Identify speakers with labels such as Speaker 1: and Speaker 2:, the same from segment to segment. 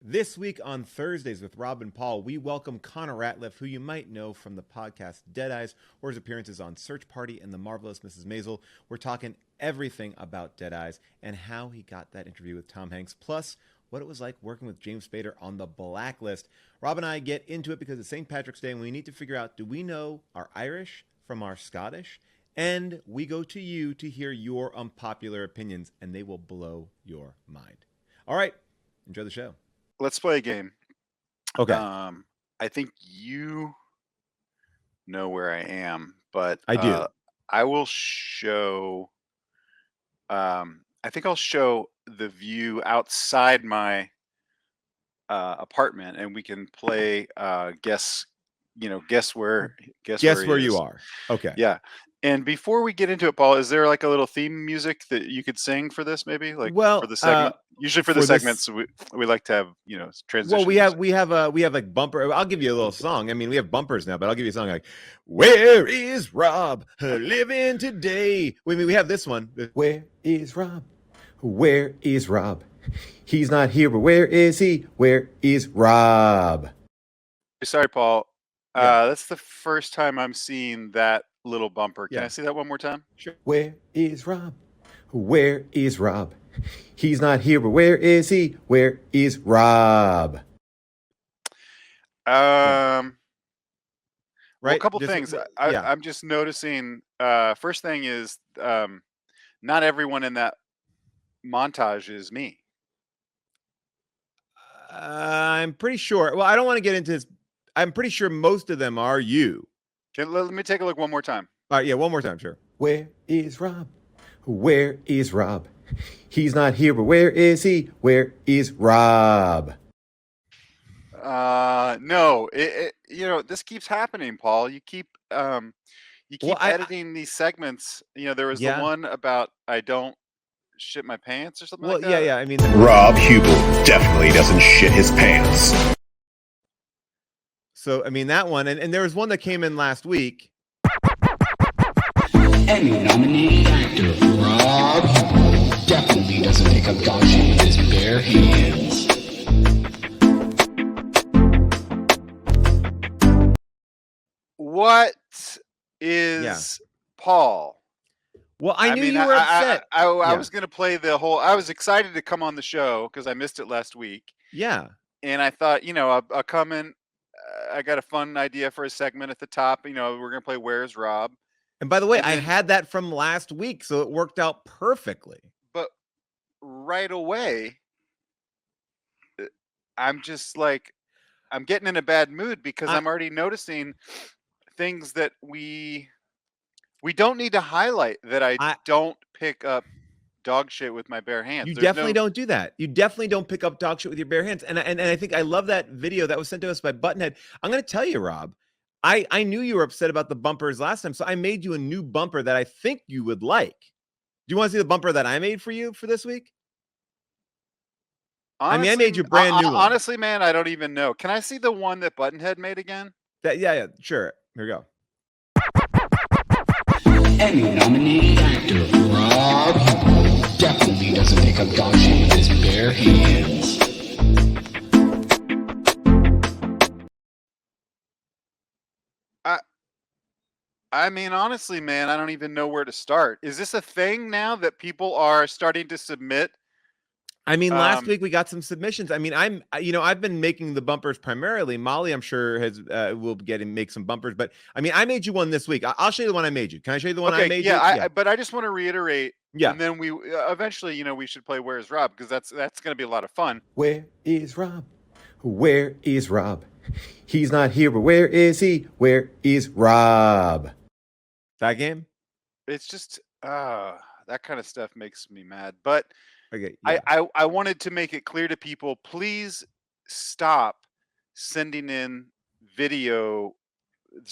Speaker 1: This week on Thursdays with Rob and Paul, we welcome Connor Ratliff, who you might know from the podcast Deadeyes or his appearances on Search Party and The Marvelous Mrs. Maisel. We're talking everything about Deadeyes and how he got that interview with Tom Hanks, plus what it was like working with James Spader on The Blacklist. Rob and I get into it because it's St. Patrick's Day and we need to figure out, do we know our Irish from our Scottish? And we go to you to hear your unpopular opinions, and they will blow your mind. All right, enjoy the show.
Speaker 2: Let's play a game.
Speaker 1: Okay.
Speaker 2: I think you know where I am, but
Speaker 1: I do.
Speaker 2: I will show. I think I'll show the view outside my apartment, and we can play guess. Guess where
Speaker 1: You are. Okay.
Speaker 2: Yeah. And before we get into it, Paul, is there like a little theme music that you could sing for this, maybe? Like for the segment? Usually for the segments, we like to have, transitions.
Speaker 1: Well, we have like bumper. I'll give you a little song. I mean, we have bumpers now, but I'll give you a song like, "Where is Rob living today?" We have this one. Where is Rob? Where is Rob? He's not here, but where is he? Where is Rob?
Speaker 2: Sorry, Paul. That's the first time I'm seeing that little bumper. Can I see that one more time?
Speaker 1: Sure. Where is Rob? Where is Rob? He's not here, but where is he? Where is Rob?
Speaker 2: Right. Well, a couple
Speaker 1: just,
Speaker 2: things. I'm just noticing. First thing is, not everyone in that montage is me.
Speaker 1: I'm pretty sure. Well, I don't want to get into this. I'm pretty sure most of them are you.
Speaker 2: Let me take a look one more time.
Speaker 1: All right, yeah, one more time, sure. Where is Rob? Where is Rob? He's not here, but where is he? Where is Rob?
Speaker 2: No, this keeps happening, Paul. You keep editing these segments. There was the one about I don't shit my pants or something like that.
Speaker 1: Yeah. I mean,
Speaker 3: Rob Hubel definitely doesn't shit his pants.
Speaker 1: So, I mean, that one, and there was one that came in last week.
Speaker 4: Emmy-nominated actor Rob Hubel definitely doesn't pick up dog shit with his bare hands.
Speaker 2: What is Paul?
Speaker 1: Well, I knew you were upset.
Speaker 2: I was going to play the whole. I was excited to come on the show because I missed it last week.
Speaker 1: Yeah.
Speaker 2: And I thought, I'll come in. I got a fun idea for a segment at the top. We're going to play Where's Rob?
Speaker 1: And by the way, I had that from last week, so it worked out perfectly.
Speaker 2: But right away, I'm just like, I'm getting in a bad mood because I'm already noticing things that we don't need to highlight that I don't pick up dog shit with my bare hands.
Speaker 1: You definitely don't do that. You definitely don't pick up dog shit with your bare hands. And I think I love that video that was sent to us by Buttonhead. I'm going to tell you, Rob, I knew you were upset about the bumpers last time, so I made you a new bumper that I think you would like. Do you want to see the bumper that I made for you for this week?
Speaker 2: Honestly,
Speaker 1: I made you brand new one.
Speaker 2: Honestly, man, I don't even know. Can I see the one that Buttonhead made again?
Speaker 1: Yeah, sure. Here we go.
Speaker 4: Emmy-nominated actor Rob Hubel definitely doesn't pick up dog shit with his bare hands.
Speaker 2: I mean, honestly, man, I don't even know where to start. Is this a thing now that people are starting to submit?
Speaker 1: I mean, last week we got some submissions. I mean, I've been making the bumpers primarily. Molly, I'm sure will make some bumpers, but I mean, I made you one this week. I'll show you the one I made you. Can I show you the one I made you?
Speaker 2: But I just want to reiterate.
Speaker 1: Yeah.
Speaker 2: And then we eventually, we should play Where's Rob because that's going to be a lot of fun.
Speaker 1: Where is Rob? Where is Rob? He's not here, but where is he? Where is Rob? That game?
Speaker 2: It's just that kind of stuff makes me mad. But
Speaker 1: okay, yeah.
Speaker 2: I wanted to make it clear to people, please stop sending in videos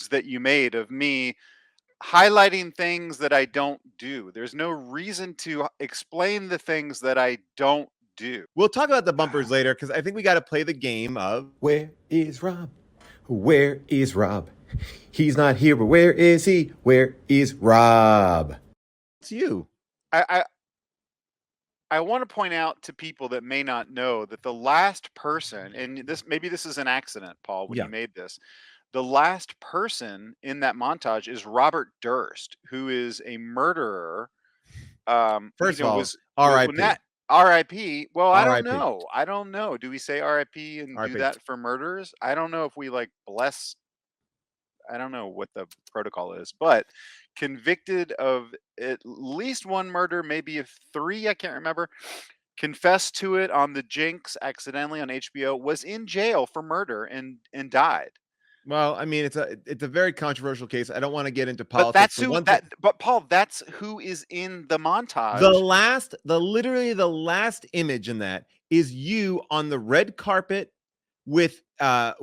Speaker 2: that you made of me highlighting things that I don't do. There's no reason to explain the things that I don't do.
Speaker 1: We'll talk about the bumpers later because I think we got to play the game of Where is Rob? Where is Rob? He's not here, but where is he? Where is Rob? It's you.
Speaker 2: I want to point out to people that may not know that the last person, and maybe this is an accident, Paul, when
Speaker 1: Yeah.
Speaker 2: you made this, the last person in that montage is Robert Durst, who is a murderer.
Speaker 1: First of all,
Speaker 2: When
Speaker 1: R.I.P.
Speaker 2: that R.I.P. Well, I don't
Speaker 1: R.I.P.
Speaker 2: know. I don't know. Do we say R.I.P. and do
Speaker 1: R.I.P.
Speaker 2: that for murderers? I don't know if we like bless. I don't know what the protocol is, but convicted of at least one murder, maybe of 3, I can't remember. Confessed to it on the Jinx accidentally on HBO, was in jail for murder and died.
Speaker 1: Well, I mean, it's a very controversial case. I don't want to get into
Speaker 2: But
Speaker 1: politics.
Speaker 2: but Paul, that's who is in the montage.
Speaker 1: Literally the last image in that is you on the red carpet with a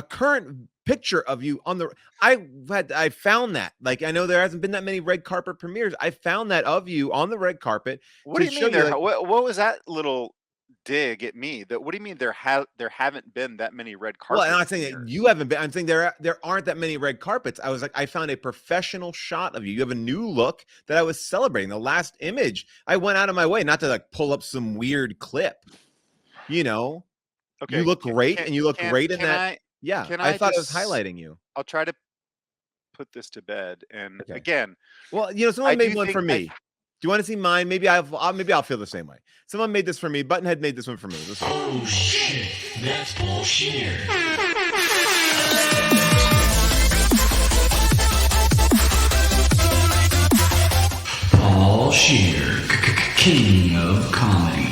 Speaker 1: current picture of you on the. I found that. Like, I know there hasn't been that many red carpet premieres. I found that of you on the red carpet.
Speaker 2: What do you mean
Speaker 1: there?
Speaker 2: like, what was that little dig at me? That what do you mean there haven't been that many red carpet?
Speaker 1: Well, I'm not saying that you haven't been. I'm saying there aren't that many red carpets. I was like, I found a professional shot of you. You have a new look that I was celebrating. The last image, I went out of my way not to like pull up some weird clip. You know,
Speaker 2: okay,
Speaker 1: you look great, and you look great in that. I thought I was highlighting you.
Speaker 2: I'll try to put this to bed. And again,
Speaker 1: well, someone made one for me. Do you want to see mine? Maybe I'll feel the same way. Someone made this for me. Buttonhead made this one for me.
Speaker 4: Oh shit, that's bullshit. Paul Scheer, king of comedy.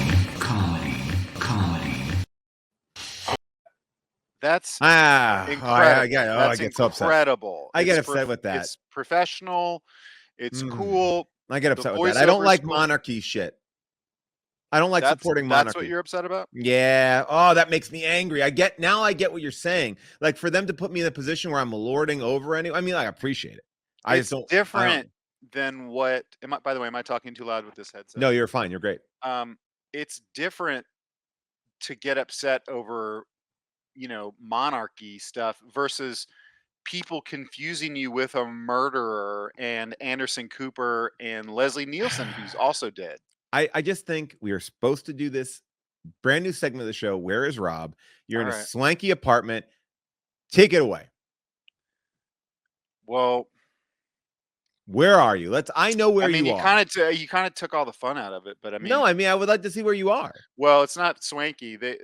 Speaker 2: That's
Speaker 1: incredible.
Speaker 2: I
Speaker 1: get so upset.
Speaker 2: Incredible.
Speaker 1: I get upset with that.
Speaker 2: It's professional. It's cool.
Speaker 1: I get upset with that. I don't like monarchy shit. I don't like supporting monarchy.
Speaker 2: That's what you're upset about?
Speaker 1: Yeah. Oh, that makes me angry. I get what you're saying. Like, for them to put me in a position where I'm lording over anyone. I mean, I appreciate it.
Speaker 2: It's different than what. By the way, am I talking too loud with this headset?
Speaker 1: No, you're fine. You're great.
Speaker 2: It's different to get upset over, monarchy stuff versus people confusing you with a murderer and Anderson Cooper and Leslie Nielsen, who's also dead.
Speaker 1: I just think we are supposed to do this brand new segment of the show. Where is Rob? You're in a swanky apartment. Take it away.
Speaker 2: Well,
Speaker 1: where are you? I know where you are.
Speaker 2: You kind of took all the fun out of it, but I mean,
Speaker 1: no, I would like to see where you are.
Speaker 2: Well, it's not swanky. This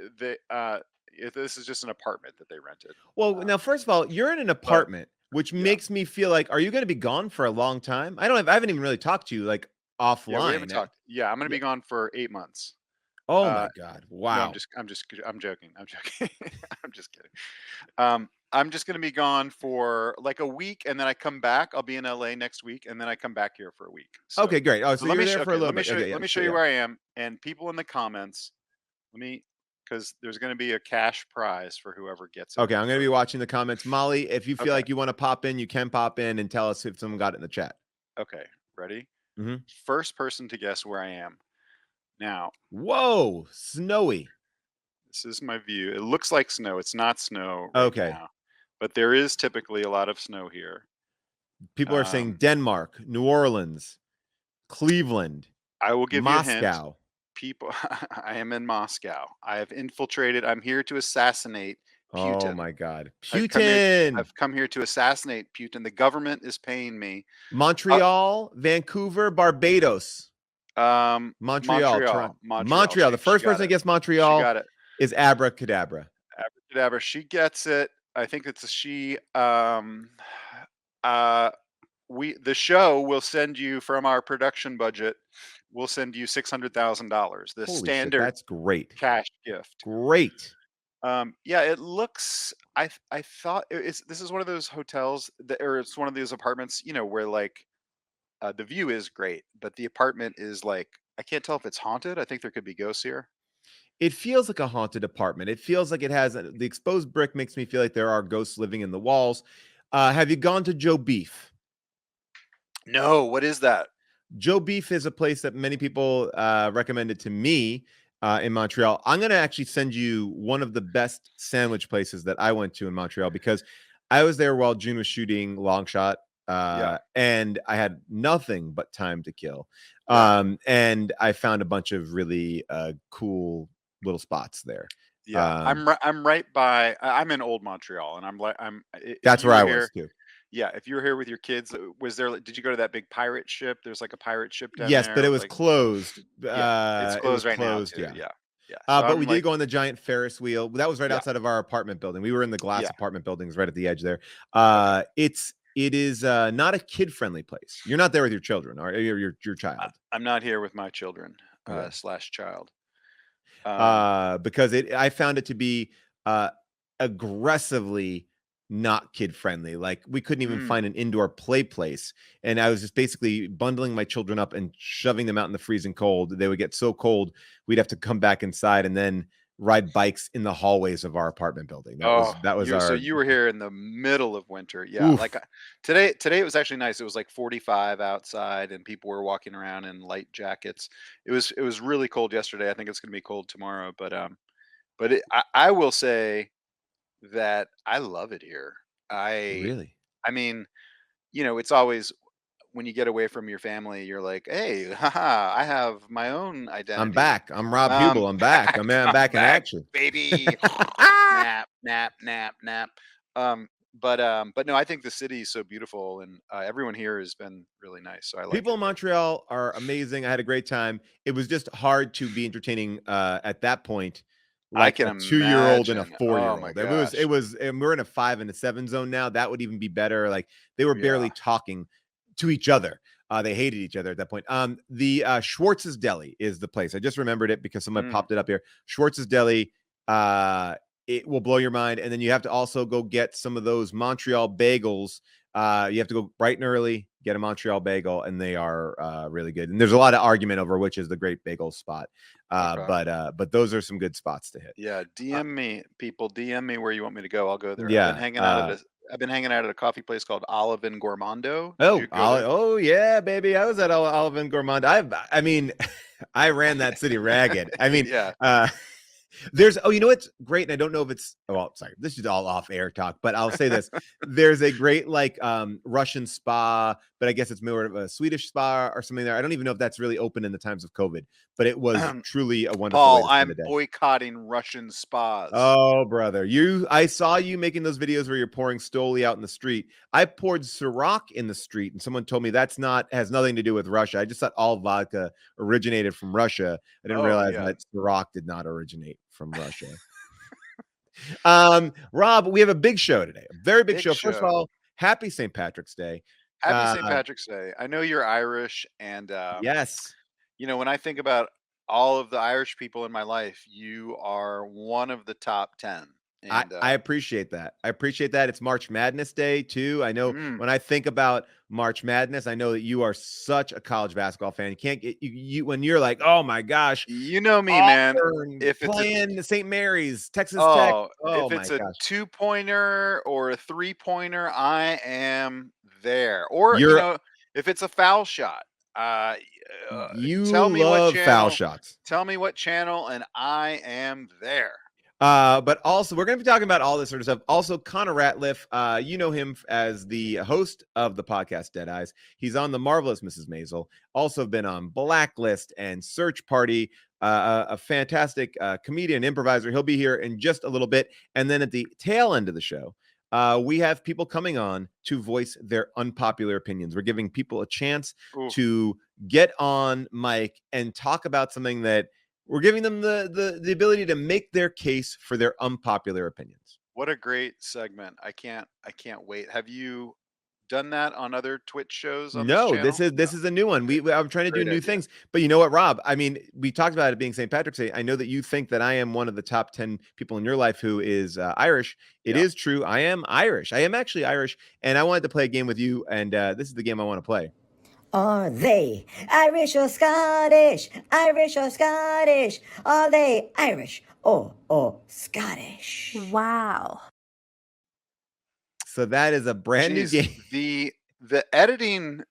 Speaker 2: is just an apartment that they rented.
Speaker 1: Well, now, first of all, you're in an apartment, which makes me feel like, are you going to be gone for a long time? I haven't even really talked to you like offline.
Speaker 2: Yeah, we haven't talked. Yeah, I'm going to be gone for 8 months.
Speaker 1: Oh my God! Wow.
Speaker 2: No, I'm joking. I'm just kidding. I'm just going to be gone for like a week, and then I come back. I'll be in LA next week, and then I come back here for a week. So,
Speaker 1: okay, great. Oh, so you're there for a little bit.
Speaker 2: Let me show you where I am, and people in the comments. Because there's going to be a cash prize for whoever gets it.
Speaker 1: Okay, I'm going to be watching the comments. Molly, if you feel like you want to pop in, you can pop in and tell us if someone got it in the chat.
Speaker 2: Okay, ready?
Speaker 1: Mm-hmm.
Speaker 2: First person to guess where I am. Now.
Speaker 1: Whoa, snowy.
Speaker 2: This is my view. It looks like snow. It's not snow
Speaker 1: now,
Speaker 2: but there is typically a lot of snow here.
Speaker 1: People are saying Denmark, New Orleans, Cleveland.
Speaker 2: I will give
Speaker 1: Moscow.
Speaker 2: you a hint. People, I am in Moscow. I have infiltrated. I'm here to assassinate Putin.
Speaker 1: Oh my God, Putin!
Speaker 2: I've come here to assassinate Putin. The government is paying me.
Speaker 1: Montreal, Vancouver, Barbados. Montreal. The first person to guess Montreal
Speaker 2: got it.
Speaker 1: Is Abracadabra.
Speaker 2: Abracadabra. She gets it. I think it's a she. The show will send you from our production budget. We'll send you $600,000. The standard.
Speaker 1: That's great.
Speaker 2: Cash gift.
Speaker 1: Great.
Speaker 2: Yeah, it looks. I thought this is one of those hotels or it's one of those apartments. Where like the view is great, but the apartment is like I can't tell if it's haunted. I think there could be ghosts here.
Speaker 1: It feels like a haunted apartment. It feels like it has the exposed brick makes me feel like there are ghosts living in the walls. Have you gone to Joe Beef?
Speaker 2: No, what is that?
Speaker 1: Joe Beef is a place that many people recommended to me in Montreal. I'm going to actually send you one of the best sandwich places that I went to in Montreal because I was there while June was shooting Long Shot, and I had nothing but time to kill. And I found a bunch of really cool little spots there.
Speaker 2: Yeah, I'm right by. I'm in Old Montreal, and if
Speaker 1: That's
Speaker 2: you
Speaker 1: where
Speaker 2: were
Speaker 1: I
Speaker 2: here,
Speaker 1: was too.
Speaker 2: yeah, if you were here with your kids, did you go to that big pirate ship? There's like a pirate ship down
Speaker 1: Yes, but
Speaker 2: there
Speaker 1: it
Speaker 2: with
Speaker 1: was
Speaker 2: like,
Speaker 1: closed.
Speaker 2: yeah, it's
Speaker 1: It was
Speaker 2: closed right now
Speaker 1: closed.
Speaker 2: too.
Speaker 1: Yeah.
Speaker 2: Yeah, yeah. So
Speaker 1: But we
Speaker 2: I'm
Speaker 1: did
Speaker 2: like,
Speaker 1: go on the giant Ferris wheel. That was right
Speaker 2: yeah,
Speaker 1: outside of our apartment building. We were in the glass
Speaker 2: yeah,
Speaker 1: apartment buildings right at the edge there.
Speaker 2: okay.
Speaker 1: It is not a kid friendly place. You're not there with your children or your child.
Speaker 2: I'm not here with my children
Speaker 1: Okay.
Speaker 2: slash child.
Speaker 1: Because I found it to be uh, aggressively not kid friendly. Like we couldn't even
Speaker 2: Mm,
Speaker 1: find an indoor play place, and I was just basically bundling my children up and shoving them out in the freezing cold. They would get so cold we'd have to come back inside and then ride bikes in the hallways of our apartment building. That was
Speaker 2: so
Speaker 1: our
Speaker 2: you were here in the middle of winter. Yeah, like
Speaker 1: oof.
Speaker 2: today it was actually nice. It was like 45 outside, and people were walking around in light jackets. It was really cold yesterday. I think it's going to be cold tomorrow, I will say that I love it here. I
Speaker 1: Really.
Speaker 2: I mean, it's always when you get away from your family, you're like, "Hey, haha, I have my own
Speaker 1: I'm
Speaker 2: identity.
Speaker 1: back. I'm Rob
Speaker 2: I'm
Speaker 1: Hubel. I'm back. I'm
Speaker 2: I'm
Speaker 1: back in
Speaker 2: back,
Speaker 1: action.
Speaker 2: baby." Nap, nap, nap, nap. But no, I think the city is so beautiful, and everyone here has been really nice, so I like
Speaker 1: People
Speaker 2: it
Speaker 1: in
Speaker 2: here.
Speaker 1: Montreal are amazing. I had a great time. It was just hard to be entertaining at that point,
Speaker 2: I
Speaker 1: like
Speaker 2: can
Speaker 1: a 2-year-old and a
Speaker 2: imagine. Oh my
Speaker 1: 4-year-old.
Speaker 2: gosh.
Speaker 1: And we're in a 5 and a 7 zone now. That would even be better. Like they were
Speaker 2: Yeah.
Speaker 1: barely talking to each other. They hated each other at that point. The Schwartz's Deli is the place. I just remembered it because someone
Speaker 2: Mm,
Speaker 1: popped it up here. Schwartz's Deli. It will blow your mind. And then you have to also go get some of those Montreal bagels. You have to go bright and early, get a Montreal bagel, and they are really good. And there's a lot of argument over which is the great bagel spot.
Speaker 2: okay.
Speaker 1: But those are some good spots to hit.
Speaker 2: Yeah, DM me, people. DM me where you want me to go. I'll go there.
Speaker 1: Yeah.
Speaker 2: I've been hanging out at a coffee place called Olive and Gourmando. Did you go there?
Speaker 1: Oh yeah, baby. I was at Alvin Gourmand. I mean, I ran that city ragged. I mean,
Speaker 2: Yeah.
Speaker 1: you know what's great, and I don't know if it's sorry, this is all off air talk, but I'll say this. There's a great like Russian spa, but I guess it's more of a Swedish spa or something there. I don't even know if that's really open in the times of COVID, but it was truly a wonderful way
Speaker 2: Paul,
Speaker 1: to spend the
Speaker 2: I'm
Speaker 1: day.
Speaker 2: boycotting Russian spas.
Speaker 1: Oh, brother. I saw you making those videos where you're pouring Stoli out in the street. I poured Ciroc in the street, and someone told me has nothing to do with Russia. I just thought all vodka originated from Russia. I didn't
Speaker 2: Oh
Speaker 1: realize
Speaker 2: yeah.
Speaker 1: that Ciroc did not originate from Russia. Rob, we have a big show today. A very big
Speaker 2: Big
Speaker 1: show. First of
Speaker 2: show.
Speaker 1: all, happy St. Patrick's Day.
Speaker 2: Happy St.
Speaker 1: Uh,
Speaker 2: Patrick's Day. I know you're Irish, and
Speaker 1: yes.
Speaker 2: when I think about all of the Irish people in my life, you are one of the top 10. And
Speaker 1: I appreciate that. I appreciate that. It's March Madness Day too. I know
Speaker 2: mm,
Speaker 1: when I think about March Madness, I know that you are such a college basketball fan. You can't get you when you're like, oh my gosh,
Speaker 2: you know me, man.
Speaker 1: Auburn
Speaker 2: If it's a
Speaker 1: playing St. Mary's, Texas Tech. Oh
Speaker 2: if
Speaker 1: my
Speaker 2: it's a
Speaker 1: gosh,
Speaker 2: 2-pointer or a 3-pointer, I am there. Or,
Speaker 1: you're
Speaker 2: if it's a foul shot, uh, uh,
Speaker 1: you
Speaker 2: tell me what
Speaker 1: love foul
Speaker 2: channel,
Speaker 1: shots.
Speaker 2: and I am there.
Speaker 1: But also we're going to be talking about all this sort of stuff. Also, Connor Ratliff, you know him as the host of the podcast Dead Eyes. He's on The Marvelous Mrs. Maisel. Also been on Blacklist and Search Party. A fantastic comedian, improviser. He'll be here in just a little bit. And then at the tail end of the show, we have people coming on to voice their unpopular opinions. We're giving people a chance
Speaker 2: Ooh,
Speaker 1: to get on mic and talk about something that we're giving them the ability to make their case for their unpopular opinions.
Speaker 2: what a great segment. I can't wait. Have you done that on other Twitch shows on this
Speaker 1: No, this
Speaker 2: channel?
Speaker 1: is a new one.
Speaker 2: Okay.
Speaker 1: I'm trying to do
Speaker 2: Great
Speaker 1: new
Speaker 2: idea.
Speaker 1: things. But you know what, Rob? I mean, we talked about it being St. Patrick's Day. I know that you think that I am one of the top 10 people in your life who is Irish. It
Speaker 2: Yeah.
Speaker 1: is true. I am Irish. I am actually Irish. And I wanted to play a game with you. And this is the game I want to play.
Speaker 5: Are they Irish or Scottish? Irish or Scottish? Are they Irish or Scottish?
Speaker 6: Wow.
Speaker 1: So that is a brand new game.
Speaker 2: The editing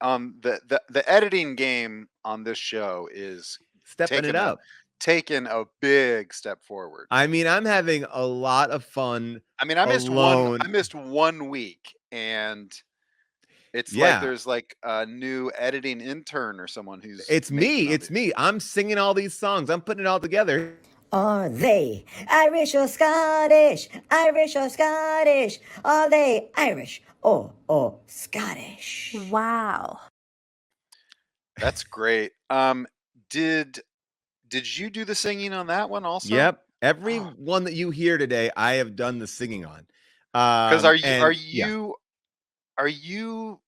Speaker 2: the editing game on this show is
Speaker 1: Stepping it up.
Speaker 2: taking a big step forward.
Speaker 1: I mean, I'm having a lot of fun.
Speaker 2: I mean, I missed
Speaker 1: alone.
Speaker 2: one week, and It's like
Speaker 1: Yeah.
Speaker 2: there's like a new editing intern or someone who's
Speaker 1: It's
Speaker 2: making
Speaker 1: me.
Speaker 2: all
Speaker 1: It's
Speaker 2: these.
Speaker 1: me. I'm singing all these songs. I'm putting it all together.
Speaker 5: Are they Irish or Scottish? Irish or Scottish? Are they Irish or Scottish?
Speaker 6: Wow.
Speaker 2: That's great. Did you do the singing on that one also?
Speaker 1: Yep. Every
Speaker 2: Oh.
Speaker 1: one that you hear today, I have done the singing on.
Speaker 2: Because
Speaker 1: Yeah.
Speaker 2: are you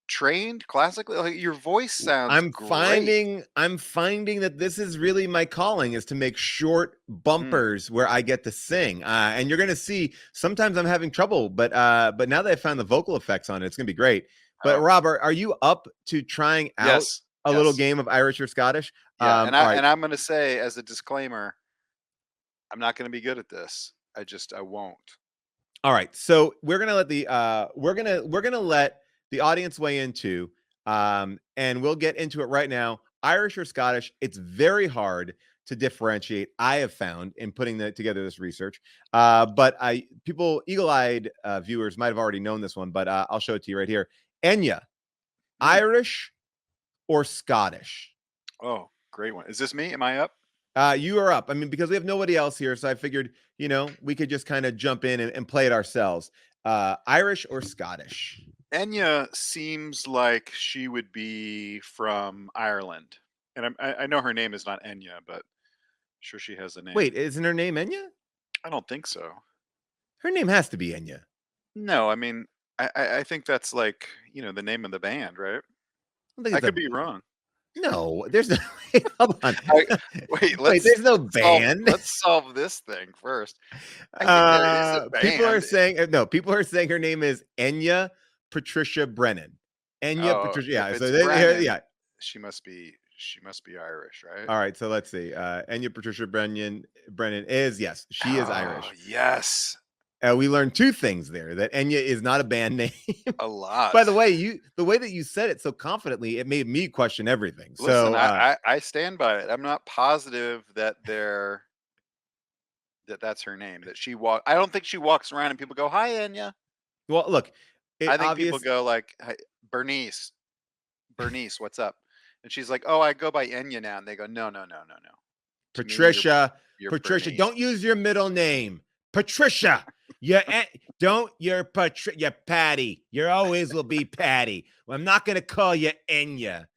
Speaker 2: trained classically? Like, your voice sounds
Speaker 1: I'm
Speaker 2: great.
Speaker 1: finding that this is really my calling, is to make short
Speaker 2: Mm.
Speaker 1: bumpers where I get to sing. And you're gonna see sometimes I'm having trouble, but now that I found the vocal effects on it, it's gonna be great. But
Speaker 2: Oh.
Speaker 1: Robert, are you up to trying out
Speaker 2: Yes.
Speaker 1: a little
Speaker 2: Yes.
Speaker 1: game of Irish or Scottish?
Speaker 2: Yeah,
Speaker 1: All right.
Speaker 2: I'm gonna say as a disclaimer, I'm not gonna be good at this. I won't.
Speaker 1: All right. So we're gonna let the let the audience weigh into, and we'll get into it right now. Irish or Scottish? It's very hard to differentiate. I have found in putting together this research, but eagle-eyed viewers might have already known this one, but I'll show it to you right here. Enya, Irish or Scottish?
Speaker 2: Oh, great one. Is this me? Am I up?
Speaker 1: You are up. I mean, because we have nobody else here, so I figured, we could just kind of jump in and play it ourselves. Irish or Scottish?
Speaker 2: Enya seems like she would be from Ireland, and I know her name is not Enya, but sure she has a name.
Speaker 1: Wait, isn't her name Enya?
Speaker 2: I don't think so.
Speaker 1: Her name has to be Enya.
Speaker 2: No, I mean, I think that's like the name of the band, right?
Speaker 1: don't think
Speaker 2: I
Speaker 1: it's
Speaker 2: could be wrong.
Speaker 1: No, there's no. Wait, hold on.
Speaker 2: Wait,
Speaker 1: there's no band.
Speaker 2: Let's solve this thing first. I think there is a band.
Speaker 1: People are saying her name is Enya Patricia Brennan. Enya Patricia. Yeah.
Speaker 2: If
Speaker 1: So
Speaker 2: it's Brennan,
Speaker 1: yeah.
Speaker 2: she must be Irish, right?
Speaker 1: All right. So let's see. Enya Patricia Brennan is, yes, she is Irish.
Speaker 2: Yes.
Speaker 1: We learned two things there: that Enya is not a band name.
Speaker 2: A lot.
Speaker 1: By the way, the way that you said it so confidently, it made me question everything.
Speaker 2: Listen,
Speaker 1: So
Speaker 2: I stand by it. I'm not positive that that's her name. That I don't think she walks around and people go, "Hi, Enya."
Speaker 1: Well, look,
Speaker 2: I think people go like, "Hi, Bernice, what's up?" And she's like, "Oh, I go by Enya now." And they go, "No.
Speaker 1: Patricia,
Speaker 2: you're
Speaker 1: Patricia,
Speaker 2: Bernice."
Speaker 1: don't use your middle name, Patricia. You're Patty. You always will be Patty. Well, I'm not going to call you Enya.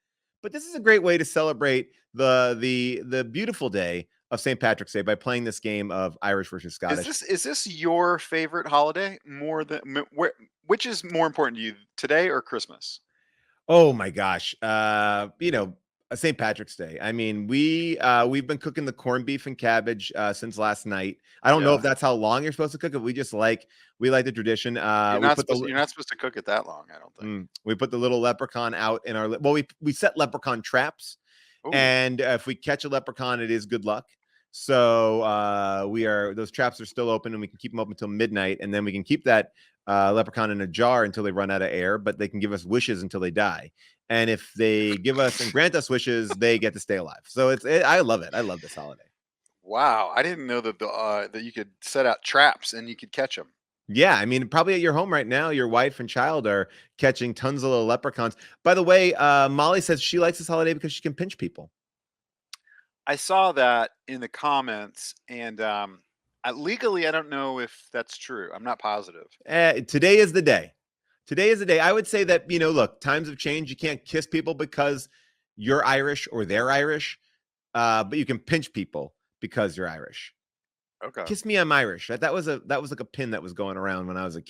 Speaker 1: But this is a great way to celebrate the beautiful day of St. Patrick's Day by playing this game of Irish versus Scottish.
Speaker 2: Is this your favorite holiday which is more important to you, today or Christmas?
Speaker 1: Oh my gosh. St. Patrick's Day. I mean, we've been cooking the corned beef and cabbage since last night. I don't know if that's how long you're supposed to cook it. We like the tradition.
Speaker 2: You're not supposed to cook it that long, I don't think.
Speaker 1: We put the little leprechaun out in our we set leprechaun traps. Ooh. And if we catch a leprechaun, it is good luck. So those traps are still open, and we can keep them open until midnight, and then we can keep that leprechaun in a jar until they run out of air, but they can give us wishes until they die. And if they give us and grant us wishes, they get to stay alive. So I love it. I love this holiday.
Speaker 2: Wow, I didn't know that that you could set out traps and you could catch them.
Speaker 1: Yeah, I mean, probably at your home right now, your wife and child are catching tons of little leprechauns. By the way, Molly says she likes this holiday because she can pinch people.
Speaker 2: I saw that in the comments, and legally, I don't know if that's true. I'm not positive.
Speaker 1: Today is the day. Today is the day. I would say that, look, times have changed. You can't kiss people because you're Irish or they're Irish, but you can pinch people because you're Irish.
Speaker 2: Okay.
Speaker 1: Kiss me, I'm Irish. That was like a pin that was going around when I was a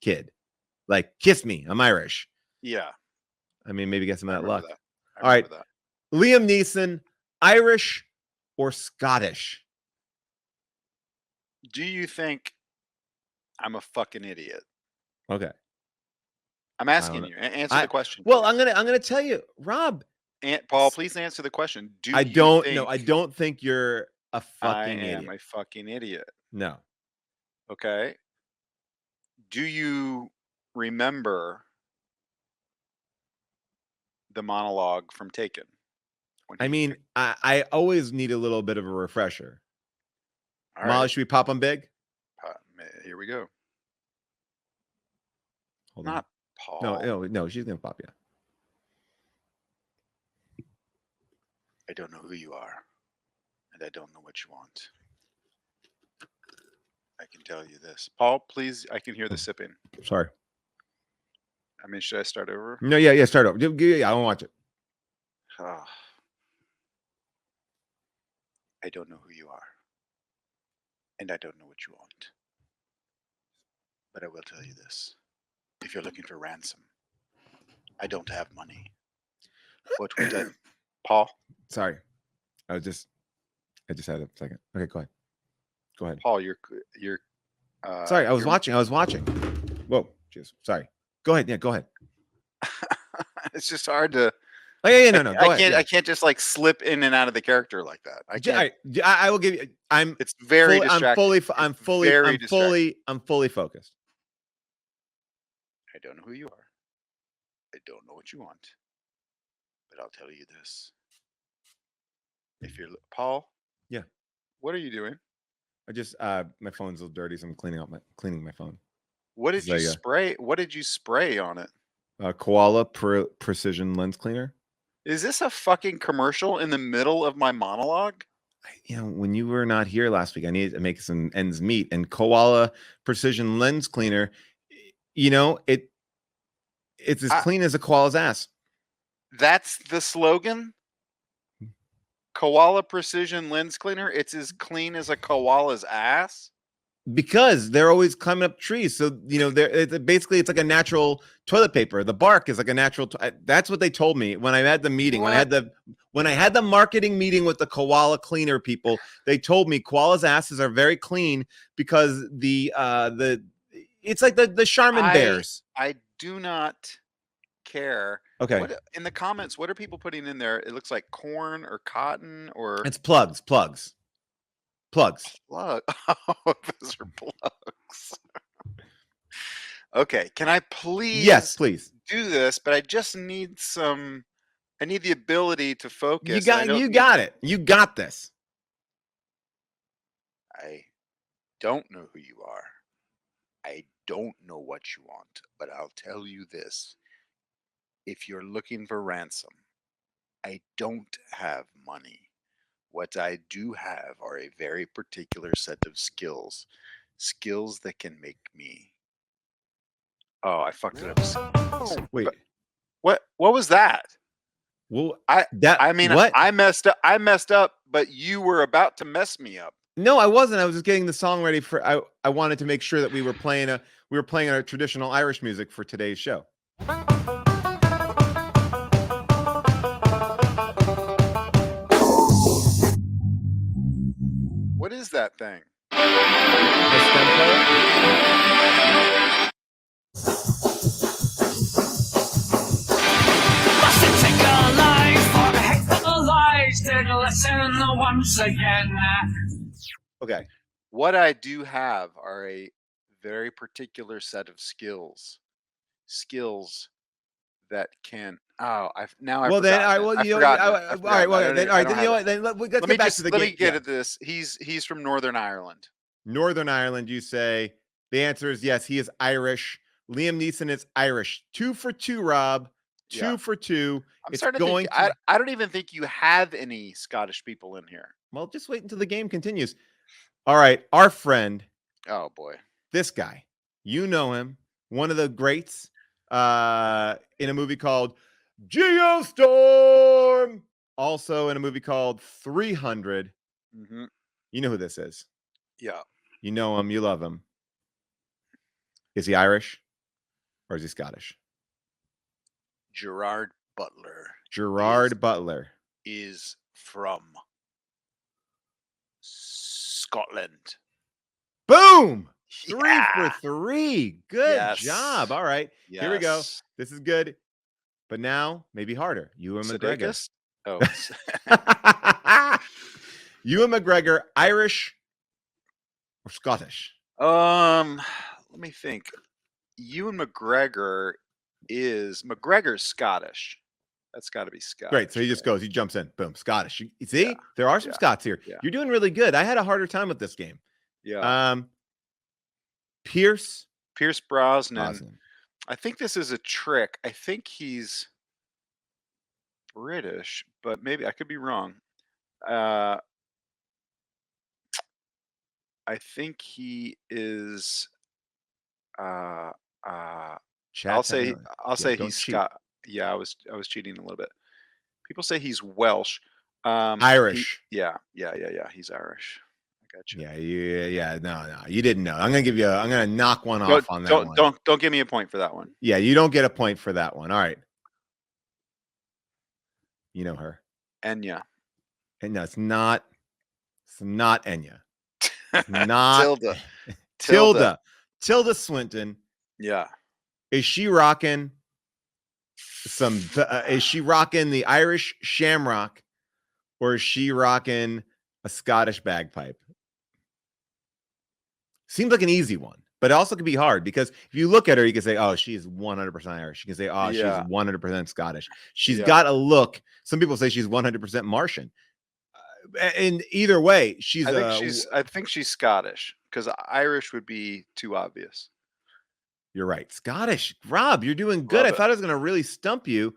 Speaker 1: kid. Like, kiss me, I'm Irish.
Speaker 2: Yeah.
Speaker 1: I mean, maybe get some of that luck.
Speaker 2: All right.
Speaker 1: Liam Neeson, Irish or Scottish?
Speaker 2: Do you think I'm a fucking idiot?
Speaker 1: Okay.
Speaker 2: I'm asking you. Answer the question.
Speaker 1: Well, I'm gonna tell you, Rob.
Speaker 2: Paul, please answer the question.
Speaker 1: I don't think you're a fucking idiot.
Speaker 2: I am a fucking idiot.
Speaker 1: No.
Speaker 2: Okay. Do you remember the monologue from Taken?
Speaker 1: I mean, I always need a little bit of a refresher.
Speaker 2: All
Speaker 1: Molly,
Speaker 2: right.
Speaker 1: should we pop them big?
Speaker 2: Here we go.
Speaker 1: Hold
Speaker 2: Not Paul.
Speaker 1: No, she's gonna pop you.
Speaker 2: I don't know who you are, and I don't know what you want. I can tell you this. Paul, please, I can hear the sipping.
Speaker 1: Sorry.
Speaker 2: I mean, should I start over?
Speaker 1: No, yeah, start over. Yeah, I don't watch it.
Speaker 2: Ah. I don't know who you are, and I don't know what you want. But I will tell you this. If you're looking for ransom, I don't have money. What would I... Paul?
Speaker 1: Sorry. I just had a second. Okay, go ahead.
Speaker 2: Paul, you're
Speaker 1: Sorry, I was watching. Whoa, jeez. Sorry. Go ahead. Yeah, go ahead.
Speaker 2: It's just hard to...
Speaker 1: Oh, yeah, no. Go ahead.
Speaker 2: I can't just like slip in and out of the character like that. I can't.
Speaker 1: I will give you.
Speaker 2: It's very distracting.
Speaker 1: I'm fully focused.
Speaker 2: I don't know who you are. I don't know what you want. But I'll tell you this. If you're Paul,
Speaker 1: yeah.
Speaker 2: What are you doing?
Speaker 1: I just my phone's a little dirty, so I'm cleaning my phone.
Speaker 2: What did you spray? What did you spray on it?
Speaker 1: Koala precision lens cleaner.
Speaker 2: Is this a fucking commercial in the middle of my monologue?
Speaker 1: When you were not here last week, I needed to make some ends meet. And Koala precision lens cleaner, it's as clean as a koala's ass.
Speaker 2: That's the slogan? Koala precision lens cleaner. It's as clean as a koala's ass?
Speaker 1: Because they're always climbing up trees. So, basically it's like a natural toilet paper. The bark is like a natural. That's what they told me when I had the meeting. When I had the marketing meeting with the koala cleaner people, they told me koalas' asses are very clean because it's like the Charmin bears.
Speaker 2: I do not care.
Speaker 1: Okay.
Speaker 2: In the comments, what are people putting in there? It looks like corn or cotton or...
Speaker 1: It's plugs.
Speaker 2: Plug. Oh, those are plugs. Okay, can I please?
Speaker 1: Yes, please
Speaker 2: do this. But I just need some. I need the ability to focus.
Speaker 1: You got it. You got this.
Speaker 2: I don't know who you are. I don't know what you want. But I'll tell you this: if you're looking for ransom, I don't have money. What I do have are a very particular set of skills that can make me... Oh, I fucked it up.
Speaker 1: Wait,
Speaker 2: what was that?
Speaker 1: Well,
Speaker 2: what? I messed up, but you were about to mess me up.
Speaker 1: No, I wasn't. I was just getting the song ready for... I wanted to make sure that we were playing a traditional Irish music for today's show.
Speaker 2: What is that thing?
Speaker 6: Must it take a life for the heck of a life to listen once again?
Speaker 1: Okay.
Speaker 2: What I do have are a very particular set of skills that can... Oh, let's get back to the game. Let me get at this. He's from Northern Ireland.
Speaker 1: Northern Ireland, you say. The answer is yes, he is Irish. Liam Neeson is Irish. 2 for 2, Rob. 2 for 2.
Speaker 2: I don't even think you have any Scottish people in here.
Speaker 1: Well, just wait until the game continues. All right, our friend.
Speaker 2: Oh boy.
Speaker 1: This guy. You know him. One of the greats in a movie called Geostorm. Also in a movie called 300.
Speaker 2: Mm-hmm.
Speaker 1: You know who this is.
Speaker 2: Yeah.
Speaker 1: You know him. You love him. Is he Irish or is he Scottish?
Speaker 2: Gerard Butler.
Speaker 1: Butler
Speaker 2: is from Scotland.
Speaker 1: Boom! 3 for 3. Good job. All right.
Speaker 2: Yes.
Speaker 1: Here we go. This is good. But now, maybe harder. Ewan McGregor.
Speaker 2: Oh.
Speaker 1: Ewan McGregor, Irish or Scottish?
Speaker 2: Let me think. Ewan McGregor's Scottish. That's got to be Scottish.
Speaker 1: Great. So he just goes, he jumps in. Boom. Scottish. You see, there are some Scots here. Yeah. You're doing really good. I had a harder time with this game.
Speaker 2: Yeah.
Speaker 1: Pierce
Speaker 2: Brosnan. I think this is a trick. I think he's British, but maybe I could be wrong. Uh, I think he is. Uh, uh, I'll
Speaker 1: Chat's having
Speaker 2: say
Speaker 1: a
Speaker 2: I'll
Speaker 1: yeah,
Speaker 2: say
Speaker 1: don't
Speaker 2: he's
Speaker 1: cheat.
Speaker 2: Scott. Yeah, I was cheating a little bit. People say he's Welsh. He
Speaker 1: Irish.
Speaker 2: yeah. He's Irish. I got you.
Speaker 1: Yeah. No. You didn't know. I'm gonna knock one off on that one.
Speaker 2: Don't give me a point for that one.
Speaker 1: Yeah, you don't get a point for that one. All right. You know her.
Speaker 2: Enya.
Speaker 1: And no, it's not Enya. It's not
Speaker 2: Tilda.
Speaker 1: Tilda Swinton.
Speaker 2: Yeah.
Speaker 1: Is she rocking is she rocking the Irish shamrock, or is she rocking a Scottish bagpipe? Seems like an easy one, but it also can be hard, because if you look at her, you can say, oh, she's 100% Irish. You can say, oh,
Speaker 2: Yeah.
Speaker 1: she's 100% Scottish. She's
Speaker 2: Yeah.
Speaker 1: got a look. Some people say she's 100% Martian. And either way,
Speaker 2: I think she's Scottish, because Irish would be too obvious.
Speaker 1: You're right. Scottish. Rob, you're doing good.
Speaker 2: Love
Speaker 1: I
Speaker 2: it.
Speaker 1: thought I was going to really stump you.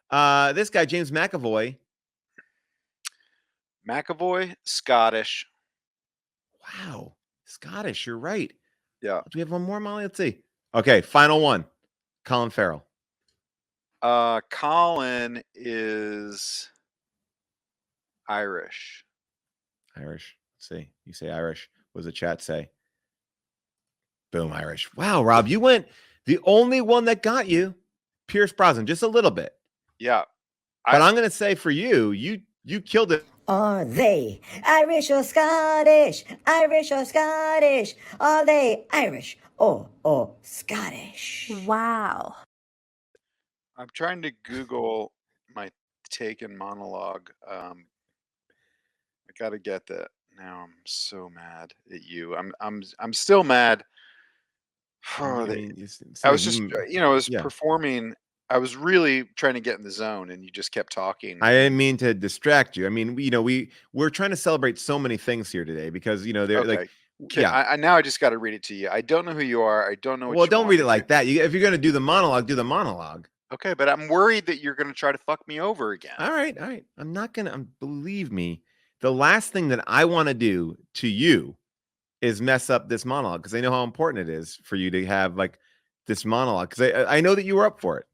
Speaker 1: This guy, James McAvoy.
Speaker 2: McAvoy, Scottish.
Speaker 1: Wow. Scottish. You're right.
Speaker 2: Yeah.
Speaker 1: Do we have one more, Molly? Let's see. Okay. Final one. Colin Farrell.
Speaker 2: Colin is Irish.
Speaker 1: Irish. Let's see. You say Irish. What does the chat say? Boom, Irish. Wow, Rob, you went the only one that got you, Pierce Brosnan, just a little bit.
Speaker 2: Yeah.
Speaker 1: But I'm going to say for you, you killed it.
Speaker 5: Are they Irish or Scottish? Irish or Scottish? Are they Irish or Scottish?
Speaker 7: Wow.
Speaker 2: I'm trying to Google my taken monologue. I got to get that. Now I'm so mad at you. I'm still mad.
Speaker 1: I mean,
Speaker 2: I was just, I was
Speaker 1: yeah.
Speaker 2: performing. I was really trying to get in the zone, and you just kept talking.
Speaker 1: I didn't mean to distract you. I mean, we're trying to celebrate so many things here today, because they're
Speaker 2: Okay.
Speaker 1: like,
Speaker 2: now I just got to read it to you. I don't know who you are. I don't know.
Speaker 1: Well, don't read it like that. If you're going to do the monologue, do the monologue.
Speaker 2: Okay, but I'm worried that you're going to try to fuck me over again.
Speaker 1: All right. I'm not going to. Believe me, the last thing that I want to do to you is mess up this monologue, because I know how important it is for you to have like this monologue, because I know that you were up for it.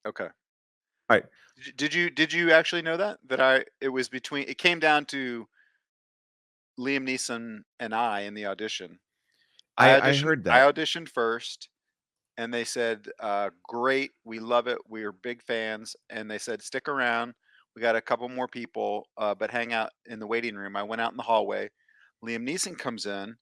Speaker 2: Okay.
Speaker 1: All right.
Speaker 2: Did you actually know that it came down to Liam Neeson and I in the audition.
Speaker 1: I heard that.
Speaker 2: I auditioned first, and they said, great, we love it, we're big fans. And they said, stick around, we got a couple more people, but hang out in the waiting room. I went out in the hallway. Liam Neeson comes in.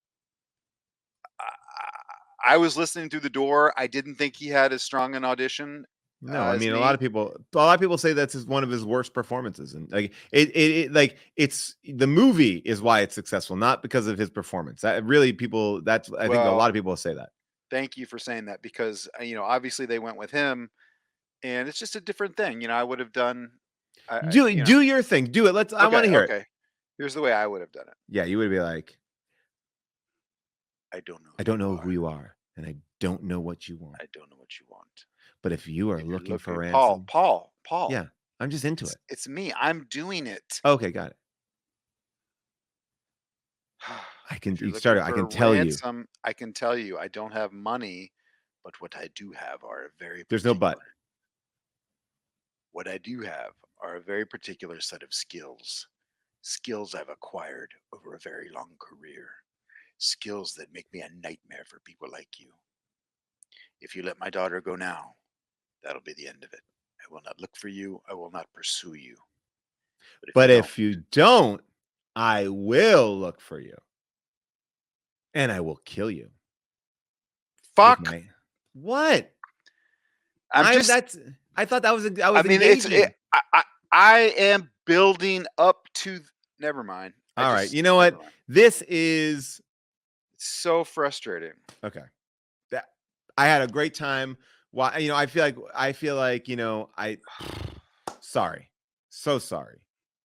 Speaker 2: I was listening through the door. I didn't think he had as strong an audition.
Speaker 1: No, I mean, a lot of people say that's one of his worst performances, and like it's the movie is why it's successful, not because of his performance. That really I think a lot of people say that.
Speaker 2: Thank you for saying that, because obviously they went with him, and it's just a different thing. I would have done.
Speaker 1: Do your thing. Do it. I want to hear it.
Speaker 2: Here's the way I would have done it.
Speaker 1: Yeah, you would be like,
Speaker 2: I don't know.
Speaker 1: I don't know who you are, and I don't know what you want.
Speaker 2: I don't know what you want.
Speaker 1: But if you are looking for ransom,
Speaker 2: Paul.
Speaker 1: Yeah, I'm just into it.
Speaker 2: It's me. I'm doing it.
Speaker 1: Okay, got it. I can start. I can tell you.
Speaker 2: I can tell you. I don't have money, but what I do have are a very.
Speaker 1: There's no but.
Speaker 2: What I do have are a very particular set of skills. Skills I've acquired over a very long career. Skills that make me a nightmare for people like you. If you let my daughter go now, that'll be the end of it. I will not look for you. I will not pursue you.
Speaker 1: But if you don't, I will look for you. And I will kill you.
Speaker 2: Fuck.
Speaker 1: What?
Speaker 2: I
Speaker 1: thought that was
Speaker 2: I am building up to. Never mind.
Speaker 1: All right. You know what? This is
Speaker 2: so frustrating.
Speaker 1: Okay. I had a great time. Why? I feel like sorry. So sorry.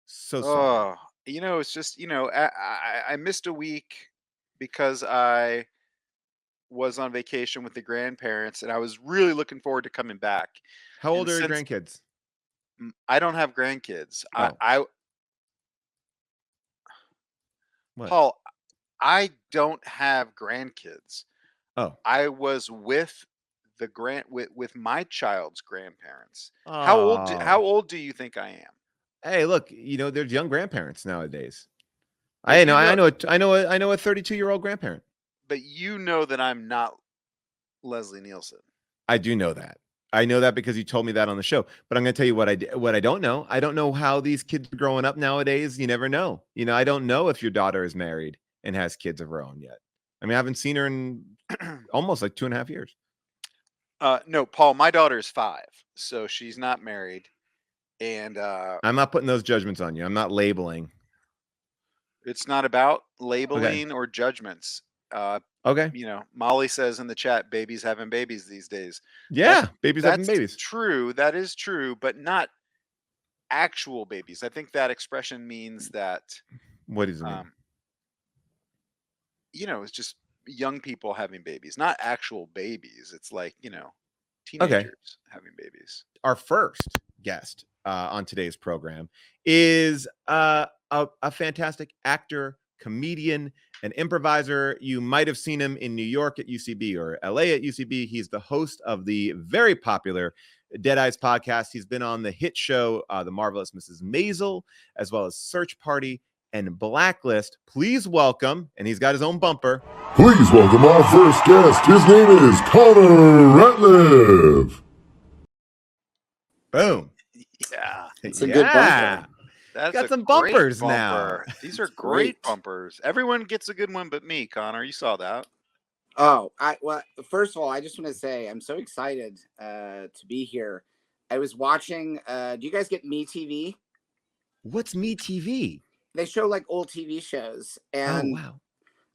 Speaker 1: So sorry.
Speaker 2: It's just, I missed a week because I was on vacation with the grandparents, and I was really looking forward to coming back.
Speaker 1: How old
Speaker 2: And
Speaker 1: are your
Speaker 2: since
Speaker 1: grandkids?
Speaker 2: I don't have grandkids,
Speaker 1: Oh. What?
Speaker 2: Paul, I don't have grandkids.
Speaker 1: Oh.
Speaker 2: I was with with my child's grandparents.
Speaker 1: Oh.
Speaker 2: How old do you think I am?
Speaker 1: Hey, look, there's young grandparents nowadays.
Speaker 2: But
Speaker 1: I
Speaker 2: you
Speaker 1: know
Speaker 2: know-
Speaker 1: I know a 32-year-old grandparent.
Speaker 2: But you know that I'm not Leslie Nielsen.
Speaker 1: I do know that. I know that because you told me that on the show. But I'm going to tell you what I don't know. I don't know how these kids are growing up nowadays. You never know. I don't know if your daughter is married and has kids of her own yet. I mean, I haven't seen her in almost like 2.5 years.
Speaker 2: No, Paul, my daughter is 5, so she's not married. And
Speaker 1: I'm not putting those judgments on you. I'm not labeling.
Speaker 2: it's not about labeling or judgments.
Speaker 1: Okay.
Speaker 2: Molly says in the chat, babies having babies these days.
Speaker 1: Yeah, babies having babies.
Speaker 2: True. That is true, but not actual babies. I think that expression means that.
Speaker 1: What does it mean?
Speaker 2: It's just young people having babies, not actual babies. It's like, teenagers having babies.
Speaker 1: Our first guest on today's program is a fantastic actor, comedian, an improviser. You might have seen him in New York at UCB or LA at UCB. He's the host of the very popular Deadeyes podcast. He's been on the hit show, The Marvelous Mrs. Maisel, as well as Search Party and Blacklist. Please welcome, and he's got his own bumper.
Speaker 7: Please welcome our first guest. His name is Colin Ratliff.
Speaker 1: Boom.
Speaker 2: Yeah.
Speaker 5: It's a good bumper.
Speaker 2: That's
Speaker 1: got
Speaker 2: a
Speaker 1: some
Speaker 2: great
Speaker 1: bumpers
Speaker 2: bumper.
Speaker 1: now.
Speaker 2: These are
Speaker 5: That's
Speaker 2: great
Speaker 5: great.
Speaker 2: bumpers. Everyone gets a good one but me, Connor. You saw that.
Speaker 8: Oh, first of all, I just want to say I'm so excited to be here. I was watching, do you guys get MeTV?
Speaker 1: What's MeTV?
Speaker 8: They show like old TV shows. And
Speaker 1: Oh, wow.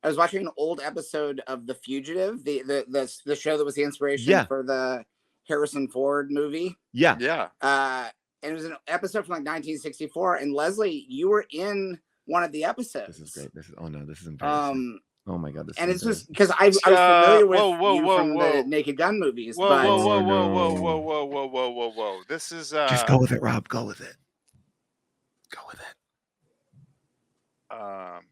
Speaker 8: I was watching an old episode of The Fugitive, the show that was the inspiration for the Harrison Ford movie.
Speaker 1: Yeah.
Speaker 2: Yeah.
Speaker 8: And it was an episode from like 1964. And Leslie, you were in one of the episodes.
Speaker 1: This is great. This is embarrassing. Oh my God.
Speaker 8: And it's just because I was familiar with you from
Speaker 2: whoa.
Speaker 8: the Naked Gun movies.
Speaker 2: Whoa,
Speaker 8: but
Speaker 2: whoa. This is
Speaker 1: just go with it, Rob. Go with it. Go with it.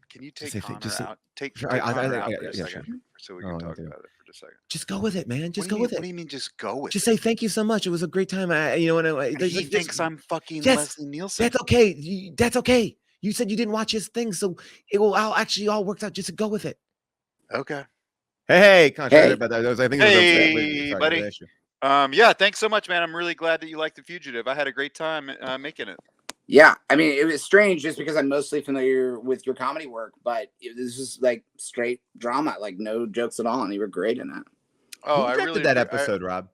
Speaker 2: Can you take
Speaker 1: Just say-
Speaker 2: Connor
Speaker 1: just say-
Speaker 2: out? Take
Speaker 1: Sure,
Speaker 2: Connor out for a
Speaker 1: sure.
Speaker 2: second, so we
Speaker 1: Oh,
Speaker 2: can
Speaker 1: I'll
Speaker 2: talk
Speaker 1: do it.
Speaker 2: about it for just a second.
Speaker 1: Just go with it, man. Just
Speaker 2: What do
Speaker 1: go
Speaker 2: you
Speaker 1: with
Speaker 2: mean-
Speaker 1: it.
Speaker 2: What do you mean, just go with
Speaker 1: Just
Speaker 2: it?
Speaker 1: say thank you so much. It was a great time.
Speaker 2: He thinks I'm fucking
Speaker 1: Yes,
Speaker 2: Leslie Nielsen.
Speaker 1: That's okay. That's okay. You said you didn't watch his thing, so it will all worked out. Just go with it.
Speaker 2: Okay.
Speaker 1: Hey, Contra,
Speaker 8: Hey.
Speaker 1: about that. I think
Speaker 2: Hey,
Speaker 1: sorry,
Speaker 2: buddy.
Speaker 1: the issue.
Speaker 2: Yeah, thanks so much, man. I'm really glad that you like The Fugitive. I had a great time making it.
Speaker 8: yeah, I mean, it was strange just because I'm mostly familiar with your comedy work, but it was just like straight drama, like no jokes at all, and you were great in it.
Speaker 2: Oh,
Speaker 1: Who
Speaker 2: I
Speaker 1: directed
Speaker 2: really
Speaker 1: that episode, Rob?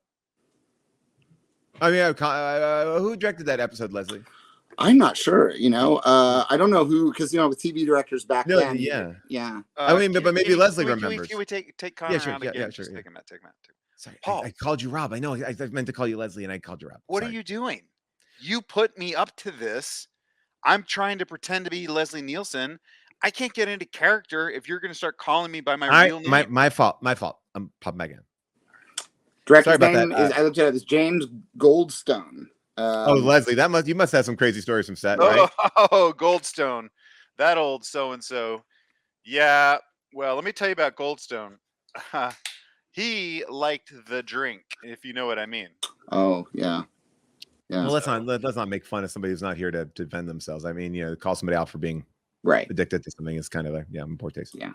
Speaker 1: I mean, who directed that episode, Leslie?
Speaker 8: I'm not sure, I don't know who, because with TV directors back
Speaker 1: No,
Speaker 8: then.
Speaker 1: yeah.
Speaker 8: Yeah.
Speaker 1: I mean, but maybe Leslie remembers.
Speaker 2: Can we take Connor
Speaker 1: sure,
Speaker 2: out
Speaker 1: yeah,
Speaker 2: again?
Speaker 1: yeah, sure,
Speaker 2: Just
Speaker 1: yeah.
Speaker 2: take him out. Take him out.
Speaker 1: Sorry,
Speaker 2: Paul.
Speaker 1: I called you Rob. I know. I meant to call you Leslie, and I called you Rob.
Speaker 2: What
Speaker 1: Sorry.
Speaker 2: are you doing? You put me up to this. I'm trying to pretend to be Leslie Nielsen. I can't get into character if you're going to start calling me by my real name.
Speaker 1: My fault. My fault. I'm popping back in.
Speaker 8: Director's
Speaker 1: Sorry about
Speaker 8: name
Speaker 1: that.
Speaker 8: is, I looked at it, it's James Goldstone.
Speaker 1: Leslie, you must have some crazy stories from set, right?
Speaker 2: Oh, Goldstone, that old so-and-so. Yeah, well, let me tell you about Goldstone. He liked the drink, if you know what I mean.
Speaker 8: Oh, yeah. Yeah.
Speaker 1: Well, let's not make fun of somebody who's not here to defend themselves. I mean, call somebody out for being
Speaker 8: Right.
Speaker 1: addicted to something is kind of in poor taste.
Speaker 8: Yeah.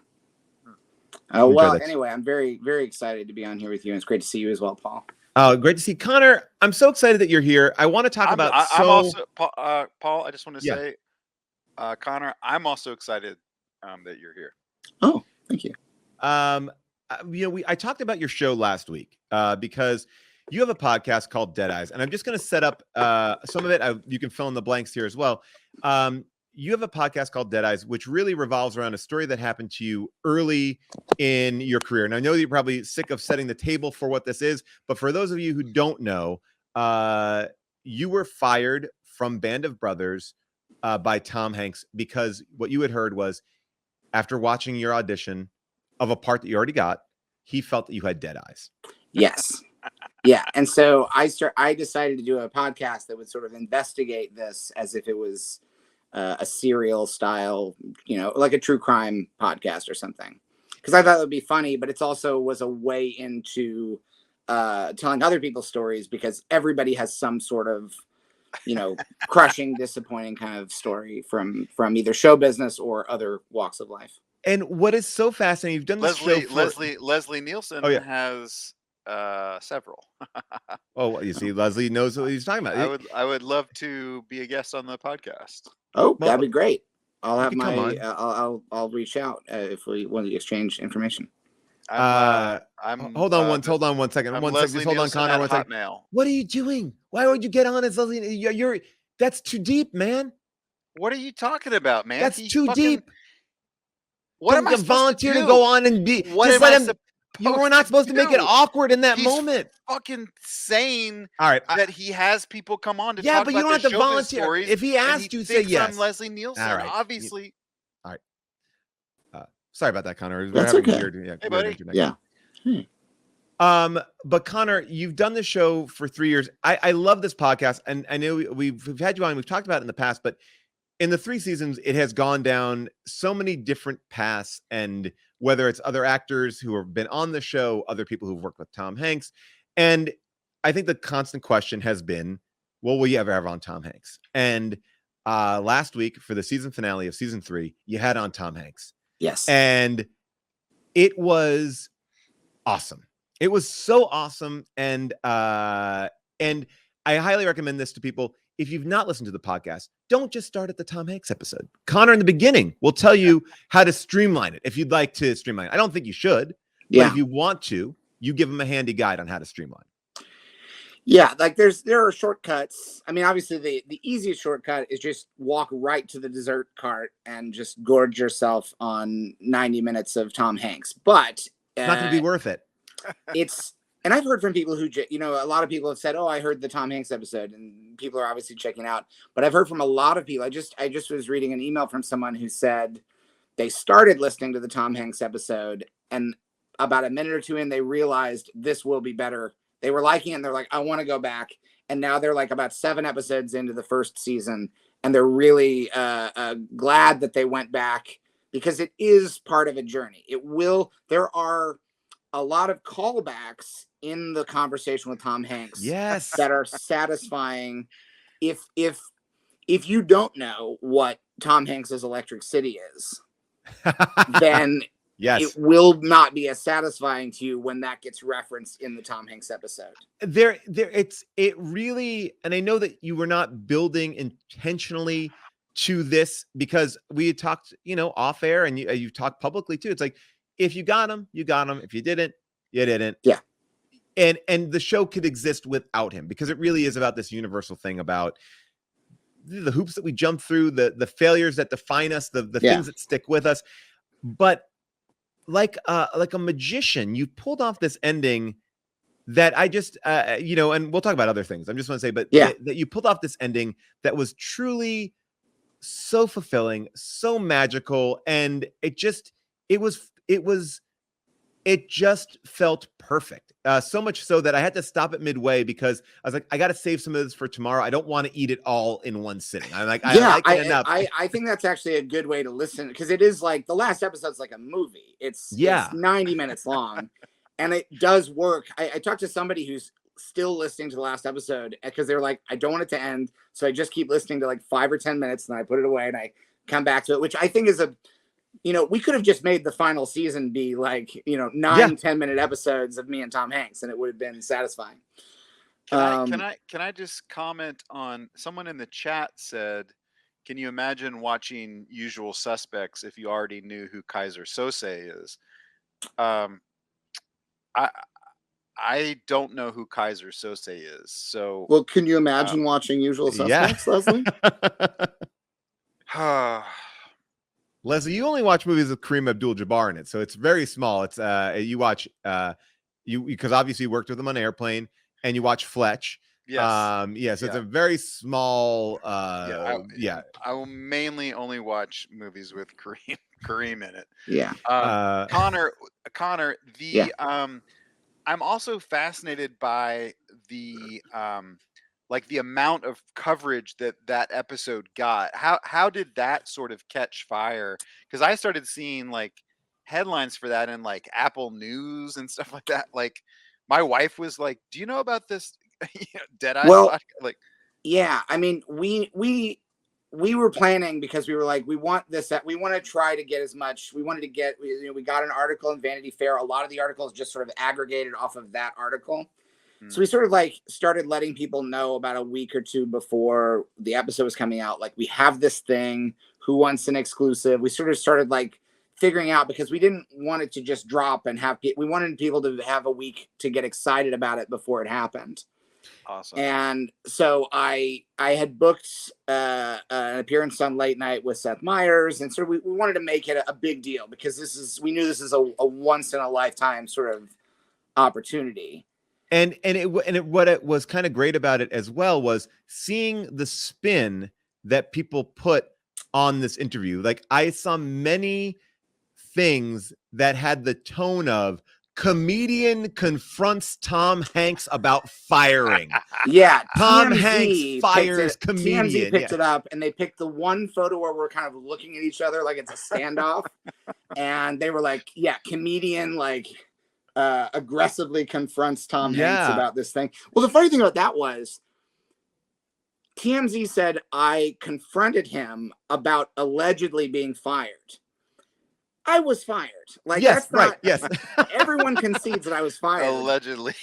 Speaker 1: Enjoy
Speaker 8: Well,
Speaker 1: that.
Speaker 8: anyway, I'm very, very excited to be on here with you. And it's great to see you as well, Paul.
Speaker 1: Great to see Connor. I'm so excited that you're here. I want to talk about.
Speaker 2: I'm also Paul. I just want to
Speaker 1: Yeah.
Speaker 2: say, Connor, I'm also excited that you're here.
Speaker 8: Oh, thank you.
Speaker 1: I talked about your show last week because you have a podcast called Deadeyes, and I'm just going to set up some of it. You can fill in the blanks here as well. You have a podcast called Deadeyes, which really revolves around a story that happened to you early in your career. And I know that you're probably sick of setting the table for what this is, but for those of you who don't know, you were fired from Band of Brothers by Tom Hanks because what you had heard was after watching your audition of a part that you already got, he felt that you had dead eyes.
Speaker 8: Yes. Yeah. And so I decided to do a podcast that would sort of investigate this as if it was a serial style, like a true crime podcast or something. Because I thought it would be funny, but it's also was a way into telling other people's stories, because everybody has some sort of, crushing, disappointing kind of story from either show business or other walks of life.
Speaker 1: And what is so fascinating, you've done this show for...
Speaker 2: Leslie Nielsen has several.
Speaker 1: Oh, you see, Leslie knows what he's talking about.
Speaker 2: I would love to be a guest on the podcast.
Speaker 8: Oh, that'd be great. I'll have I'll reach out if we want to exchange information.
Speaker 1: Hold on one second. Just hold on, Connor. 1 second. What are you doing? Why would you get on as Leslie? That's too deep, man.
Speaker 2: What are you talking about, man?
Speaker 1: That's too deep.
Speaker 2: What am I
Speaker 1: volunteer
Speaker 2: to
Speaker 1: go on and be?
Speaker 2: What
Speaker 1: just
Speaker 2: am
Speaker 1: let
Speaker 2: I
Speaker 1: him. You were not supposed to make it awkward in that moment.
Speaker 2: Fucking saying
Speaker 1: all right,
Speaker 2: that he has people come on to
Speaker 1: talk
Speaker 2: talk
Speaker 1: but you
Speaker 2: about
Speaker 1: don't have to volunteer.
Speaker 2: Stories,
Speaker 1: if he asked you, say yes.
Speaker 2: I'm Leslie Nielsen. All right. Obviously.
Speaker 1: All right. Sorry about that, Connor.
Speaker 8: That's okay.
Speaker 2: Hey, buddy.
Speaker 8: Yeah.
Speaker 1: But Connor, you've done the show for 3 years. I love this podcast, and I know we've had you on. We've talked about it in the past, but in the 3 seasons, it has gone down so many different paths, and whether it's other actors who have been on the show, other people who've worked with Tom Hanks. And I think the constant question has been, well, will you ever have on Tom Hanks? And last week for the season finale of season 3, you had on Tom Hanks.
Speaker 8: Yes.
Speaker 1: And it was awesome. It was so awesome. And I highly recommend this to people. If you've not listened to the podcast, don't just start at the Tom Hanks episode. Connor in the beginning will tell you how to streamline it if you'd like to streamline it. I don't think you should, but if you want to, you give them a handy guide on how to streamline.
Speaker 8: Yeah, like there are shortcuts. I mean, obviously the easiest shortcut is just walk right to the dessert cart and just gorge yourself on 90 minutes of Tom Hanks. But
Speaker 1: it's not going to be worth it.
Speaker 8: And I've heard from people who, a lot of people have said, "Oh, I heard the Tom Hanks episode," and people are obviously checking out. But I've heard from a lot of people. I just was reading an email from someone who said they started listening to the Tom Hanks episode, and about a minute or two in, they realized this will be better. They were liking it, and they're like, "I want to go back." And now they're like about 7 episodes into the first season, and they're really glad that they went back, because it is part of a journey. There are a lot of callbacks in the conversation with Tom Hanks, that are satisfying. If you don't know what Tom Hanks's Electric City is, then it will not be as satisfying to you when that gets referenced in the Tom Hanks episode.
Speaker 1: It really, and I know that you were not building intentionally to this, because we had talked, off air, and you've talked publicly too. It's like, if you got him, you got him. If you didn't, you didn't.
Speaker 8: Yeah.
Speaker 1: And the show could exist without him, because it really is about this universal thing about the hoops that we jump through, the failures that define us, the things that stick with us. But like a magician, you pulled off this ending that I just, and we'll talk about other things. I'm just want to say, but that you pulled off this ending that was truly so fulfilling, so magical. And it just felt perfect. So much so that I had to stop it midway, because I was like, I got to save some of this for tomorrow. I don't want to eat it all in one sitting. I'm like, I like it enough.
Speaker 8: I think that's actually a good way to listen, because it is like the last episode's like a movie. It's 90 minutes long, and it does work. I talked to somebody who's still listening to the last episode, because they're like, I don't want it to end, so I just keep listening to like 5 or 10 minutes, and I put it away and I come back to it, which I think is we could have just made the final season be like, 9-10-minute episodes of me and Tom Hanks, and it would have been satisfying.
Speaker 2: Can I just comment on, someone in the chat said, can you imagine watching Usual Suspects if you already knew who Kaiser Sose is? I don't know who Kaiser Sose is. So,
Speaker 8: well, can you imagine watching Usual Suspects, Leslie?
Speaker 1: Leslie, you only watch movies with Kareem Abdul-Jabbar in it, so it's very small. It's you watch because obviously you worked with him on Airplane, and you watch Fletch.
Speaker 2: Yes.
Speaker 1: So it's
Speaker 2: Yeah.
Speaker 1: a very small.
Speaker 2: I will mainly only watch movies with Kareem in it.
Speaker 8: Yeah.
Speaker 2: Connor,
Speaker 8: Yeah.
Speaker 2: I'm also fascinated by the like the amount of coverage that episode got. How did that sort of catch fire? Because I started seeing like headlines for that in like Apple News and stuff like that. Like my wife was like, "Do you know about this Dead Eyes
Speaker 8: Well,
Speaker 2: podcast?" Like,
Speaker 8: yeah, I mean, we were planning because we were like, we want we want to try to get as much. We wanted to get, we got an article in Vanity Fair. A lot of the articles just sort of aggregated off of that article. So we sort of like started letting people know about a week or two before the episode was coming out. Like, we have this thing. Who wants an exclusive? We sort of started like figuring out, because we didn't want it to just drop and we wanted people to have a week to get excited about it before it happened.
Speaker 2: awesome.
Speaker 8: And so I had booked an appearance on Late Night with Seth Meyers, and so we wanted to make it a big deal, because we knew this is a once in a lifetime sort of opportunity.
Speaker 1: And what it was kind of great about it as well was seeing the spin that people put on this interview. Like, I saw many things that had the tone of comedian confronts Tom Hanks about firing.
Speaker 8: Yeah,
Speaker 1: Tom
Speaker 8: TMZ
Speaker 1: Hanks fires comedian.
Speaker 8: TMZ picked it up, and they picked the one photo where we're kind of looking at each other like it's a standoff, and they were like, "Yeah, comedian like aggressively confronts Tom Hanks about this thing." Well, the funny thing about that was TMZ said I confronted him about allegedly being fired. I was fired. Like,
Speaker 1: yes,
Speaker 8: that's not,
Speaker 1: right. Yes.
Speaker 8: Everyone concedes that I was fired.
Speaker 2: Allegedly.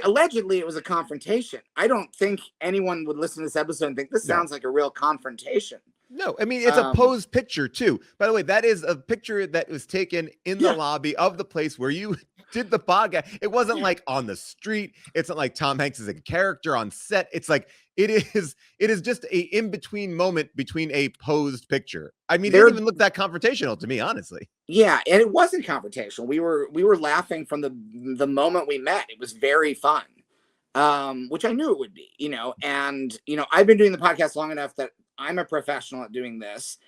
Speaker 8: Allegedly, it was a confrontation. I don't think anyone would listen to this episode and think this sounds like a real confrontation.
Speaker 1: No, I mean, it's a posed picture too. By the way, that is a picture that was taken in the lobby of the place where you did the podcast. It wasn't like on the street. It's not like Tom Hanks is a character on set. It's like it is just a in-between moment between a posed picture. I mean, it didn't even look that confrontational to me, honestly. Yeah,
Speaker 8: and it wasn't confrontational. We were laughing from the moment we met. It was very fun. Which I knew it would be, and I've been doing the podcast long enough that I'm a professional at doing this.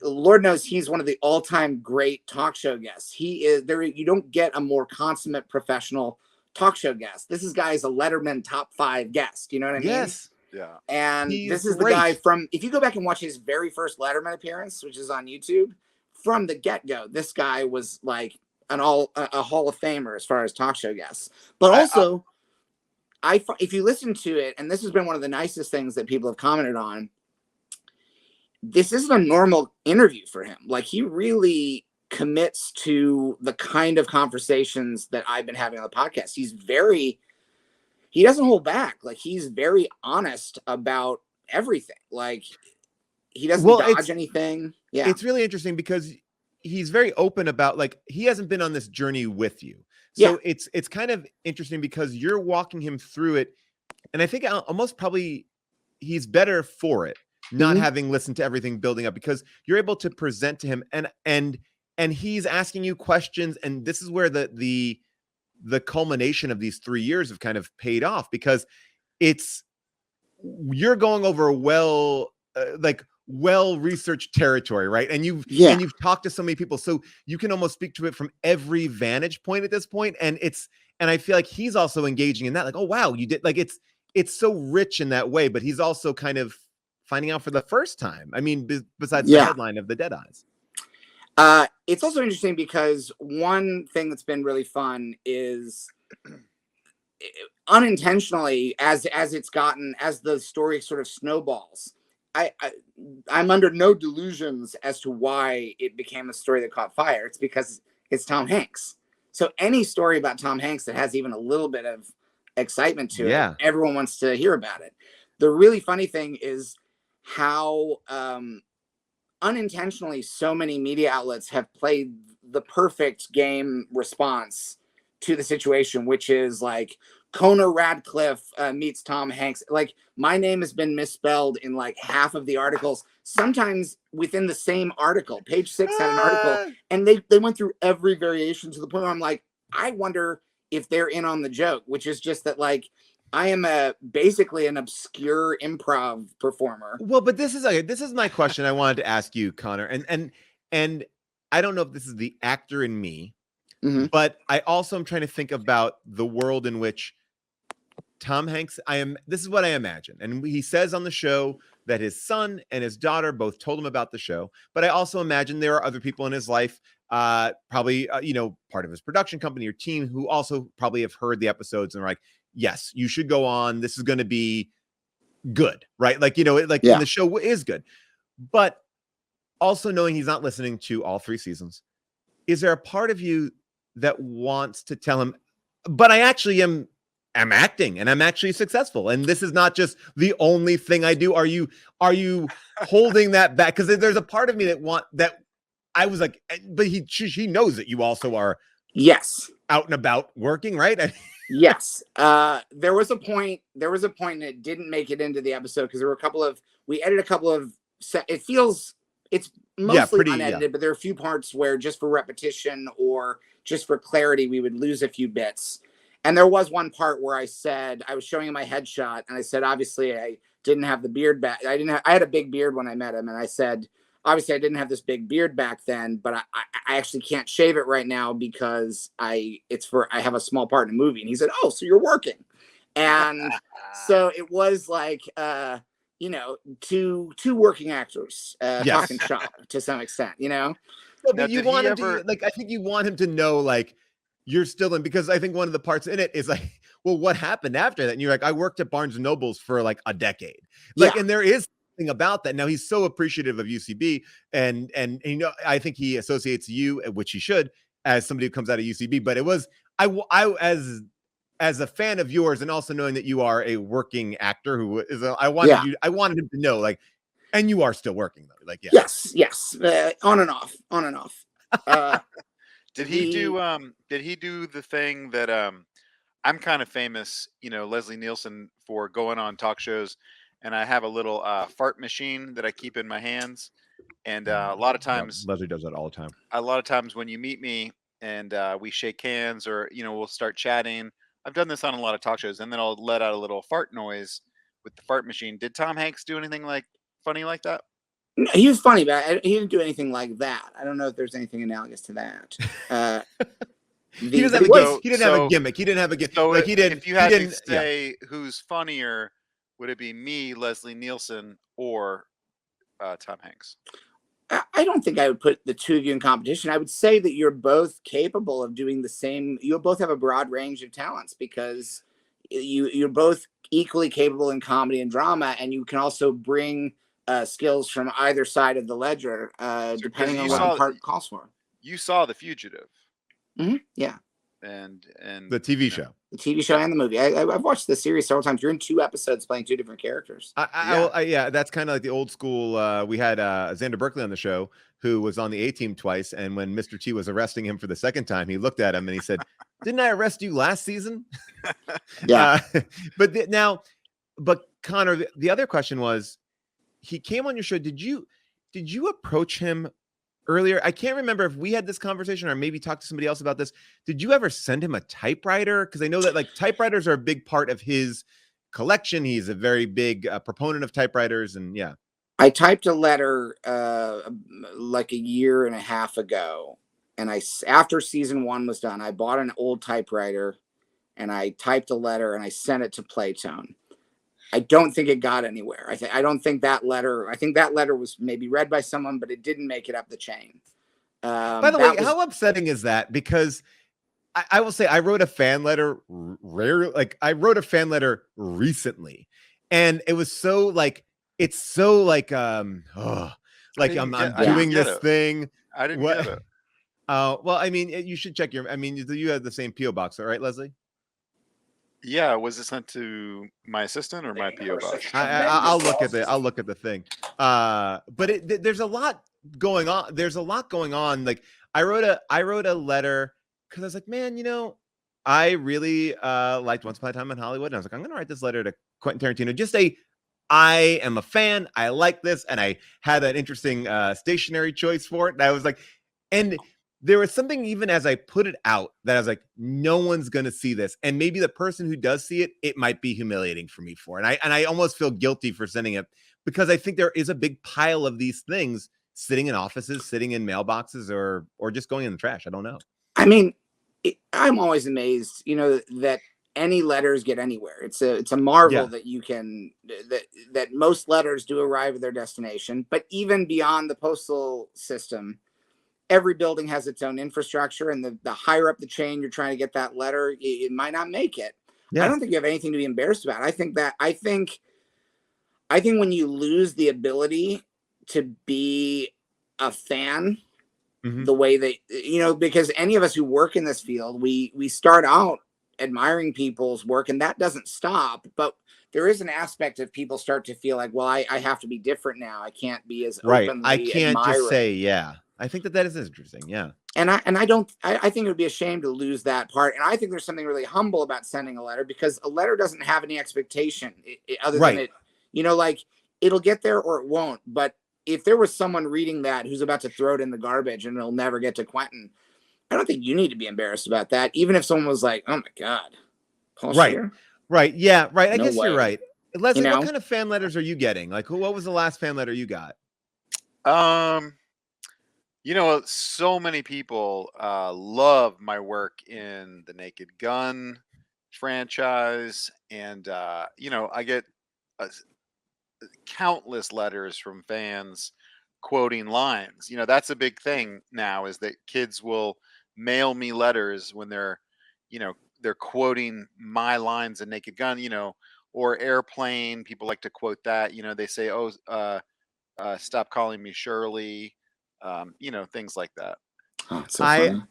Speaker 8: Lord knows he's one of the all-time great talk show guests. He is there. You don't get a more consummate professional talk show guest. This guy's a Letterman top 5 guest. You know what I mean?
Speaker 2: Yes. Yeah.
Speaker 8: And this is the guy from, if you go back and watch his very first Letterman appearance, which is on YouTube, from the get-go, this guy was like a Hall of Famer as far as talk show guests. But also, if you listen to it, and this has been one of the nicest things that people have commented on, this isn't a normal interview for him. Like, he really commits to the kind of conversations that I've been having on the podcast. He doesn't hold back. Like, he's very honest about everything. Like, he doesn't dodge anything. Yeah.
Speaker 1: It's really interesting because he's very open about, like, he hasn't been on this journey with you. So it's kind of interesting because you're walking him through it. And I think almost probably he's better for it, not having listened to everything building up, because you're able to present to him and he's asking you questions. And this is where the culmination of these 3 years have kind of paid off, because you're going over well-researched territory, right? And you've talked to so many people, so you can almost speak to it from every vantage point at this point. And I feel like he's also engaging in that, like, oh wow, you did, like, it's so rich in that way, but he's also kind of finding out for the first time. I mean, besides the headline of the Dead Eyes.
Speaker 8: It's also interesting because one thing that's been really fun is unintentionally, as the story sort of snowballs, I'm under no delusions as to why it became a story that caught fire. It's because it's Tom Hanks. So any story about Tom Hanks that has even a little bit of excitement to it, everyone wants to hear about it. The really funny thing is how unintentionally so many media outlets have played the perfect game response to the situation, which is like Kona Radcliffe meets Tom Hanks. Like, my name has been misspelled in like half of the articles, sometimes within the same article. Page 6 had an article, and they went through every variation to the point where I'm like, I wonder if they're in on the joke, which is just that, like, I am basically an obscure improv performer.
Speaker 1: Well, but this is my question I wanted to ask you, Connor, and I don't know if this is the actor in me,
Speaker 8: Mhm.
Speaker 1: but I also am trying to think about the world in which Tom Hanks. This is what I imagine, and he says on the show that his son and his daughter both told him about the show. But I also imagine there are other people in his life, probably part of his production company or team, who also probably have heard the episodes and are like, yes, you should go on. This is going to be good, right? Like, and the show is good. But also knowing he's not listening to all 3 seasons, is there a part of you that wants to tell him, but I actually am acting and I'm actually successful, and this is not just the only thing I do? Are you holding that back? Because there's a part of me that I was like, but she knows that you also are out and about working, right?
Speaker 8: Yes. There was a point and it didn't make it into the episode because there were we edited a couple of it's mostly unedited, but there are a few parts where just for repetition or just for clarity, we would lose a few bits. And there was one part where I said, I was showing him my headshot and I said, obviously I didn't have the beard back. I had a big beard when I met him. And I said, obviously I didn't have this big beard back then, but I actually can't shave it right now because I have a small part in a movie. And he said, oh, so you're working. And so it was like, two working actors talking shop to some extent, No,
Speaker 1: but you want him to, like, I think you want him to know, like, you're still in, because I think one of the parts in it is like, well, what happened after that? And you're like, I worked at Barnes and Nobles for like a decade. Like, and there is something about that. Now he's so appreciative of UCB and I think he associates you, which he should, as somebody who comes out of UCB. But it was, as a fan of yours, and also knowing that you are a working actor who is, I wanted him to know, like, and you are still working though. Like,
Speaker 8: yes, on and off.
Speaker 2: Did he do the thing that I'm kind of famous, Leslie Nielsen, for going on talk shows, and I have a little fart machine that I keep in my hands, and a lot of times
Speaker 1: Leslie does that all the time.
Speaker 2: A lot of times when you meet me and we shake hands, or we'll start chatting. I've done this on a lot of talk shows, and then I'll let out a little fart noise with the fart machine. Did Tom Hanks do anything like funny like that?
Speaker 8: No, he was funny, but he didn't do anything like that. I don't know if there's anything analogous to that.
Speaker 1: He didn't have a gimmick. He didn't have a gimmick.
Speaker 2: So
Speaker 1: like, he didn't.
Speaker 2: If you had to say who's funnier, would it be me, Leslie Nielsen, or Tom Hanks?
Speaker 8: I don't think I would put the two of you in competition. I would say that you're both capable of doing the same. You both have a broad range of talents because you're both equally capable in comedy and drama, and you can also bring skills from either side of the ledger, depending on what part calls for.
Speaker 2: You saw The Fugitive.
Speaker 8: Mm-hmm. Yeah.
Speaker 2: And
Speaker 1: the TV show.
Speaker 8: The TV show and the movie. I've watched the series several times. You're in 2 episodes playing 2 different characters.
Speaker 1: That's kind of like the old school. We had Xander Berkeley on the show, who was on the A-Team twice, and when Mr. T was arresting him for the second time, he looked at him and he said, "Didn't I arrest you last season?"
Speaker 8: Yeah.
Speaker 1: But Connor, the other question was, he came on your show. Did you approach him earlier? I can't remember if we had this conversation or maybe talked to somebody else about this. Did you ever send him a typewriter? Because I know that, like, typewriters are a big part of his collection. He's a very big proponent of typewriters, and yeah.
Speaker 8: I typed a letter like a year and a half ago, and after season 1 was done, I bought an old typewriter and I typed a letter and I sent it to Playtone. I don't think it got anywhere. I think that letter was maybe read by someone, but it didn't make it up the chain.
Speaker 1: By the way, how upsetting is that? Because I will say I wrote a fan letter I wrote a fan letter recently, and it was so like, it's so like I'm doing this thing.
Speaker 2: I didn't get it.
Speaker 1: Well, I mean, you should check you have the same PO box, all right, Leslie?
Speaker 2: Yeah, was it sent to my assistant or my PO box?
Speaker 1: I'll look at the thing. But there's a lot going on. There's a lot going on. Like, I wrote a letter because I was like, man, I really liked Once Upon a Time in Hollywood, and I was like, I'm gonna write this letter to Quentin Tarantino. Just say, I am a fan. I like this, and I had an interesting stationery choice for it. And I was like, and there was something even as I put it out that I was like, no one's gonna see this, and maybe the person who does see it, it might be humiliating for me for, and I almost feel guilty for sending it because I think there is a big pile of these things sitting in offices, sitting in mailboxes, or just going in the trash. I don't know.
Speaker 8: I mean, I'm always amazed, that any letters get anywhere. It's a marvel that you can that most letters do arrive at their destination. But even beyond the postal system, every building has its own infrastructure, and the higher up the chain you're trying to get that letter, it might not make it. I don't think you have anything to be embarrassed about. I think when you lose the ability to be a fan, the way that because any of us who work in this field, we start out admiring people's work, and that doesn't stop, but there is an aspect of people start to feel like, well, I have to be different now. I can't be as openly
Speaker 1: I can't
Speaker 8: admiring.
Speaker 1: just say, I think that is interesting. Yeah.
Speaker 8: And I think it would be a shame to lose that part. And I think there's something really humble about sending a letter, because a letter doesn't have any expectation other than it, like it'll get there or it won't. But if there was someone reading that who's about to throw it in the garbage and it'll never get to Quentin, I don't think you need to be embarrassed about that. Even if someone was like, oh my God, Paul Scheer?
Speaker 1: Right. Yeah. Right. I guess
Speaker 8: way.
Speaker 1: you're right. Leslie, what kind of fan letters are you getting? Like, what was the last fan letter you got?
Speaker 2: So many people love my work in the Naked Gun franchise, and I get countless letters from fans quoting lines. That's a big thing now, is that kids will mail me letters when they're quoting my lines in Naked Gun, or Airplane. People like to quote that. They say, "Oh, stop calling me Shirley." Things like that.
Speaker 8: Oh, so funny.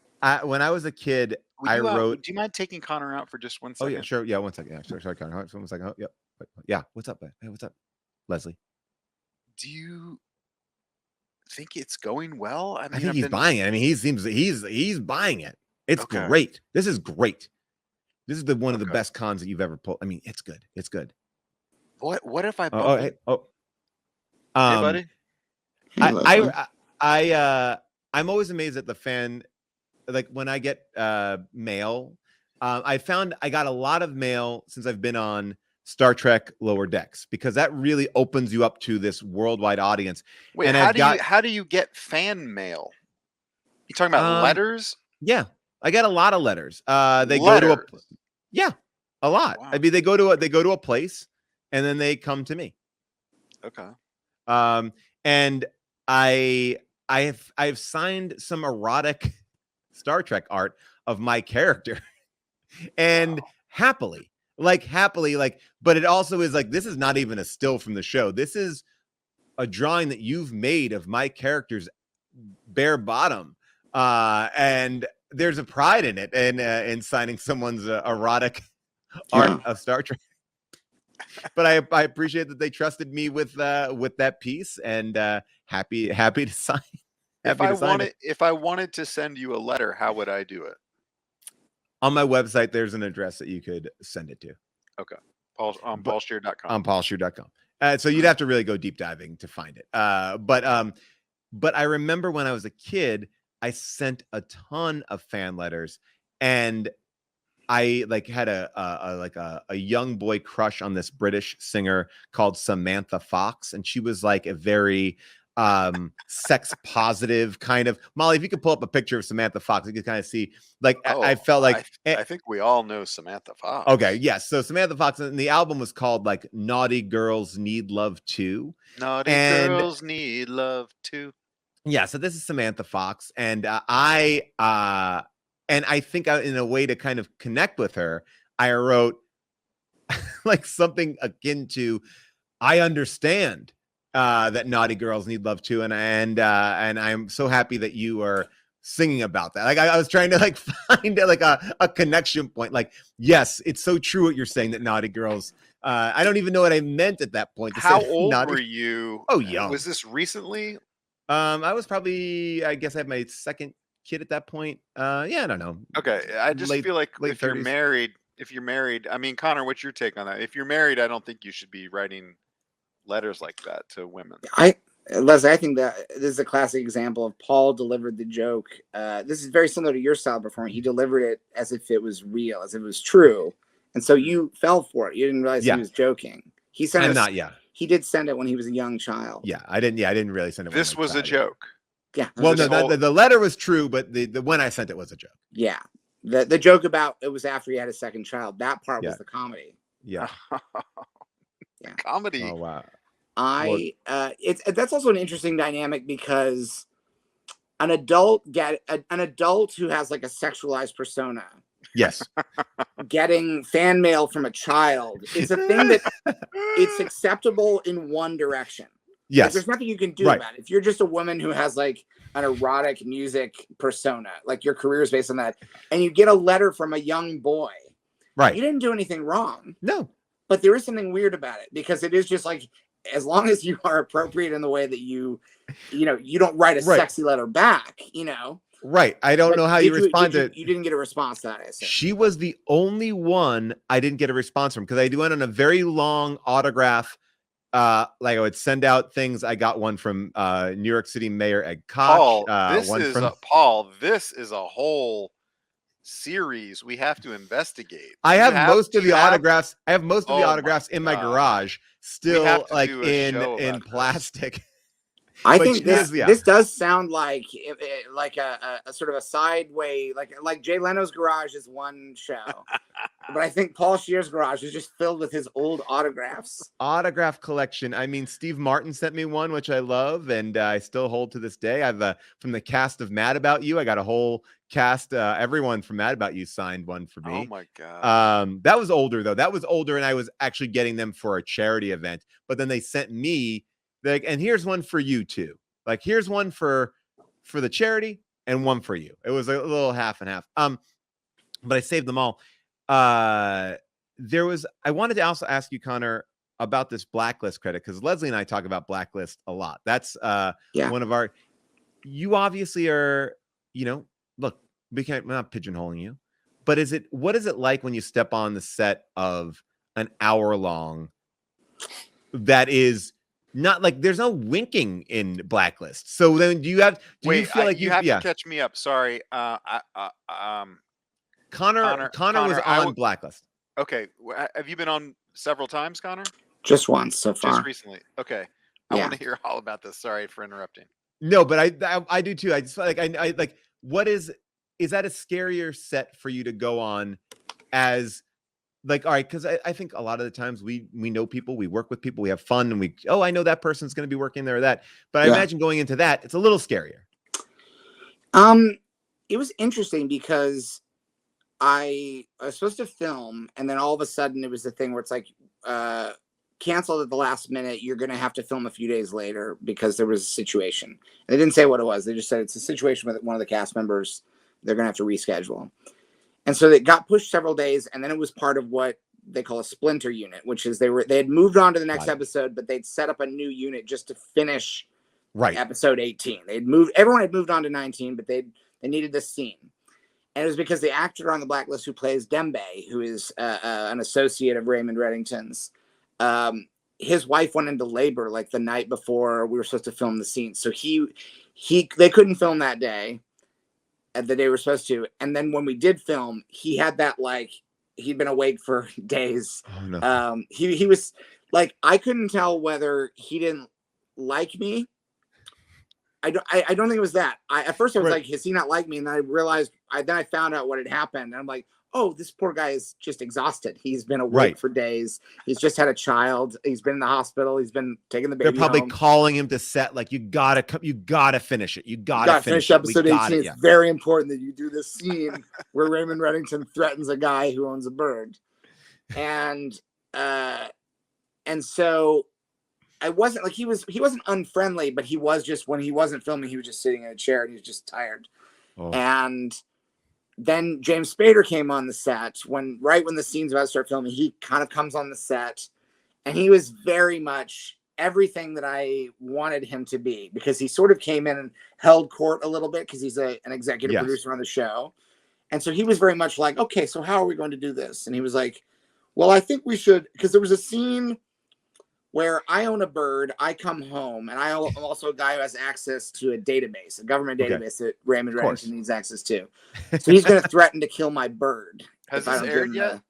Speaker 1: When I was a kid, I wrote.
Speaker 2: Do you mind taking Connor out for just 1 second?
Speaker 1: Oh yeah, sure. Yeah, 1 second. Yeah, sorry, Connor. 1 second. Oh, yep. Yeah. What's up, man? Hey, what's up, Leslie?
Speaker 2: Do you think it's going well?
Speaker 1: I think he's buying it. I mean, he's buying it. It's great. This is great. This is one of the best cons that you've ever pulled. I mean, it's good. It's good.
Speaker 2: What if I bump
Speaker 1: hey,
Speaker 2: buddy?
Speaker 1: I'm always amazed at the fan, like when I get mail. I found I got a lot of mail since I've been on Star Trek Lower Decks, because that really opens you up to this worldwide audience.
Speaker 2: Wait, and how do you get fan mail? You talking about letters?
Speaker 1: Yeah, I get a lot of letters. They go to a lot. Wow. I mean, they go to a place and then they come to me.
Speaker 2: Okay.
Speaker 1: And I've signed some erotic Star Trek art of my character, and happily, but it also is like, this is not even a still from the show. This is a drawing that you've made of my character's bare bottom. And there's a pride in it, and in signing someone's erotic art of Star Trek. But I appreciate that they trusted me with that piece, and happy to sign.
Speaker 2: If I wanted to send you a letter, how would I do it?
Speaker 1: On my website, there's an address that you could send it to.
Speaker 2: Okay. PaulScheer.com.
Speaker 1: On PaulScheer.com. So you'd have to really go deep diving to find it. But I remember when I was a kid, I sent a ton of fan letters, and I had a young boy crush on this British singer called Samantha Fox, and she was like a very sex positive kind of. Molly, if you could pull up a picture of Samantha Fox, you could kind of see, I felt like
Speaker 2: I think we all know Samantha Fox.
Speaker 1: Okay, yes. So Samantha Fox, and the album was called Naughty Girls Need Love Too.
Speaker 2: Naughty Girls Need Love Too.
Speaker 1: Yeah, so this is Samantha Fox, and I think in a way to kind of connect with her, I wrote something akin to, I understand that naughty girls need love too, and I'm so happy that you are singing about that. I was trying to find a connection point. Yes, it's so true what you're saying, that naughty girls. I don't even know what I meant at that point.
Speaker 2: How old were you?
Speaker 1: Oh, young.
Speaker 2: Was this recently?
Speaker 1: I was probably, I guess I had my second kid at that point. I don't know.
Speaker 2: Okay. I just feel like if 30s. you're married, I mean, Connor, what's your take on that? If you're married, I don't think you should be writing letters like that to women.
Speaker 8: Leslie, I think that this is a classic example of Paul delivered the joke. This is very similar to your style performance. He delivered it as if it was real, as if it was true. And so you fell for it. You didn't realize he was joking. He sent us, he did send it when he was a young child.
Speaker 1: Yeah, I didn't really send it.
Speaker 2: This was a joke.
Speaker 8: Yeah.
Speaker 1: Well, no, the letter was true, but the when I sent it was a joke.
Speaker 8: Yeah. The joke about it was after he had a second child. That part was the comedy.
Speaker 1: Yeah.
Speaker 2: Yeah. Comedy.
Speaker 1: Oh wow.
Speaker 8: That's also an interesting dynamic because an adult who has like a sexualized persona.
Speaker 1: Yes.
Speaker 8: Getting fan mail from a child is a thing that it's acceptable in one direction.
Speaker 1: Yes.
Speaker 8: Like, there's nothing you can do about it. If you're just a woman who has like an erotic music persona, like your career is based on that, and you get a letter from a young boy,
Speaker 1: right?
Speaker 8: You didn't do anything wrong.
Speaker 1: No.
Speaker 8: But there is something weird about it because it is just like, as long as you are appropriate in the way that you don't write a sexy letter back,
Speaker 1: Right. I don't know how you respond to it.
Speaker 8: You didn't get a response to that, I assume.
Speaker 1: She was the only one I didn't get a response from because I went on a very long autograph. Like I would send out things. I got one from New York City Mayor Ed Koch.
Speaker 2: Paul, this is a whole series we have to investigate.
Speaker 1: I have most of the autographs. I have most of the autographs in my garage, still like in plastic.
Speaker 8: I think this does sound like a sort of a sideway, like Jay Leno's garage is one show, but I think Paul Scheer's garage is just filled with his old autographs.
Speaker 1: Autograph collection. I mean, Steve Martin sent me one, which I love, and I still hold to this day. I've from the cast of Mad About You. I got a whole cast. Everyone from Mad About You signed one for me.
Speaker 2: Oh my god.
Speaker 1: That was older though. That was older, and I was actually getting them for a charity event. But then they sent me. Like, and here's one for you too. Like, here's one for the charity and one for you. It was a little half and half. But I saved them all. I wanted to also ask you, Connor, about this Blacklist credit because Leslie and I talk about Blacklist a lot. That's one of our. You obviously are. Look, we're not pigeonholing you, but what is it like when you step on the set of an hour-long? That is. Not like there's no winking in Blacklist. So then do you feel like
Speaker 2: you have to catch me up? Sorry.
Speaker 1: Connor was on Blacklist.
Speaker 2: Okay. Have you been on several times, Connor?
Speaker 8: Just once so far.
Speaker 2: Just recently. Okay. I want to hear all about this. Sorry for interrupting.
Speaker 1: No, but I do too. I just like I like what is that a scarier set for you to go on as like, all right, because I think a lot of the times we know people, we work with people, we have fun, and I know that person's going to be working there or that. But I imagine going into that, it's a little scarier.
Speaker 8: It was interesting because I was supposed to film, and then all of a sudden it was the thing where it's like canceled at the last minute. You're going to have to film a few days later because there was a situation. And they didn't say what it was. They just said it's a situation with one of the cast members. They're going to have to reschedule. And so it got pushed several days, and then it was part of what they call a splinter unit, which is they had moved on to the next episode, but they'd set up a new unit just to finish episode 18. Everyone had moved on to 19, but they needed this scene. And it was because the actor on the Blacklist who plays Dembe, who is an associate of Raymond Reddington's, his wife went into labor like the night before we were supposed to film the scene. So they couldn't film that day. The day we were supposed to, and then when we did film, he had that he'd been awake for days.
Speaker 1: Oh, no.
Speaker 8: He was like, I couldn't tell whether he didn't like me. I don't think it was that. At first I was like, does he not like me? And then I realized, then I found out what had happened, and I'm like, oh, this poor guy is just exhausted. He's been awake for days. He's just had a child. He's been in the hospital. He's been taking the baby.
Speaker 1: They're probably
Speaker 8: home.
Speaker 1: calling him to set. Like, you gotta finish it. You gotta finish
Speaker 8: episode 18. It's very important that you do this scene where Raymond Reddington threatens a guy who owns a bird. And so I wasn't like, he wasn't unfriendly, but he was just, when he wasn't filming, he was just sitting in a chair and he was just tired. Oh. And then James Spader came on the set right when the scene's about to start filming. He kind of comes on the set, and he was very much everything that I wanted him to be, because he sort of came in and held court a little bit because he's an executive producer on the show. And so he was very much like, okay, so how are we going to do this? And he was like, well, I think we should, because there was a scene where I own a bird, I come home, and I'm also a guy who has access to a database, a government database that Raymond Reddington needs access to. So he's going to threaten to kill my bird.
Speaker 2: Has this aired yet?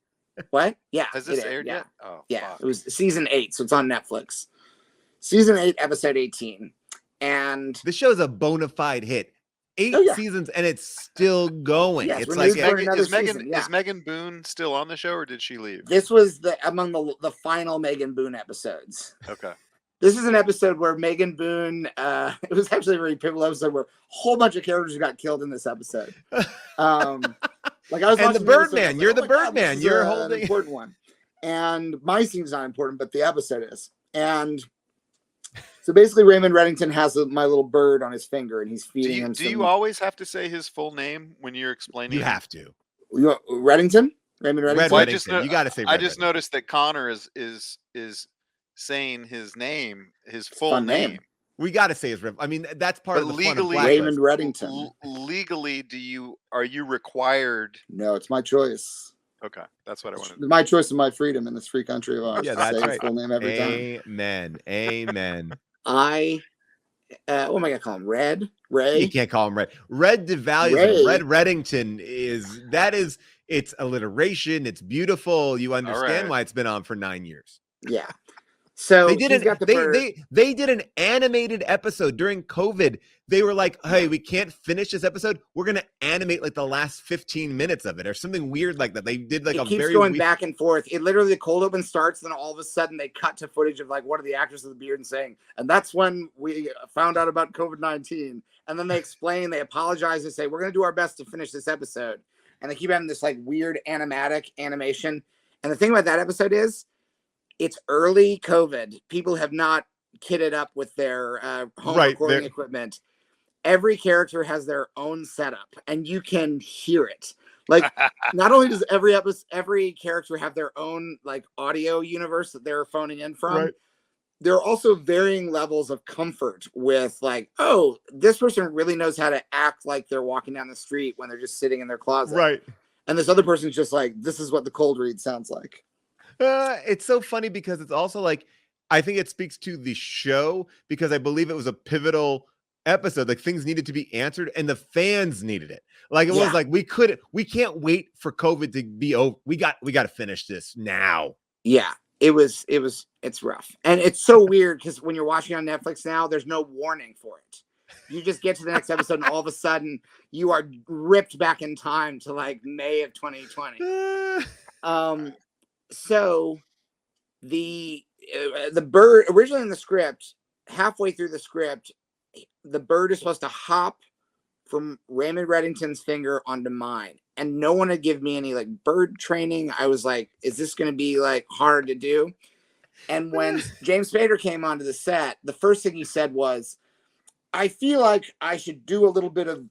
Speaker 8: What? Yeah.
Speaker 2: Has this aired yet?
Speaker 8: Oh, yeah. Fuck. It was season 8, so it's on Netflix. Season 8, episode 18. And
Speaker 1: this show is a bona fide hit. 8 seasons and it's still going.
Speaker 8: Yes,
Speaker 1: it's like
Speaker 2: is Megan Boone still on the show, or did she leave?
Speaker 8: This was among the final Megan Boone episodes.
Speaker 2: Okay.
Speaker 8: This is an episode where Megan Boone, it was actually a very pivotal episode where a whole bunch of characters got killed in this episode. Like I was
Speaker 1: and the Birdman, you're the Birdman. You're holding
Speaker 8: an important one. And my scene's not important, but the episode is. And so basically Raymond Reddington has my little bird on his finger and he's feeding him.
Speaker 2: Do you always have to say his full name when you're explaining?
Speaker 1: You have to.
Speaker 8: Reddington? Raymond Reddington?
Speaker 1: Reddington. You got to say
Speaker 2: I just noticed that Connor is saying his name, his full name.
Speaker 1: We got to say his I mean, that's part of the
Speaker 2: legally,
Speaker 1: fun of
Speaker 8: Raymond Reddington.
Speaker 2: Legally, are you required?
Speaker 8: No, it's my choice.
Speaker 2: Okay, that's what I wanted.
Speaker 8: My choice and my freedom in this free country of ours.
Speaker 1: Yeah, that's right.
Speaker 8: Full name every
Speaker 1: time. Amen.
Speaker 8: What am I gonna call him? Ray?
Speaker 1: You can't call him Red. Red devalues him. Red Reddington it's alliteration. It's beautiful. You understand why it's been on for 9 years.
Speaker 8: Yeah. So
Speaker 1: they did an animated episode during COVID. They were like, hey, we can't finish this episode. We're going to animate like the last 15 minutes of it or something weird like that. They did like
Speaker 8: it keeps going back and forth. It literally, the cold open starts, then all of a sudden they cut to footage of like one of the actors with the beard and saying, and that's when we found out about COVID-19. And then they explain, they apologize and say, we're going to do our best to finish this episode. And they keep having this like weird animatic animation. And the thing about that episode is, it's early COVID. People have not kitted up with their home recording equipment. Every character has their own setup, and you can hear it. Like, not only does every character have their own like audio universe that they're phoning in from, there are also varying levels of comfort with like, oh, this person really knows how to act like they're walking down the street when they're just sitting in their closet.
Speaker 1: Right.
Speaker 8: And this other person's just like, this is what the cold read sounds like.
Speaker 1: It's so funny because it's also like, I think it speaks to the show because I believe it was a pivotal episode. Like things needed to be answered and the fans needed it. Like it was like, we can't wait for COVID to be over. We got to finish this now.
Speaker 8: Yeah, it's rough. And it's so weird because when you're watching on Netflix now, there's no warning for it. You just get to the next episode and all of a sudden you are ripped back in time to like May of 2020. So the bird originally in the script, halfway through the script, the bird is supposed to hop from Raymond Reddington's finger onto mine. And no one had given me any like bird training. I was like, is this going to be like hard to do? And when James Spader came onto the set, the first thing he said was, I feel like I should do a little bit of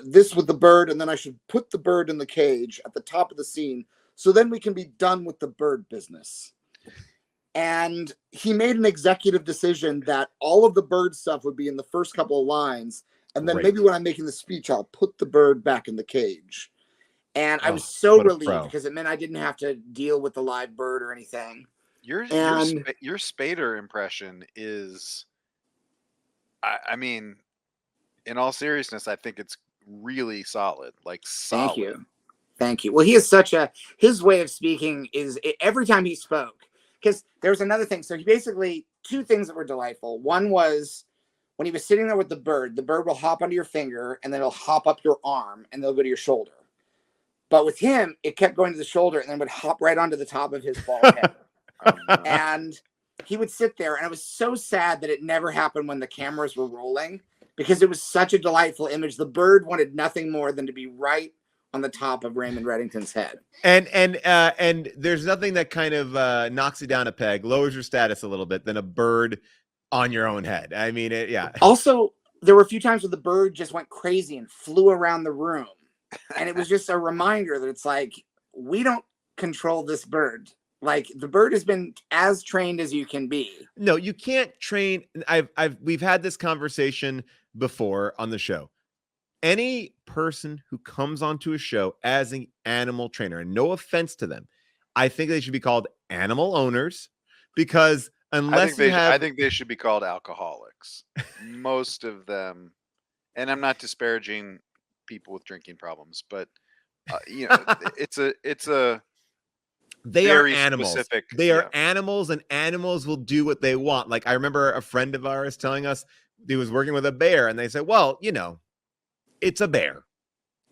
Speaker 8: this with the bird. And then I should put the bird in the cage at the top of the scene. So then we can be done with the bird business. And he made an executive decision that all of the bird stuff would be in the first couple of lines. And then maybe when I'm making the speech, I'll put the bird back in the cage. And I was so relieved because it meant I didn't have to deal with the live bird or anything.
Speaker 2: Your Spader impression is, I mean, in all seriousness, I think it's really solid. Like solid.
Speaker 8: Thank you. Well, he is his way of speaking is every time he spoke, because there was another thing. So he basically, two things that were delightful. One was when he was sitting there with the bird will hop onto your finger and then it'll hop up your arm and they'll go to your shoulder. But with him, it kept going to the shoulder and then would hop right onto the top of his bald head. And he would sit there. And I was so sad that it never happened when the cameras were rolling because it was such a delightful image. The bird wanted nothing more than to be right on the top of Raymond Reddington's head.
Speaker 1: And there's nothing that kind of knocks you down a peg, lowers your status a little bit than a bird on your own head. I mean,
Speaker 8: Also, there were a few times where the bird just went crazy and flew around the room. And it was just a reminder that it's like, we don't control this bird. Like the bird has been as trained as you can be.
Speaker 1: No, you can't train. We've had this conversation before on the show. Any person who comes onto a show as an animal trainer, and no offense to them, I think they should be called animal owners because unless you have.
Speaker 2: I think they should be called alcoholics. Most of them, and I'm not disparaging people with drinking problems, but it's a
Speaker 1: They are
Speaker 2: very
Speaker 1: animals.
Speaker 2: specific.
Speaker 1: They are animals, and animals will do what they want. Like I remember a friend of ours telling us he was working with a bear, and they said, "Well, it's a bear."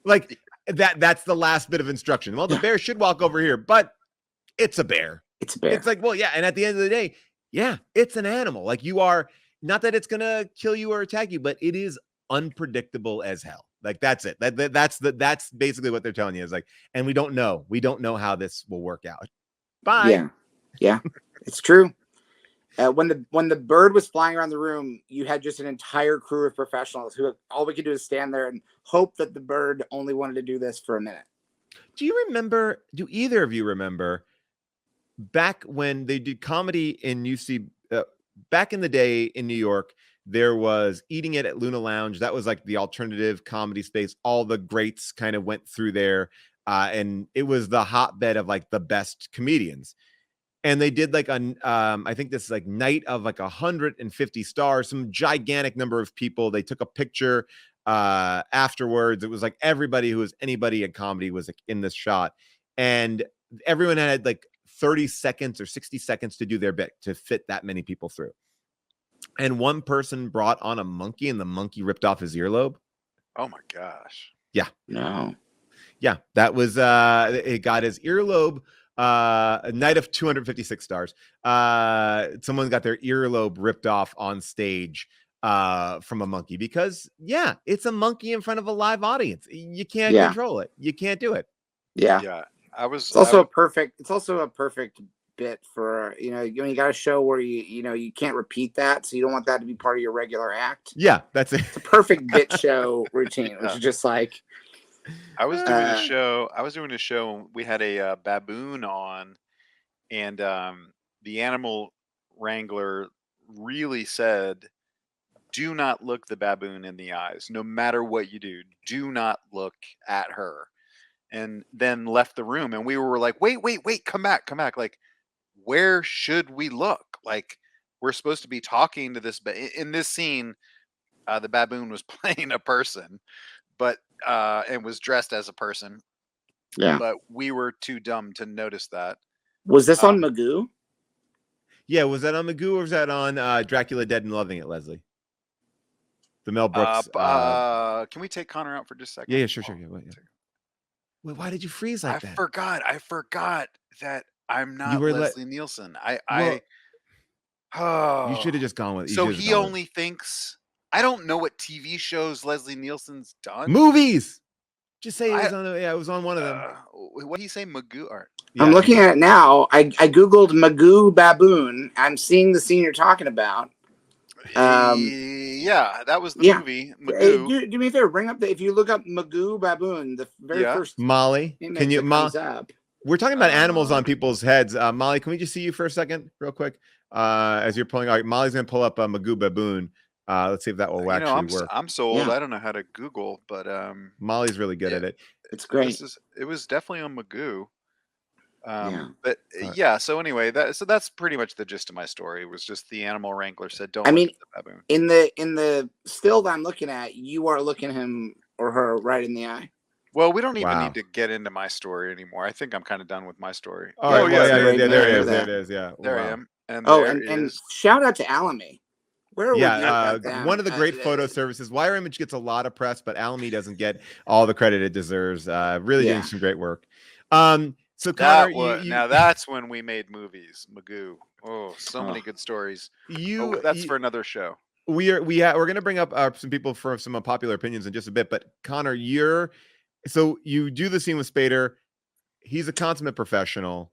Speaker 1: Like that's the last bit of instruction. Well, the bear should walk over here, but it's a bear.
Speaker 8: It's a bear.
Speaker 1: It's like, well, yeah. And at the end of the day, yeah, it's an animal. Like you are not that it's gonna kill you or attack you, but it is unpredictable as hell. Like that's it. That's basically what they're telling you is like, and we don't know how this will work out. Bye.
Speaker 8: Yeah, it's true. When the bird was flying around the room, you had just an entire crew of professionals who all we could do is stand there and hope that the bird only wanted to do this for a minute.
Speaker 1: Do either of you remember back when they did comedy in UC, back in the day in New York, there was Eating It at Luna Lounge. That was like the alternative comedy space. All the greats kind of went through there. And it was the hotbed of like the best comedians. And they did like I think this is like night of like 150 stars, some gigantic number of people. They took a picture afterwards. It was like everybody who was anybody in comedy was like in this shot. And everyone had like 30 seconds or 60 seconds to do their bit to fit that many people through. And one person brought on a monkey, and the monkey ripped off his earlobe.
Speaker 2: Oh my gosh.
Speaker 1: Yeah.
Speaker 8: No.
Speaker 1: Yeah. That was it got his earlobe. A night of 256 stars. Someone got their earlobe ripped off on stage from a monkey because it's a monkey in front of a live audience. You can't control it. You can't do it.
Speaker 8: Yeah.
Speaker 2: It's
Speaker 8: also a perfect bit for you got a show where you can't repeat that, so you don't want that to be part of your regular act.
Speaker 1: Yeah, that's it.
Speaker 8: It's a perfect bit show routine, which is just like
Speaker 2: I was doing a show. We had a baboon on, and the animal wrangler really said, "Do not look the baboon in the eyes. No matter what you do, do not look at her." And then left the room, and we were like, "Wait, come back! Like, where should we look? Like, we're supposed to be talking to this." But in this scene, the baboon was playing a person, but and was dressed as a person.
Speaker 8: Yeah.
Speaker 2: But we were too dumb to notice that.
Speaker 8: Was this on Magoo?
Speaker 1: Yeah, was that on Magoo or was that on Dracula Dead and Loving It, Leslie? The Mel Brooks.
Speaker 2: Can we take Connor out for just a second?
Speaker 1: Yeah, sure. Yeah, wait, why did you freeze like that?
Speaker 2: I forgot that I'm not Leslie Nielsen. You
Speaker 1: should have just gone with it.
Speaker 2: So he only thinks. I don't know what TV shows Leslie Nielsen's done.
Speaker 1: Movies. Just say it was on. It was on one of them.
Speaker 2: What did he say? Magoo.
Speaker 8: Yeah, I'm looking at it now. I googled Magoo baboon. I'm seeing the scene you're talking about.
Speaker 2: Yeah, that was the movie. Magoo.
Speaker 8: Do me a favor. Bring up if you look up Magoo baboon, the very first.
Speaker 1: Molly, can you? We're talking about animals on people's heads. Molly, can we just see you for a second, real quick? As you're pulling. All right, Molly's gonna pull up a Magoo baboon. Let's see if that will actually work.
Speaker 2: I'm so old. I don't know how to Google, but
Speaker 1: Molly's really good at it.
Speaker 8: It's great.
Speaker 2: It was definitely on Magoo. But
Speaker 1: right.
Speaker 2: So anyway, that's pretty much the gist of my story. It was just the animal wrangler said, "Don't."
Speaker 8: Look
Speaker 2: at the baboon.
Speaker 8: in the still that I'm looking at, you are looking him or her right in the eye.
Speaker 2: Well, we don't even need to get into my story anymore. I think I'm kind of done with my story.
Speaker 1: There it is. Yeah,
Speaker 2: there I am.
Speaker 8: And shout out to Alamy.
Speaker 1: One of the great photo services. Wire Image gets a lot of press, but Alamy doesn't get all the credit it deserves. Really doing some great work. So Connor,
Speaker 2: now that's when we made movies. Magoo. Oh, so many good stories. That's for another show.
Speaker 1: We're going to bring up some people for some unpopular opinions in just a bit. But Connor, you do the scene with Spader. He's a consummate professional.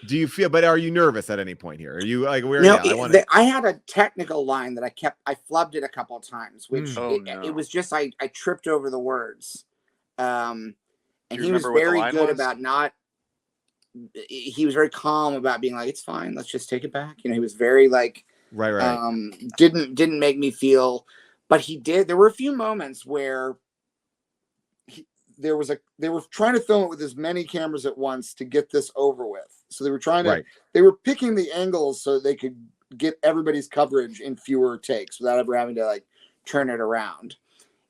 Speaker 1: Do you feel? But are you nervous at any point here? Are you like where?
Speaker 8: No, I had a technical line that I flubbed it a couple of times, which it was just I tripped over the words. And he was very good about not. He was very calm about being like, it's fine, let's just take it back. He was very like,
Speaker 1: right.
Speaker 8: Didn't make me feel, but he did. There were a few moments where they were trying to film it with as many cameras at once to get this over with. So they were they were picking the angles so they could get everybody's coverage in fewer takes without ever having to like turn it around.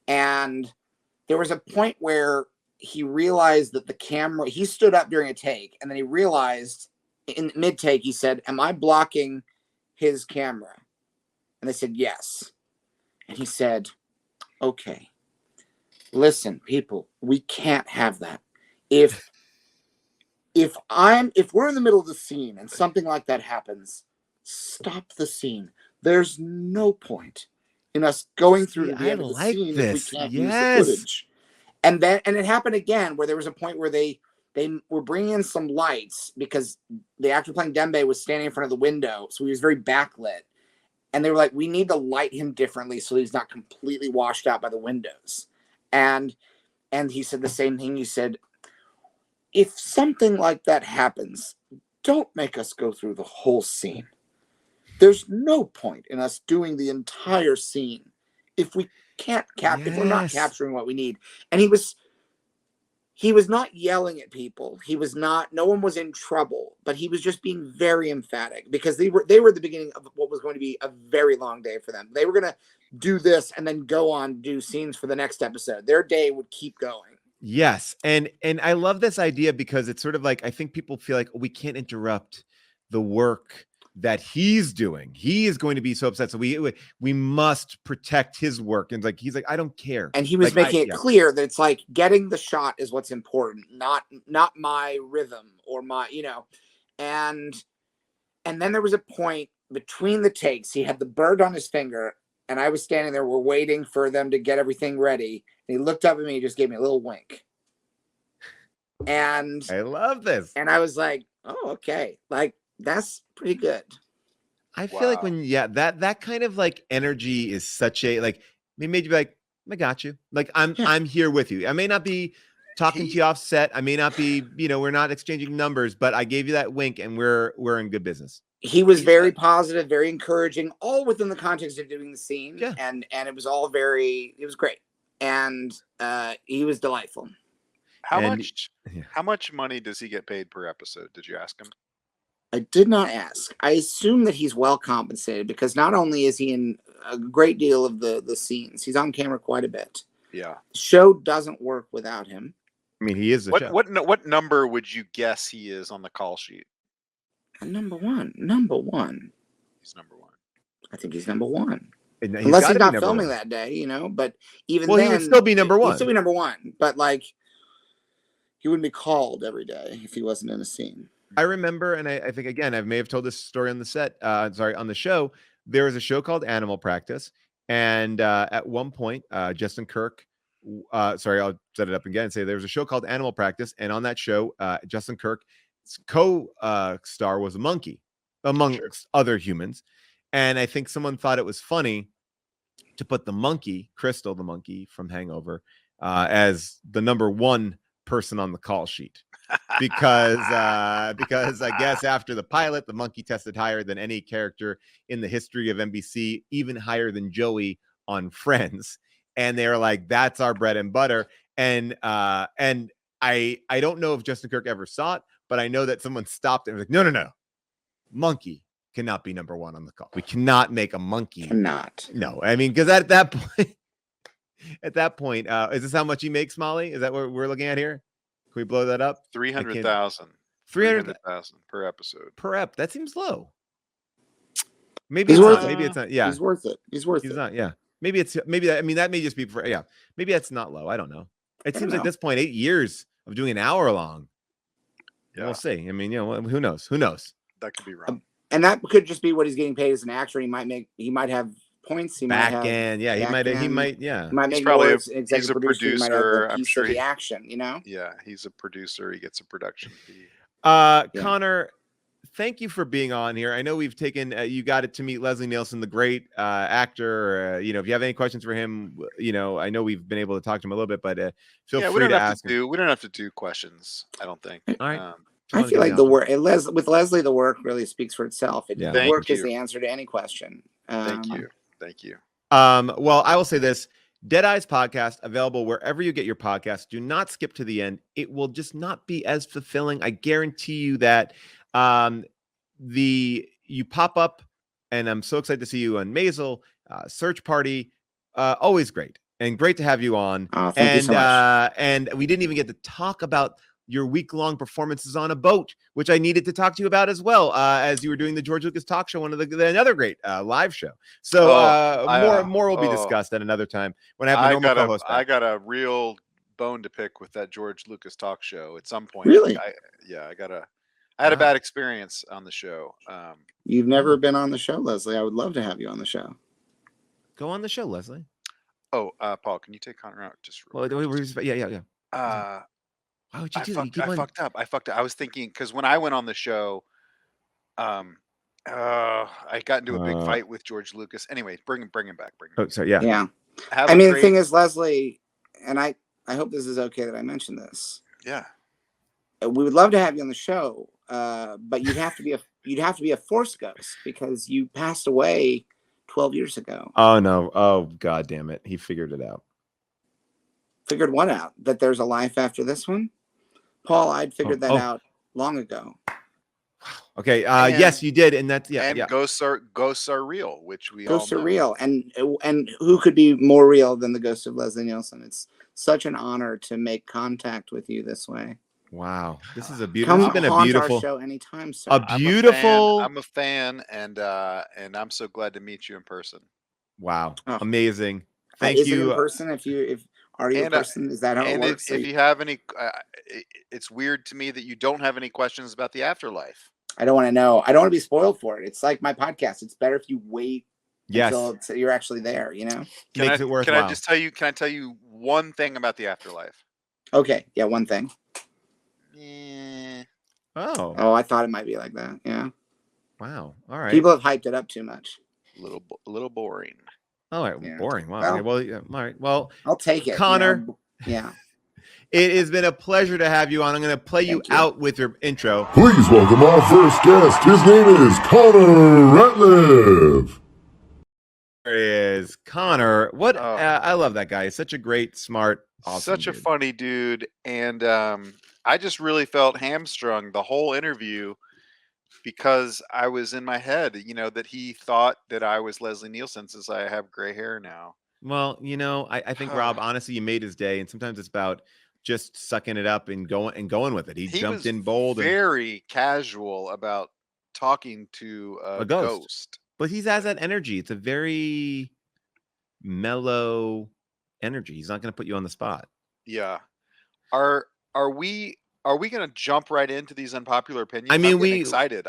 Speaker 8: And there was a point where he realized that the camera, he stood up during a take, and then he realized in mid take, he said, "Am I blocking his camera?" And they said, "Yes." And he said, "Okay, listen, people, we can't have that. If we're in the middle of the scene and something like that happens, stop the scene. There's no point in us going through to the end of the scene if we can't use the footage." And it happened again where there was a point where they were bringing in some lights because the actor playing Dembe was standing in front of the window, so he was very backlit. And they were like, "We need to light him differently so he's not completely washed out by the windows." And he said the same thing. He said, "If something like that happens, don't make us go through the whole scene. There's no point in us doing the entire scene if we can't if we're not capturing what we need." And he was not yelling at people. No one was in trouble, but he was just being very emphatic because they were at the beginning of what was going to be a very long day for them. They were going to do this and then go on do scenes for the next episode. Their day would keep going.
Speaker 1: Yes. And I love this idea because it's sort of like, I think people feel like, we can't interrupt the work that he's doing. He is going to be so upset. So we must protect his work. And he's like, I don't care.
Speaker 8: And he was making it clear that it's like getting the shot is what's important, not my rhythm or my, and then there was a point between the takes. He had the bird on his finger and I was standing there. We're waiting for them to get everything ready. And he looked up at me and just gave me a little wink. And
Speaker 1: I love this.
Speaker 8: And I was like, oh, okay. Like, that's pretty good.
Speaker 1: I feel like when that kind of like energy is such a like, it made you be like, I got you. Like I'm here with you. I may not be talking to you off set. I may not be, we're not exchanging numbers, but I gave you that wink and we're in good business.
Speaker 8: He was very positive, very encouraging, all within the context of doing the scene.
Speaker 1: Yeah.
Speaker 8: And it was all it was great. And he was delightful.
Speaker 2: How much money does he get paid per episode? Did you ask him?
Speaker 8: I did not ask. I assume that he's well compensated because not only is he in a great deal of the scenes, he's on camera quite a bit.
Speaker 2: Yeah.
Speaker 8: The show doesn't work without him.
Speaker 1: I mean, he is the show.
Speaker 2: What number would you guess he is on the call sheet?
Speaker 8: Number one.
Speaker 2: He's number one.
Speaker 8: I think he's number one.
Speaker 1: Unless
Speaker 8: he's not filming that day, but even
Speaker 1: then, he would still be number one.
Speaker 8: He'd still be number one, but like he wouldn't be called every day if he wasn't in a scene.
Speaker 1: I remember, and I think again, I may have told this story on the set. On the show, there was a show called Animal Practice, and at one point, Justin Kirk. I'll set it up again and say there was a show called Animal Practice, and on that show, Justin Kirk's co-star was a monkey, amongst other humans, and I think someone thought it was funny to put the monkey, Crystal, the monkey from Hangover, as the number one person on the call sheet. because I guess after the pilot, the monkey tested higher than any character in the history of NBC, even higher than Joey on Friends. And they were like, that's our bread and butter. And I don't know if Justin Kirk ever saw it, but I know that someone stopped and was like, no. Monkey cannot be number one on the call. We cannot make a monkey.
Speaker 8: Cannot.
Speaker 1: No, I mean, because at that point, is this how much he makes, Molly? Is that what we're looking at here? Can we blow that up?
Speaker 2: 300,000.
Speaker 1: 300,000
Speaker 2: per episode.
Speaker 1: Per ep. That seems low. Maybe it's not. Maybe it's not. Yeah.
Speaker 8: He's worth it. He's
Speaker 1: not. Yeah. Maybe that. I mean, that may just be for. Yeah. Maybe that's not low. I don't know. It seems like at this point, 8 years of doing an hour long. Yeah. We'll see. I mean, who knows?
Speaker 2: That could be wrong.
Speaker 8: And that could just be what he's getting paid as an actor. He might have points. He
Speaker 1: back
Speaker 8: might have
Speaker 1: end. Yeah. He might. Yeah.
Speaker 8: He might make
Speaker 2: probably
Speaker 8: he's a producer. I'm sure the action.
Speaker 2: Yeah. He's a producer. He gets a production fee.
Speaker 1: Connor, thank you for being on here. I know we've taken. You got it to meet Leslie Nielsen, the great actor. If you have any questions for him, I know we've been able to talk to him a little bit, but feel free to ask.
Speaker 2: We don't have to do questions. I don't think.
Speaker 1: All right.
Speaker 8: I feel like the work with Leslie, the work really speaks for itself. The work is the answer to any question.
Speaker 2: Thank you.
Speaker 1: Well, I will say this: Dead Eyes podcast available wherever you get your podcast. Do not skip to the end; it will just not be as fulfilling. I guarantee you that. You pop up and I'm so excited to see you on Maisel, Search Party. Always great, and great to have you on.
Speaker 8: Thank you so much.
Speaker 1: And we didn't even get to talk about your week-long performances on a boat, which I needed to talk to you about as well, as you were doing the George Lucas talk show, another great live show. So more will be discussed at another time when I have the normal co-host back.
Speaker 2: I got a real bone to pick with that George Lucas talk show at some point.
Speaker 8: Really?
Speaker 2: I had a bad experience on the show.
Speaker 8: You've never been on the show, Leslie. I would love to have you on the show.
Speaker 1: Go on the show, Leslie.
Speaker 2: Oh, Paul, can you take Connor out just real quick?
Speaker 1: Yeah. Why would you do that?
Speaker 2: I fucked up. I was thinking because when I went on the show, I got into a big fight with George Lucas. Anyway, bring him back.
Speaker 1: Sorry, yeah.
Speaker 8: Yeah. The thing is, Leslie, and I hope this is okay that I mention this.
Speaker 2: Yeah.
Speaker 8: We would love to have you on the show, but you'd have to be a Force ghost because you passed away 12 years ago.
Speaker 1: Oh no! Oh god damn it! He figured it out.
Speaker 8: Figured what out? That there's a life after this one? Paul, I'd figured that out long ago.
Speaker 1: Okay. Yes, you did, and that's
Speaker 2: ghosts are real, which we
Speaker 8: ghosts
Speaker 2: all know.
Speaker 8: are real, and who could be more real than the ghost of Leslie Nielsen? It's such an honor to make contact with you this way.
Speaker 1: Wow, this is a beautiful.
Speaker 8: Come haunt our show anytime, sir.
Speaker 2: I'm a fan, and I'm so glad to meet you in person.
Speaker 1: Wow, amazing. Thank you.
Speaker 8: It in person? If are you a person? Is that how it works?
Speaker 2: If you have any, it's weird to me that you don't have any questions about the afterlife.
Speaker 8: I don't want to know. I don't want to be spoiled for it. It's like my podcast. It's better if you wait until you're actually there. You know,
Speaker 1: makes it worthwhile.
Speaker 2: Can I tell you one thing about the afterlife?
Speaker 8: Okay, yeah, one thing.
Speaker 1: Oh,
Speaker 8: I thought it might be like that. Yeah.
Speaker 1: Wow. All right.
Speaker 8: People have hyped it up too much.
Speaker 2: A little boring.
Speaker 1: All right. Yeah. Boring. Wow. Well, yeah. All right. Well,
Speaker 8: I'll take it,
Speaker 1: Connor.
Speaker 8: Yeah.
Speaker 1: It has been a pleasure to have you on. I'm going to play you out with your intro.
Speaker 7: Please welcome our first guest. His name is Connor Ratliff.
Speaker 1: There he is, Connor. What? I love that guy. He's such a great, smart, awesome
Speaker 2: such a funny dude, and I just really felt hamstrung the whole interview because I was in my head, that he thought that I was Leslie Nielsen since I have gray hair now.
Speaker 1: Well, I think Rob, honestly, you made his day, and sometimes it's about just sucking it up and going with it. He jumped in bold,
Speaker 2: very casual about talking to a ghost.
Speaker 1: But he has that energy. It's a very mellow energy. He's not going to put you on the spot.
Speaker 2: Yeah. Are we going to jump right into these unpopular opinions?
Speaker 1: I mean,
Speaker 2: I'm getting excited.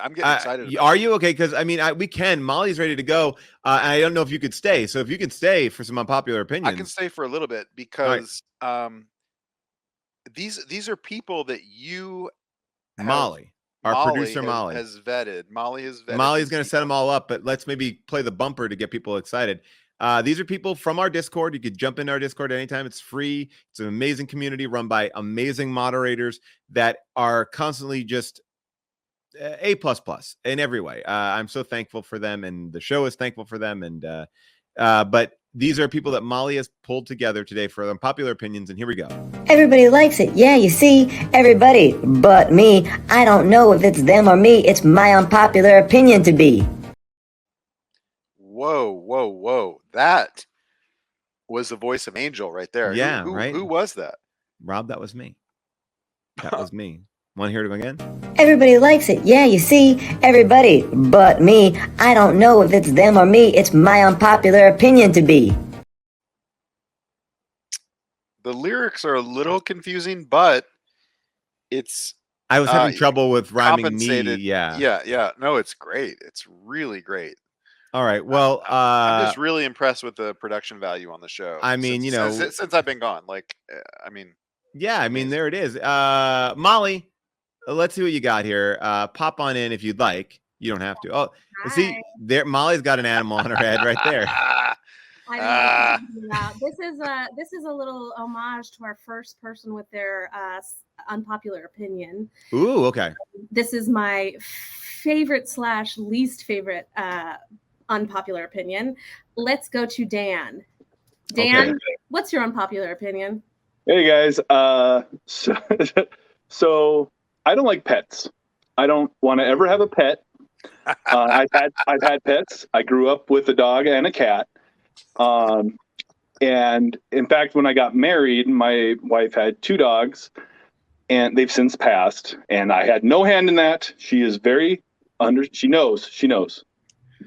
Speaker 1: Are you okay? Because we can. Molly's ready to go. I don't know if you could stay. So if you could stay for some unpopular opinions,
Speaker 2: I can stay for a little bit because these are people that you,
Speaker 1: producer Molly
Speaker 2: has vetted. Molly's
Speaker 1: going to set them all up, but let's maybe play the bumper to get people excited. These are people from our Discord. You could jump into our Discord anytime. It's free. It's an amazing community run by amazing moderators that are constantly just A++ in every way. I'm so thankful for them, and the show is thankful for them. And but these are people that Molly has pulled together today for unpopular opinions, and here we go.
Speaker 5: Everybody likes it. Yeah, you see, everybody but me. I don't know if it's them or me. It's my unpopular opinion to be.
Speaker 2: Whoa. That was the voice of Angel right there.
Speaker 1: Yeah,
Speaker 2: right? Who was that?
Speaker 1: Rob, that was me. That was me. Want to hear it again?
Speaker 5: Everybody likes it. Yeah, you see, everybody but me. I don't know if it's them or me. It's my unpopular opinion to be.
Speaker 2: The lyrics are a little confusing, but it's...
Speaker 1: I was having trouble with rhyming me.
Speaker 2: Yeah. No, it's great. It's really great.
Speaker 1: All right. Well,
Speaker 2: I'm just really impressed with the production value on the show.
Speaker 1: I mean,
Speaker 2: since I've been gone,
Speaker 1: there it is. Molly, let's see what you got here. Pop on in if you'd like. You don't have to. Oh,
Speaker 9: Hi.
Speaker 1: See, there, Molly's got an animal on her head right there.
Speaker 9: I don't know this is a little homage to our first person with their unpopular opinion.
Speaker 1: Ooh, okay.
Speaker 9: This is my favorite / least favorite unpopular opinion. Let's go to Dan. Dan, okay. What's your unpopular opinion?
Speaker 10: Hey guys, so I don't like pets. I don't want to ever have a pet. I've had pets. I grew up with a dog and a cat. And in fact, when I got married, my wife had 2 dogs, and they've since passed. And I had no hand in that. She is very She knows.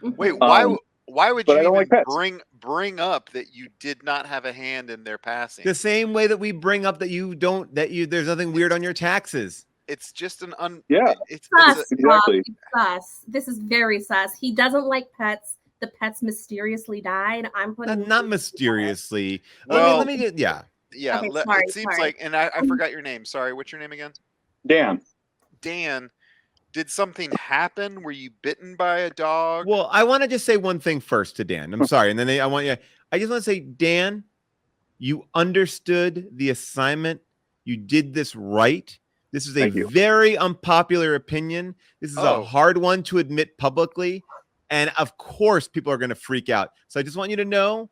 Speaker 2: Wait, why would
Speaker 10: but
Speaker 2: you
Speaker 10: I don't
Speaker 2: even
Speaker 10: like pets.
Speaker 2: bring up that you did not have a hand in their passing?
Speaker 1: The same way that we bring up that there's nothing weird on your taxes.
Speaker 2: It's just an
Speaker 9: Sus, Rob,
Speaker 10: exactly.
Speaker 9: it's sus. This is very sus. He doesn't like pets. The pets mysteriously died. I'm putting
Speaker 1: Not mysteriously.
Speaker 2: Well,
Speaker 1: let me get
Speaker 2: yeah.
Speaker 9: Okay,
Speaker 2: It seems like, and I forgot your name. Sorry, what's your name again?
Speaker 10: Dan.
Speaker 2: Dan, did something happen? Were you bitten by a dog?
Speaker 1: Well, I want to just say one thing first to Dan. I'm sorry, and then I just want to say, Dan, you understood the assignment. You did this right. This is a very unpopular opinion. This is a hard one to admit publicly. And of course, people are going to freak out. So I just want you to know,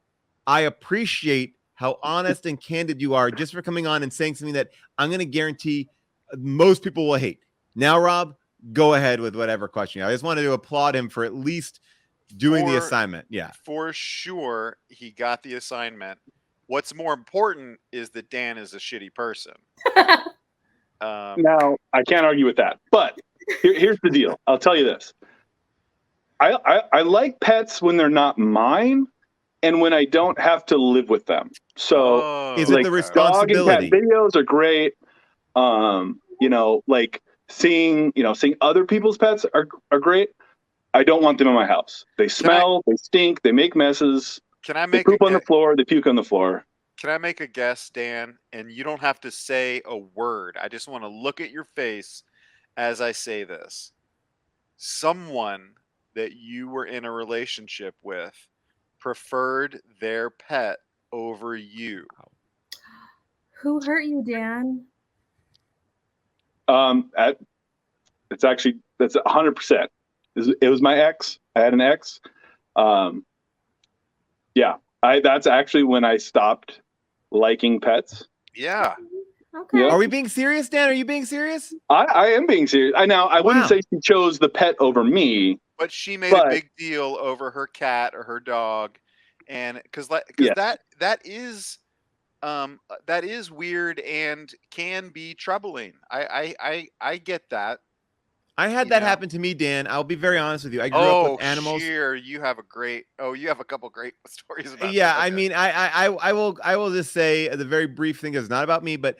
Speaker 1: I appreciate how honest and candid you are just for coming on and saying something that I'm going to guarantee most people will hate. Now, Rob, go ahead with whatever question. I just wanted to applaud him for at least doing the assignment. Yeah.
Speaker 2: For sure, he got the assignment. What's more important is that Dan is a shitty person.
Speaker 10: Now, I can't argue with that. But here's the deal. I'll tell you this. I like pets when they're not mine and when I don't have to live with them. So
Speaker 1: is it the responsibility?
Speaker 10: Dog and cat videos are great. Like seeing other people's pets are great. I don't want them in my house. They smell, they stink, they make messes. They poop on the floor, they puke on the floor.
Speaker 2: Can I make a guess, Dan? And you don't have to say a word. I just want to look at your face as I say this. Someone that you were in a relationship with preferred their pet over you.
Speaker 9: Who hurt you, Dan?
Speaker 10: That's 100%. It was my ex. I had an ex. That's actually when I stopped liking pets.
Speaker 2: Yeah.
Speaker 9: Okay.
Speaker 10: Yeah.
Speaker 1: Are we being serious, Dan? Are you being serious?
Speaker 10: I am being serious. I wouldn't say she chose the pet over me.
Speaker 2: But she made a big deal over her cat or her dog, and because that is weird and can be troubling. I get that.
Speaker 1: I had that happen to me, Dan. I'll be very honest with you. I grew up with animals.
Speaker 2: Sure. You have a couple great stories about
Speaker 1: Yeah,
Speaker 2: that. Okay.
Speaker 1: I mean, I will just say the very brief thing is not about me, but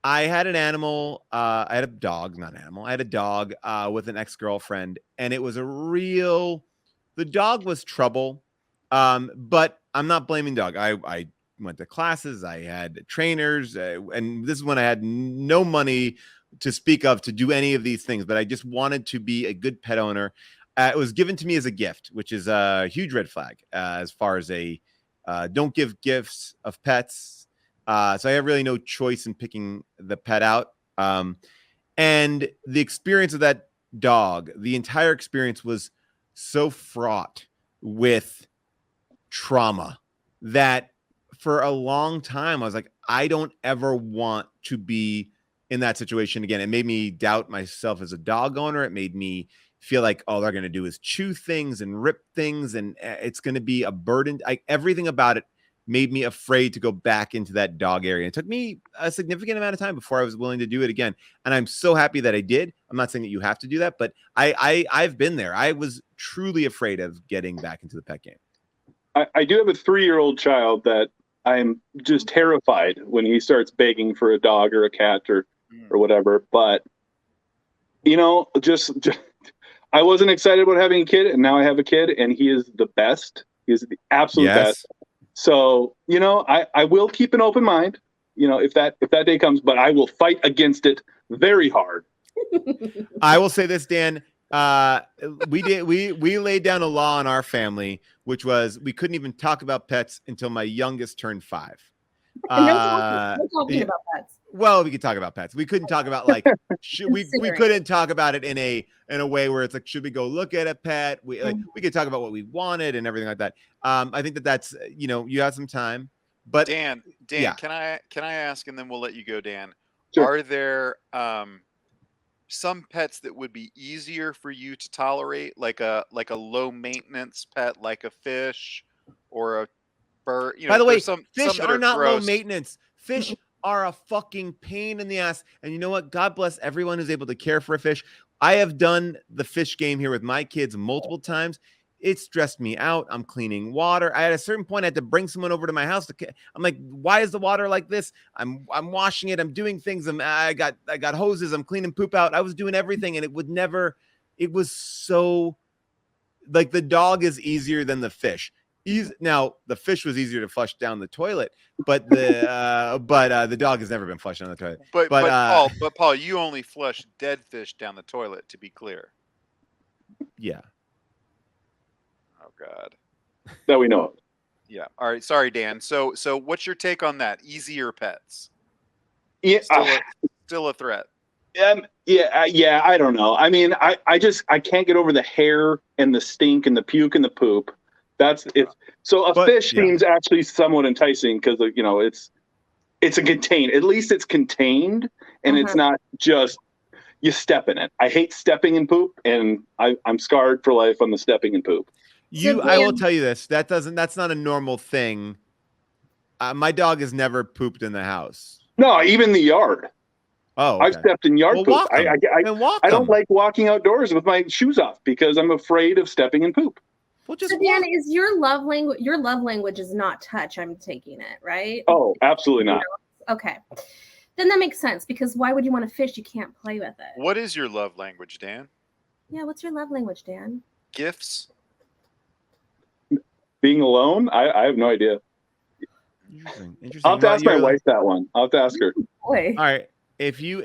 Speaker 1: I had an animal. I had a dog, not an animal. I had a dog with an ex-girlfriend, and it was the dog was trouble. But I'm not blaming dog. I went to classes. I had trainers, and this is when I had no money to speak of to do any of these things, but I just wanted to be a good pet owner. It was given to me as a gift, which is a huge red flag as far as don't give gifts of pets. So I have really no choice in picking the pet out. And the experience of that dog, the entire experience was so fraught with trauma that for a long time, I was like, I don't ever want to be in that situation again. It made me doubt myself as a dog owner. It made me feel like all they're going to do is chew things and rip things, and it's going to be a burden. Everything about it made me afraid to go back into that dog area. It took me a significant amount of time before I was willing to do it again. And I'm so happy that I did. I'm not saying that you have to do that, but I've been there. I was truly afraid of getting back into the pet game.
Speaker 10: I do have a 3-year-old child that I'm just terrified when he starts begging for a dog or a cat or whatever. But, just I wasn't excited about having a kid, and now I have a kid, and he is the best. He is the absolute best. So, I will keep an open mind, if that day comes, but I will fight against it very hard.
Speaker 1: I will say this, Dan. We laid down a law in our family, which was we couldn't even talk about pets until my youngest turned 5.
Speaker 9: No talking about pets.
Speaker 1: Well, we could talk about pets. We couldn't talk about we couldn't talk about it in a way where it's like, should we go look at a pet? We could talk about what we wanted and everything like that. I think that's you have some time. But
Speaker 2: Dan,
Speaker 1: yeah.
Speaker 2: can I ask, and then we'll let you go, Dan?
Speaker 10: Sure.
Speaker 2: Are there some pets that would be easier for you to tolerate, like a low maintenance pet, like a fish or a bird. You
Speaker 1: By
Speaker 2: know,
Speaker 1: the way,
Speaker 2: there's some
Speaker 1: fish
Speaker 2: that
Speaker 1: are not low
Speaker 2: gross.
Speaker 1: maintenance. Fish are a fucking pain in the ass. And you know what? God bless everyone who's able to care for a fish. I have done the fish game here with my kids multiple times. It stressed me out. I'm cleaning water. I at a certain point I had to bring someone over to my house. I'm like, why is the water like this? I'm washing it. I'm doing things. I got hoses. I'm cleaning poop out. I was doing everything, and it was so like the dog is easier than the fish. Now the fish was easier to flush down the toilet, but the dog has never been flushed down the toilet.
Speaker 2: But Paul, you only flush dead fish down the toilet, to be clear.
Speaker 1: Yeah.
Speaker 2: Oh God.
Speaker 10: That we know of.
Speaker 2: Yeah. All right. Sorry, Dan. So what's your take on that? Easier pets.
Speaker 10: Yeah.
Speaker 2: Still a threat.
Speaker 10: Yeah. I don't know. I mean, I can't get over the hair and the stink and the puke and the poop. That's it. So fish seems actually somewhat enticing because it's a contained. At least it's contained, and it's not just you step in it. I hate stepping in poop, and I'm scarred for life on the stepping in poop.
Speaker 1: I will tell you this. That's not a normal thing. My dog has never pooped in the house.
Speaker 10: No, even the yard.
Speaker 1: Oh, okay.
Speaker 10: I've stepped in yard poop. I don't like walking outdoors with my shoes off because I'm afraid of stepping in poop.
Speaker 1: Well, just
Speaker 9: so Dan, is your love language? Your love language is not touch. I'm taking it, right?
Speaker 10: Oh, absolutely not.
Speaker 9: Okay, then that makes sense because why would you want to fish? You can't play with it.
Speaker 2: What is your love language, Dan?
Speaker 9: Yeah, what's your love language, Dan?
Speaker 2: Gifts.
Speaker 10: Being alone? I have no idea.
Speaker 1: Interesting.
Speaker 10: I'll have to ask my wife that one. I'll have to ask her.
Speaker 9: Boy.
Speaker 1: All right. If you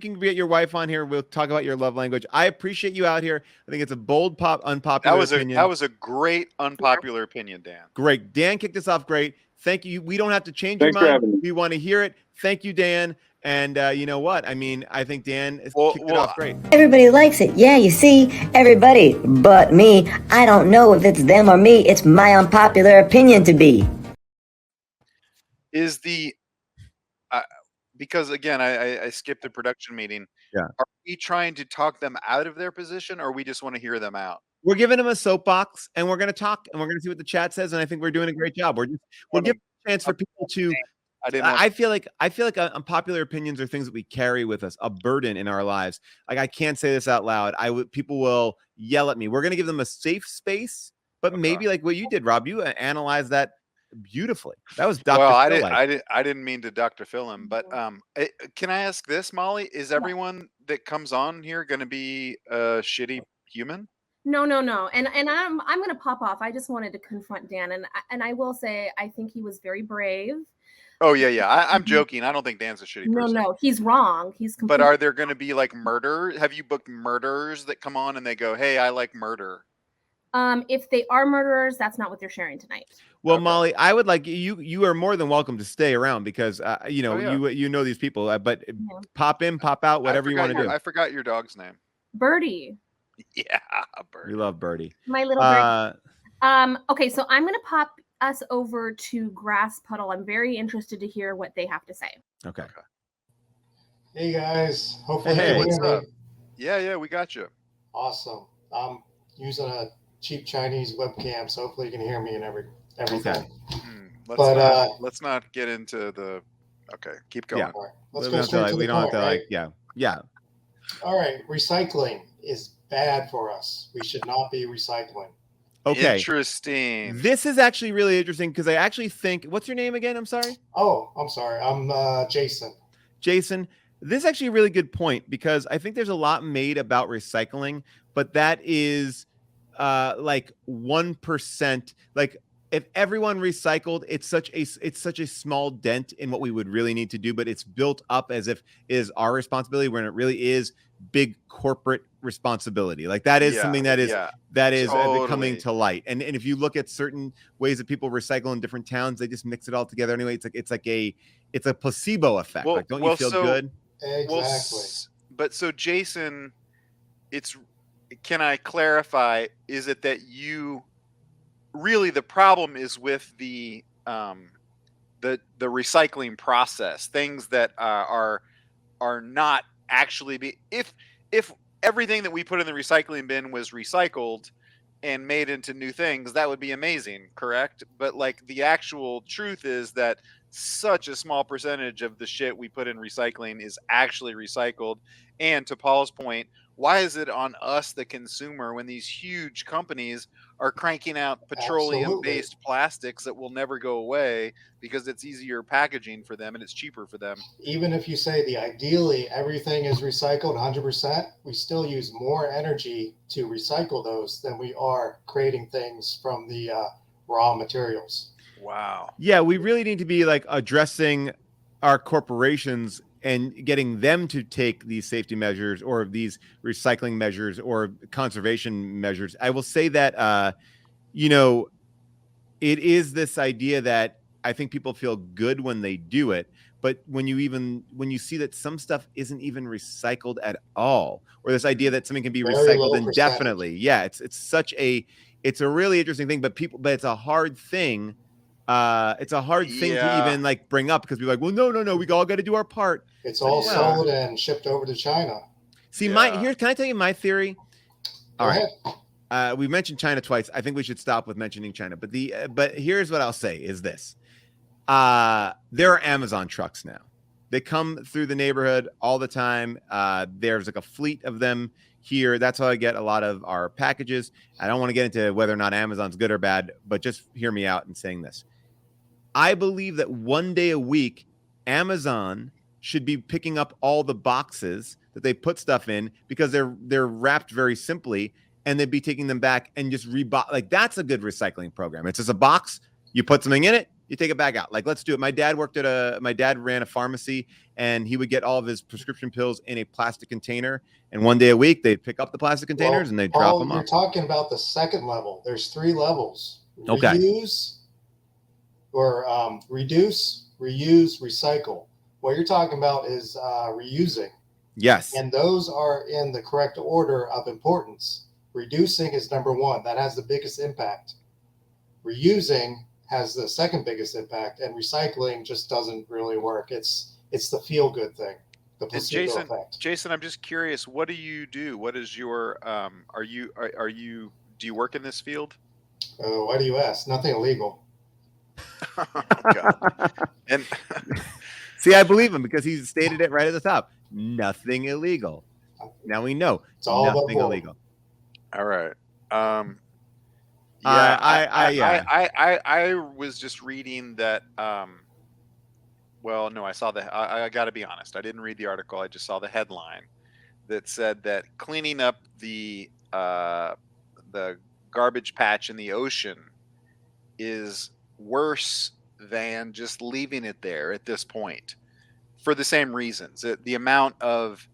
Speaker 1: can get your wife on here, we'll talk about your love language. I appreciate you out here. I think it's a bold unpopular opinion.
Speaker 2: That was a great unpopular opinion, Dan.
Speaker 1: Great. Dan kicked us off great. Thank you. We don't have to change your mind. We want to hear it. Thank you, Dan. And you know what? I mean, I think Dan kicked it off great.
Speaker 5: Everybody likes it. Yeah, you see, everybody but me. I don't know if it's them or me. It's my unpopular opinion to be.
Speaker 2: Is the because again, I skipped the production meeting.
Speaker 1: Yeah.
Speaker 2: Are we trying to talk them out of their position, or we just want to hear them out?
Speaker 1: We're giving them a soapbox, and we're going to talk, and we're going to see what the chat says. And I think we're doing a great job. We're giving a chance for people to. I feel like unpopular opinions are things that we carry with us, a burden in our lives. Like I can't say this out loud. People will yell at me. We're going to give them a safe space, but maybe like what you did, Rob. You analyzed that beautifully. That was Dr.
Speaker 2: Well,
Speaker 1: Phil
Speaker 2: I didn't mean to Dr. Phil him, but can I ask this, Molly? Is everyone that comes on here going to be a shitty human?
Speaker 9: No. And I'm going to pop off. I just wanted to confront Dan, and I will say I think he was very brave.
Speaker 2: Oh yeah. I'm joking. I don't think Dan's a shitty person.
Speaker 9: No, he's wrong. He's completely.
Speaker 2: But are there going to be like murder? Have you booked murderers that come on and they go, "Hey, I like murder"?
Speaker 9: If they are murderers, that's not what they're sharing tonight.
Speaker 1: Well, okay. Molly, I would like you are more than welcome to stay around because you know these people, but pop in, pop out, whatever you want to do.
Speaker 2: I forgot your dog's name.
Speaker 9: Birdie.
Speaker 2: Yeah, Birdie.
Speaker 1: We love Birdie.
Speaker 9: My little Birdie. Okay, so I'm gonna pop us over to Grass Puddle. I'm very interested to hear what they have to say.
Speaker 1: Okay.
Speaker 11: Hey guys. Hopefully
Speaker 2: hey, what's up? Yeah, we got you.
Speaker 11: Awesome. I'm using a cheap Chinese webcam, so hopefully you can hear me and everything.
Speaker 1: Okay.
Speaker 2: Let's not get into the. Okay, keep going.
Speaker 11: Yeah. Right. Let's go straight to the point, right?
Speaker 1: Yeah.
Speaker 11: All right. Recycling is bad for us. We should not be recycling.
Speaker 1: Okay.
Speaker 2: Interesting.
Speaker 1: This is actually really interesting because I actually think. What's your name again? I'm sorry.
Speaker 11: Oh, I'm sorry. I'm Jason.
Speaker 1: Jason, this is actually a really good point because I think there's a lot made about recycling, but that is like 1%. Like if everyone recycled, it's such a small dent in what we would really need to do, but it's built up as if it is our responsibility when it really is big corporate responsibility. Like that is something that is totally coming to light. And if you look at certain ways that people recycle in different towns, they just mix it all together anyway. It's a placebo effect. Like, don't you feel good?
Speaker 11: Exactly.
Speaker 2: But so Jason, can I clarify? Is it that you really the problem is with the recycling process? Things that are not actually be if everything that we put in the recycling bin was recycled and made into new things, that would be amazing, correct? But like the actual truth is that such a small percentage of the shit we put in recycling is actually recycled. And to Paul's point, why is it on us, the consumer, when these huge companies are cranking out petroleum-based plastics that will never go away because it's easier packaging for them and it's cheaper for them?
Speaker 11: Even if you say ideally everything is recycled 100%, we still use more energy to recycle those than we are creating things from the raw materials.
Speaker 2: Wow.
Speaker 1: Yeah, we really need to be like addressing our corporations and getting them to take these safety measures or these recycling measures or conservation measures. I will say that, it is this idea that I think people feel good when they do it. But when you see that some stuff isn't even recycled at all, or this idea that something can be recycled indefinitely. Yeah, it's a really interesting thing, but it's a hard thing. It's a hard thing to even like bring up because we're like, well, no, we all got to do our part.
Speaker 11: It's all sold and shipped over to China.
Speaker 1: See, can I tell you my theory? All right. We mentioned China twice. I think we should stop with mentioning China. But here's what I'll say is this. There are Amazon trucks now. They come through the neighborhood all the time. There's like a fleet of them here. That's how I get a lot of our packages. I don't want to get into whether or not Amazon's good or bad, but just hear me out in saying this. I believe that one day a week, Amazon should be picking up all the boxes that they put stuff in because they're wrapped very simply, and they'd be taking them back and just like that's a good recycling program. It's just a box, you put something in it, you take it back out. Like, let's do it. My dad ran a pharmacy, and he would get all of his prescription pills in a plastic container. And one day a week, they'd pick up the plastic containers and they'd drop them off.
Speaker 11: You're talking about the second level. There's 3 levels.
Speaker 1: Okay.
Speaker 11: Reduce, reuse, recycle. What you're talking about is reusing.
Speaker 1: Yes.
Speaker 11: And those are in the correct order of importance. Reducing is number 1. That has the biggest impact. Reusing has the second biggest impact, and recycling just doesn't really work. It's the feel good thing, the placebo effect.
Speaker 2: Jason, I'm just curious. What do you do? What is your do you work in this field?
Speaker 11: Why do you ask? Nothing illegal.
Speaker 2: Oh, God. And
Speaker 1: see, I believe him because he stated it right at the top. Nothing illegal. Now we know
Speaker 11: it's all
Speaker 1: nothing illegal.
Speaker 2: All right. I was just reading that. Well, no, I saw I got to be honest. I didn't read the article. I just saw the headline that said that cleaning up the garbage patch in the ocean is worse than just leaving it there at this point, for the same reasons. The amount of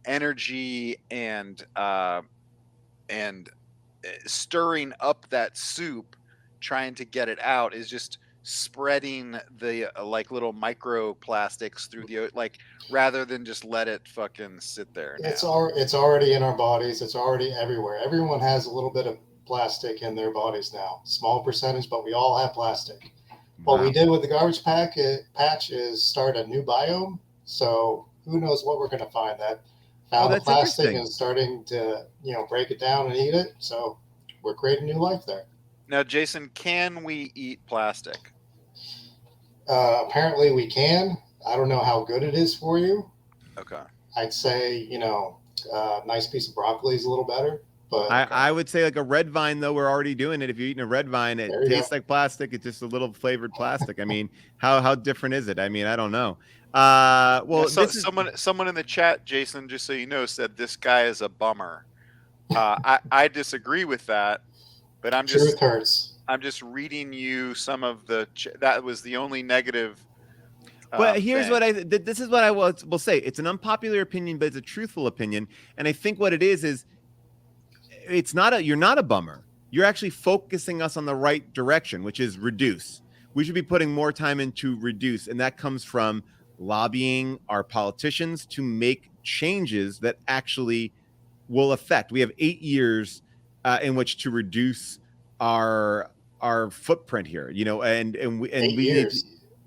Speaker 2: energy and stirring up that soup, trying to get it out, is just spreading the like little microplastics through the rather than just let it fucking sit there.
Speaker 11: It's already in our bodies. It's already everywhere. Everyone has a little bit of plastic in their bodies now. Small percentage, but we all have plastic. Wow. What we did with the garbage patch is start a new biome. So who knows what we're going to find. That found the plastic and starting to break it down and eat it. So we're creating new life there.
Speaker 2: Now, Jason, can we eat plastic?
Speaker 11: Apparently we can. I don't know how good it is for you.
Speaker 2: Okay.
Speaker 11: I'd say, a nice piece of broccoli is a little better. But
Speaker 1: I would say like a red vine, though. We're already doing it. If you're eating a red vine, it tastes like plastic. It's just a little flavored plastic. I mean, how different is it? I mean, I don't know. Well,
Speaker 2: someone in the chat, Jason, just so you know, said this guy is a bummer. I disagree with that, but I'm just reading you some of that was the only negative.
Speaker 1: But here's thing. This is what I will say. It's an unpopular opinion, but it's a truthful opinion. And I think what it is you're not a bummer. You're actually focusing us on the right direction, which is reduce. We should be putting more time into reduce. And that comes from lobbying our politicians to make changes that actually will affect. We have 8 years in which to reduce our footprint here, and we need.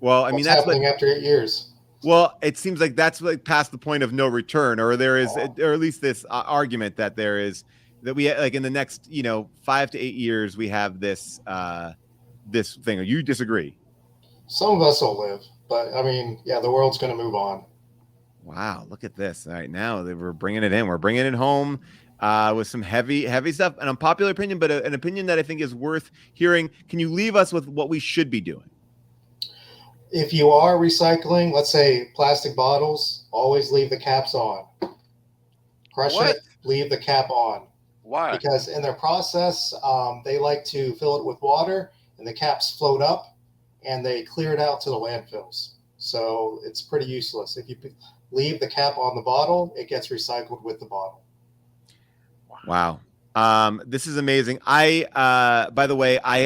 Speaker 1: Well, I mean,
Speaker 11: that's happening after 8 years.
Speaker 1: Well, it seems like that's like past the point of no return, or there is, or at least this argument that there is, that we like in the next 5 to 8 years we have this this thing. Or you disagree?
Speaker 11: Some of us will live, but I mean, yeah, the world's going to move on.
Speaker 1: Wow, look at this! All right, now that we're bringing it in, we're bringing it home with some heavy stuff, an unpopular opinion, but an opinion that I think is worth hearing. Can you leave us with what we should be doing?
Speaker 11: If you are recycling, let's say plastic bottles, always leave the caps on. Crush it, leave the cap on.
Speaker 2: Why?
Speaker 11: Because in their process, they like to fill it with water, and the caps float up, and they clear it out to the landfills. So it's pretty useless. If you leave the cap on the bottle, it gets recycled with the bottle.
Speaker 1: Wow. This is amazing. By the way, I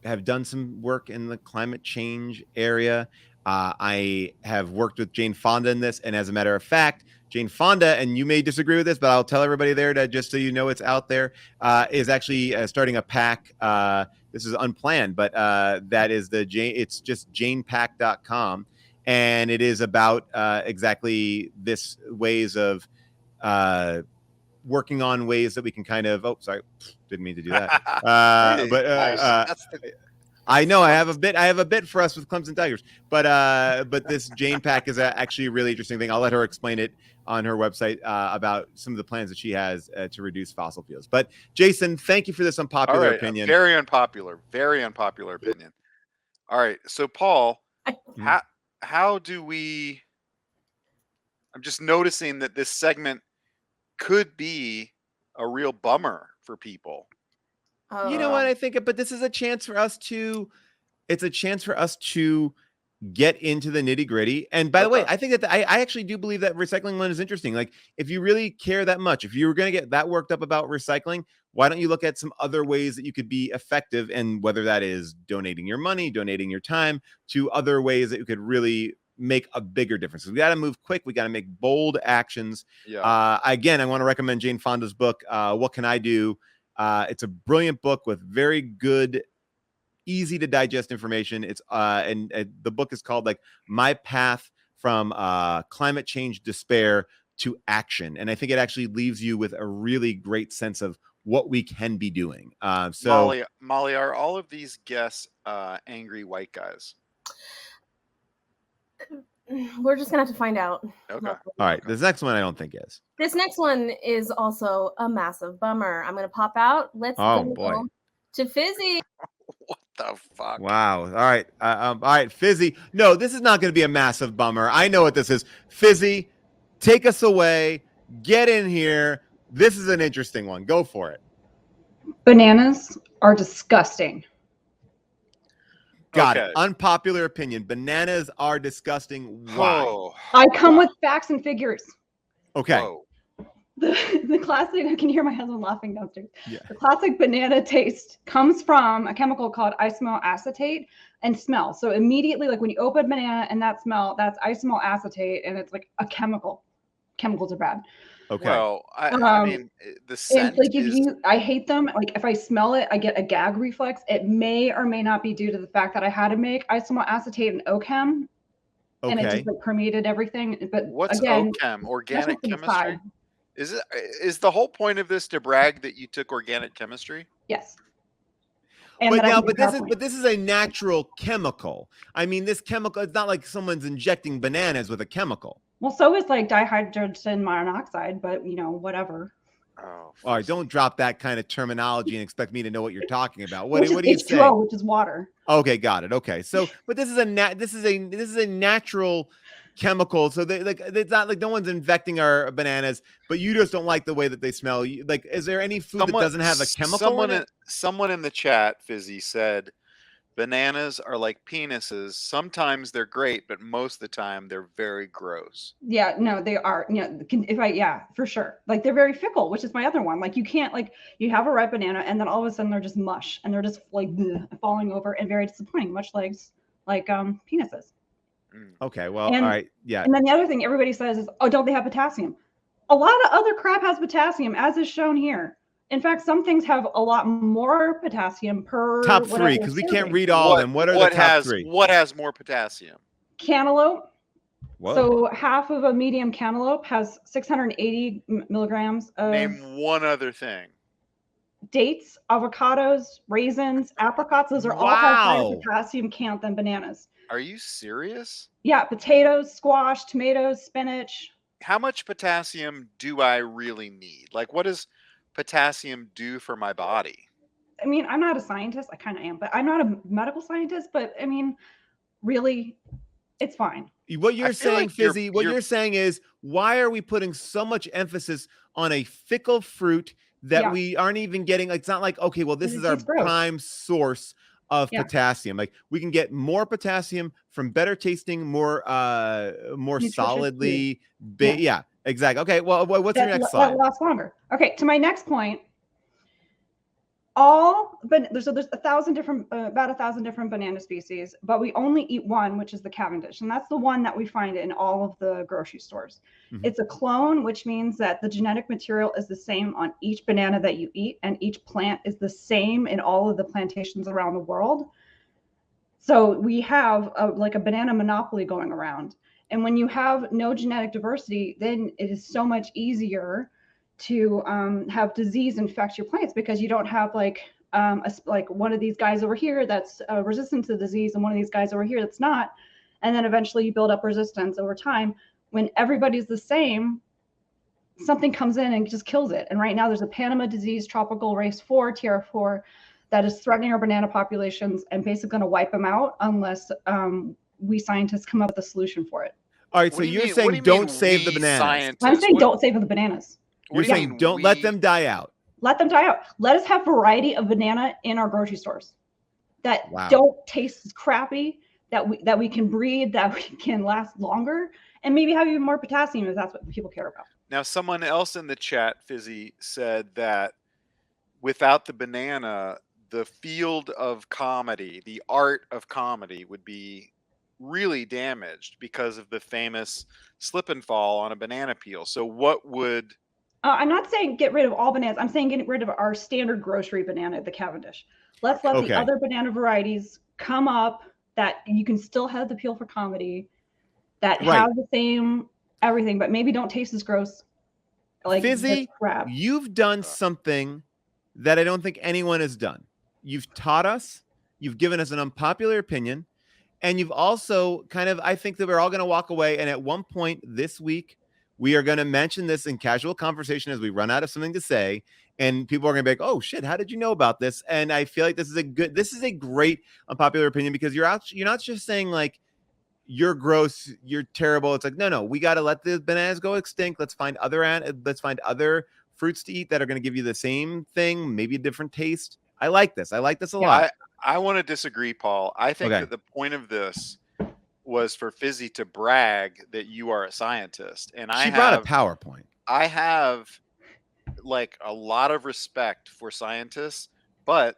Speaker 1: have done some work in the climate change area. I have worked with Jane Fonda in this. And as a matter of fact, Jane Fonda, and you may disagree with this, but I'll tell everybody there that just so you know it's out there, is actually starting a pack. This is unplanned, but that is it's just janepack.com. And it is about exactly this ways of working on ways that we can kind of, didn't mean to do that. I know I have a bit for us with Clemson Tigers, but this Jane Pack is actually a really interesting thing. I'll let her explain it on her website about some of the plans that she has to reduce fossil fuels. But Jason, thank you for this unpopular opinion.
Speaker 2: Very unpopular opinion. All right. So Paul, how do we, I'm just noticing that this segment could be a real bummer for people.
Speaker 1: You know what I think, but this is a chance for us to, get into the nitty gritty. And by the way, I think that I actually do believe that recycling one is interesting. Like if you really care that much, if you were going to get that worked up about recycling, why don't you look at some other ways that you could be effective? And whether that is donating your money, donating your time, to other ways that you could really make a bigger difference. We got to move quick. We got to make bold actions.
Speaker 2: Yeah.
Speaker 1: Again, I want to recommend Jane Fonda's book, What Can I Do? It's a brilliant book with very good, easy to digest information. It's and the book is called like My Path from Climate Change Despair to Action. And I think it actually leaves you with a really great sense of what we can be doing. So
Speaker 2: Molly, are all of these guests angry white guys?
Speaker 9: We're just gonna have to find out.
Speaker 2: Okay.
Speaker 1: All right. This next one I don't think is.
Speaker 9: This next one is also a massive bummer. I'm gonna pop out. Let's go to Fizzy.
Speaker 2: What the fuck?
Speaker 1: Wow. All right. All right, Fizzy. No, this is not going to be a massive bummer. I know what this is. Fizzy, take us away. Get in here. This is an interesting one. Go for it.
Speaker 12: Bananas are disgusting.
Speaker 1: Got it. Unpopular opinion. Bananas are disgusting. Why?
Speaker 2: Oh.
Speaker 12: I come with facts and figures.
Speaker 1: Okay.
Speaker 2: Whoa.
Speaker 12: The classic, I can hear my husband laughing downstairs.
Speaker 1: Yeah.
Speaker 12: The classic banana taste comes from a chemical called isomal acetate and smell. So immediately, like when you open a banana and that smell, that's isomal acetate, and it's like a chemical. Chemicals are bad.
Speaker 1: Okay.
Speaker 2: Well, I mean, the scent
Speaker 12: like I hate them. Like if I smell it, I get a gag reflex. It may or may not be due to the fact that I had to make isomal acetate and OChem, and it just like permeated everything. But
Speaker 2: what's
Speaker 12: again,
Speaker 2: OChem? Organic chemistry? Is the whole point of this to brag that you took organic chemistry?
Speaker 12: Yes.
Speaker 1: But this is a natural chemical. I mean, this chemical, it's not like someone's injecting bananas with a chemical.
Speaker 12: Well, so is like dihydrogen monoxide, but whatever.
Speaker 2: Oh,
Speaker 1: all right, don't drop that kind of terminology and expect me to know what you're talking about. What do you say?
Speaker 12: H2O, which is water.
Speaker 1: Okay, got it. Okay, so but this is a natural chemical. So it's not like no one's infecting our bananas, but you just don't like the way that they smell. Like, is there any food that doesn't have a chemical in it?
Speaker 2: Someone in the chat, Fizzy, said bananas are like penises. Sometimes they're great, but most of the time they're very gross.
Speaker 12: Yeah, no, they are. For sure. Like they're very fickle, which is my other one. Like you can't you have a ripe banana and then all of a sudden they're just mush and they're just like falling over and very disappointing, much like penises.
Speaker 1: Okay, well, all right, yeah.
Speaker 12: And then the other thing everybody says is, oh, don't they have potassium? A lot of other crap has potassium, as is shown here. In fact, some things have a lot more potassium per
Speaker 1: Top 3, because we can't read all of them. What are the top 3?
Speaker 2: What has more potassium?
Speaker 12: Cantaloupe.
Speaker 1: Whoa.
Speaker 12: So half of a medium cantaloupe has 680 milligrams of.
Speaker 2: Name one other thing.
Speaker 12: Dates, avocados, raisins, apricots. Those are all have higher potassium count than bananas.
Speaker 2: Are you serious?
Speaker 12: Yeah, potatoes, squash, tomatoes, spinach.
Speaker 2: How much potassium do I really need? Like, what does potassium do for my body?
Speaker 12: I mean, I'm not a scientist. I kind of am, but I'm not a medical scientist. But I mean, really, it's fine.
Speaker 1: What you're saying, Fizzy, what you're saying is, why are we putting so much emphasis on a fickle fruit that we aren't even getting? Like, it's not like, okay, well, this is our prime source of potassium. Like, we can get more potassium from better tasting, more solidly. Yeah, exactly. Okay, well, what's your next slide?
Speaker 12: That lasts longer. Okay, to my next point. There's about 1,000 different banana species, but we only eat one, which is the Cavendish, and that's the one that we find in all of the grocery stores. It's a clone, which means that the genetic material is the same on each banana that you eat, and each plant is the same in all of the plantations around the world. So we have like a banana monopoly going around, and when you have no genetic diversity, then it is so much easier to have disease infect your plants, because you don't have like one of these guys over here that's resistant to the disease and one of these guys over here that's not, and then eventually you build up resistance over time. When everybody's the same, something comes in and just kills it. And right now there's a Panama disease, tropical race 4, TR4, that is threatening our banana populations and basically going to wipe them out unless we scientists come up with a solution for it.
Speaker 1: All right, so you're saying don't save the bananas.
Speaker 12: I'm saying don't save the bananas.
Speaker 1: You're saying don't let them die out.
Speaker 12: Let them die out. Let us have variety of banana in our grocery stores that don't taste crappy, that we can breed, that we can last longer, and maybe have even more potassium if that's what people care about.
Speaker 2: Now, someone else in the chat, Fizzy, said that without the banana, the field of comedy, the art of comedy, would be really damaged because of the famous slip and fall on a banana peel. So what would...
Speaker 12: I'm not saying get rid of all bananas. I'm saying get rid of our standard grocery banana, the Cavendish. Let's let the other banana varieties come up that you can still have the peel for comedy, that have the same everything, but maybe don't taste as gross. Like
Speaker 1: Fizzy, you've done something that I don't think anyone has done. You've taught us, you've given us an unpopular opinion, and you've also kind of, I think that we're all going to walk away, and at one point this week, we are going to mention this in casual conversation as we run out of something to say, and people are going to be like, "Oh shit, how did you know about this?" And I feel like this is a great unpopular opinion, because you're not just saying like you're gross, you're terrible. It's like no, we got to let the bananas go extinct. Let's find other fruits to eat that are going to give you the same thing, maybe a different taste. I like this a lot.
Speaker 2: I want to disagree, Paul. I think that the point of this was for Fizzy to brag that you are a scientist, and
Speaker 1: she brought a PowerPoint.
Speaker 2: I have like a lot of respect for scientists, but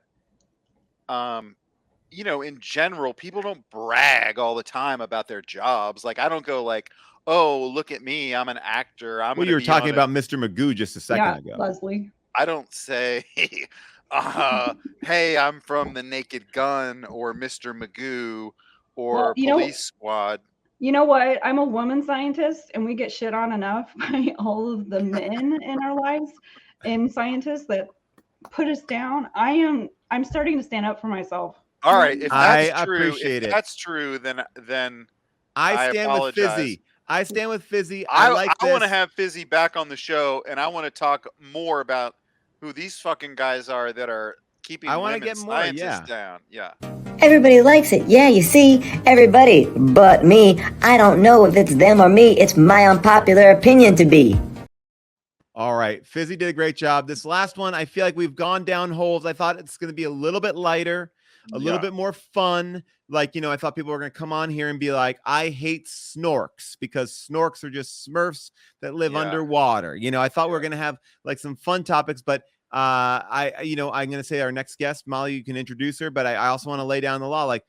Speaker 2: you know, in general, people don't brag all the time about their jobs. Like, I don't go like, "Oh, look at me, I'm an actor."
Speaker 1: Well, you were talking about Mr. Magoo just a second ago.
Speaker 12: Leslie.
Speaker 2: I don't say, "Hey, I'm from the Naked Gun" or Mr. Magoo or Police Squad.
Speaker 12: You know what? I'm a woman scientist, and we get shit on enough by all of the men in our lives and scientists that put us down. I'm starting to stand up for myself.
Speaker 2: All right, if that's true,
Speaker 1: appreciate it.
Speaker 2: That's true, then
Speaker 1: I stand
Speaker 2: apologize.
Speaker 1: with Fizzy. I stand with Fizzy.
Speaker 2: I
Speaker 1: like this.
Speaker 2: want to have Fizzy back on the show, and I want to talk more about who these fucking guys are that are keeping women scientists down. Yeah.
Speaker 5: Everybody likes it. Yeah, you see, everybody but me. I don't know if it's them or me. It's my unpopular opinion to be.
Speaker 1: All right. Fizzy did a great job. This last one, I feel like we've gone down holes. I thought it's going to be a little bit lighter, a little bit more fun. Like, I thought people were going to come on here and be like, I hate snorks because snorks are just Smurfs that live underwater. I thought we were going to have like some fun topics, but I'm going to say our next guest, Molly, you can introduce her, but I also want to lay down the law. Like,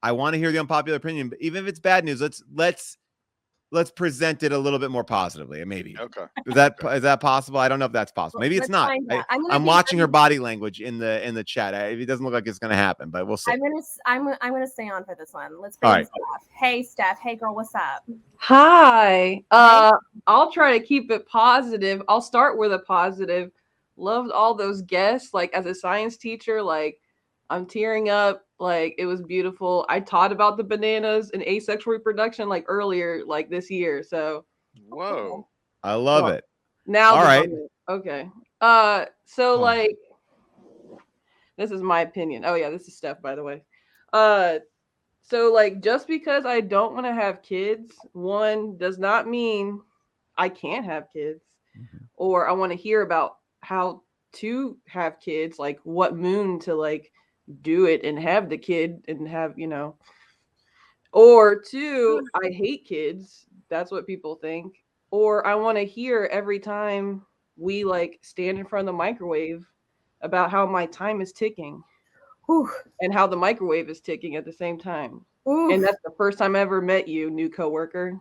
Speaker 1: I want to hear the unpopular opinion, but even if it's bad news, let's let's present it a little bit more positively. Maybe.
Speaker 2: Okay.
Speaker 1: Is that possible? I don't know if that's possible. Maybe it's
Speaker 9: Let's
Speaker 1: not.
Speaker 9: find out.
Speaker 1: I'm watching her body language in the chat. It doesn't look like it's going to happen, but we'll see.
Speaker 9: I'm gonna stay on for this one. Let's
Speaker 1: All
Speaker 9: bring
Speaker 1: right.
Speaker 9: Steph. Hey, Steph. Hey, girl. What's up?
Speaker 13: Hi. I'll try to keep it positive. I'll start with a positive. Loved all those guests. Like as a science teacher, like I'm tearing up. Like it was beautiful. I taught about the bananas and asexual reproduction like earlier, like this year. So
Speaker 2: whoa,
Speaker 1: I love it.
Speaker 13: Now,
Speaker 1: all right.
Speaker 13: Okay. Like, this is my opinion. Oh yeah, this is Steph, by the way. So like, just because I don't want to have kids, one does not mean I can't have kids, or I want to hear about how to have kids, like what moon to like do it and have the kid and have, you know, or two, I hate kids. That's what people think. Or I want to hear every time we like stand in front of the microwave about how my time is ticking. And how the microwave is ticking at the same time. And that's the first time I ever met you, new coworker.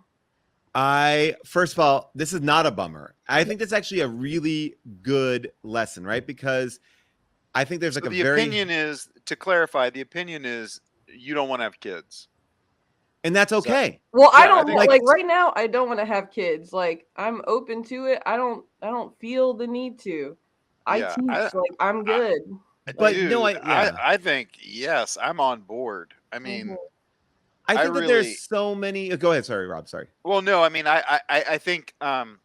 Speaker 1: First of all, this is not a bummer. I think that's actually a really good lesson, right? Because I think there's like
Speaker 2: the opinion is, to clarify, the opinion is you don't want to have kids.
Speaker 1: And that's okay.
Speaker 13: Well, I don't like right now. I don't want to have kids. Like I'm open to it. I don't feel the need to. I teach. Like I'm good.
Speaker 1: But
Speaker 2: dude,
Speaker 1: no,
Speaker 2: I think yes, I'm on board. I mean,
Speaker 1: I think that there's so many. Go ahead, sorry, Rob. Sorry.
Speaker 2: Well, no, I mean, I think I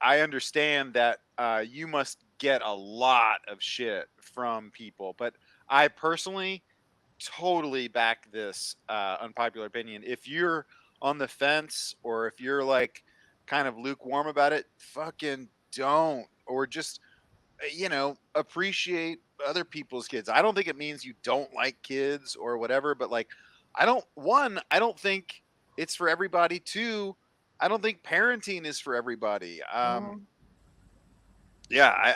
Speaker 2: understand that you must get a lot of shit from people, but I personally totally back this unpopular opinion. If you're on the fence or if you're like kind of lukewarm about it, fucking don't, or just appreciate other people's kids. I don't think it means you don't like kids or whatever, but like I don't think it's for everybody. Two, I don't think parenting is for everybody. Yeah,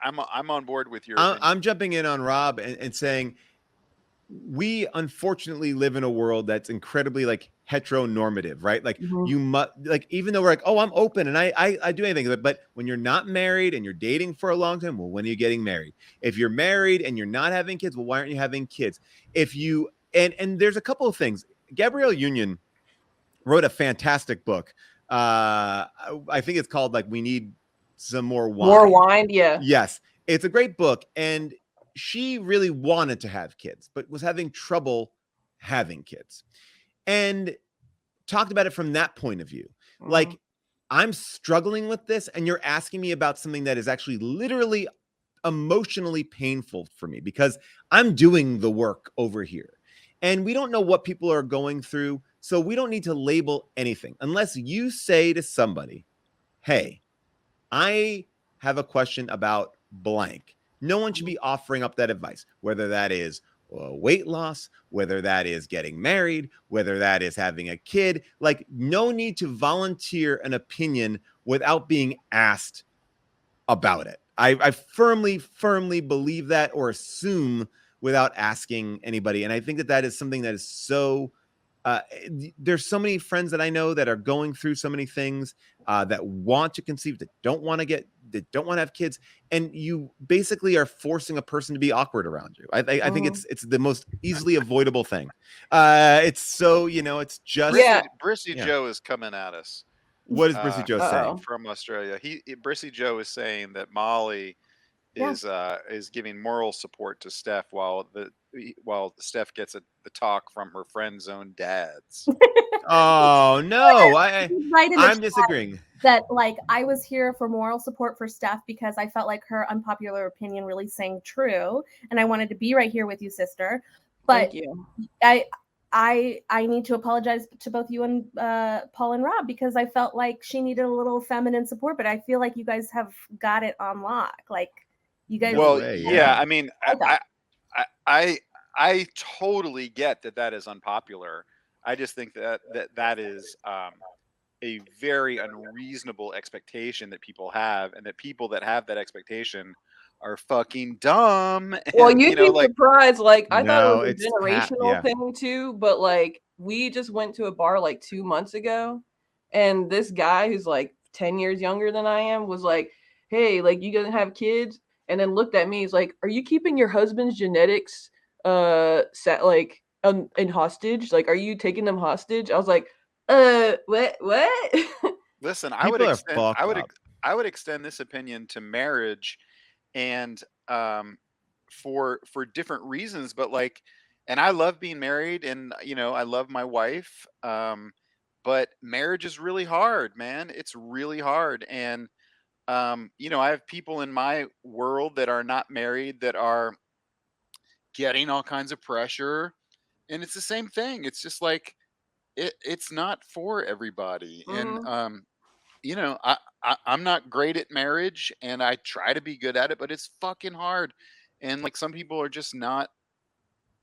Speaker 2: I'm on board with your
Speaker 1: I'm jumping in on Rob and saying we unfortunately live in a world that's incredibly like heteronormative, right? Like you must, like, even though we're like, oh, I'm open and I do anything, but when you're not married and you're dating for a long time, well, when are you getting married? If you're married and you're not having kids, well, why aren't you having kids? If you, and there's a couple of things. Gabrielle Union wrote a fantastic book. I think it's called like, We Need Some More Wine.
Speaker 13: More wine. Yeah.
Speaker 1: Yes. It's a great book. And she really wanted to have kids, but was having trouble having kids, and talked about it from that point of view. Like, I'm struggling with this, and you're asking me about something that is actually literally emotionally painful for me because I'm doing the work over here, and we don't know what people are going through. So we don't need to label anything unless you say to somebody, hey, I have a question about blank. No one should be offering up that advice, whether that is weight loss, whether that is getting married, whether that is having a kid. Like, no need to volunteer an opinion without being asked about it. I firmly believe that, or assume without asking anybody. And I think that is something that is so... there's so many friends that I know that are going through so many things, that want to conceive, that don't want to have kids, and you basically are forcing a person to be awkward around you. I think it's the most easily avoidable thing. It's so, it's just
Speaker 2: Brissy Joe is coming at us.
Speaker 1: What is Brissy Joe saying
Speaker 2: from Australia? Brissy Joe is saying that Molly is giving moral support to Steph while Steph gets the talk from her friend's own dads.
Speaker 1: Oh no, I'm disagreeing.
Speaker 9: That like I was here for moral support for Steph because I felt like her unpopular opinion really sang true, and I wanted to be right here with you, sister. But
Speaker 13: thank you.
Speaker 9: I need to apologize to both you and Paul and Rob because I felt like she needed a little feminine support, but I feel like you guys have got it on lock. Like you guys.
Speaker 2: Well, yeah. I mean, I totally get that is unpopular. I just think that is a very unreasonable expectation that people have, and that people that have that expectation are fucking dumb.
Speaker 13: Well,
Speaker 2: and,
Speaker 13: you'd be surprised. Like I thought it was a
Speaker 1: it's
Speaker 13: generational thing too, but like we just went to a bar like 2 months ago, and this guy who's like 10 years younger than I am was like, hey, like, you gonna have kids? And then looked at me. He's like, are you keeping your husband's genetics in hostage? Like, are you taking them hostage? I was like, what?
Speaker 2: Listen,
Speaker 1: People are fucked up.
Speaker 2: I would extend this opinion to marriage, and for different reasons, but like, and I love being married, and I love my wife, but marriage is really hard, man. It's really hard, and I have people in my world that are not married that are getting all kinds of pressure, and it's the same thing. It's just like it's not for everybody, and I'm not great at marriage, and I try to be good at it, but it's fucking hard, and like some people are just not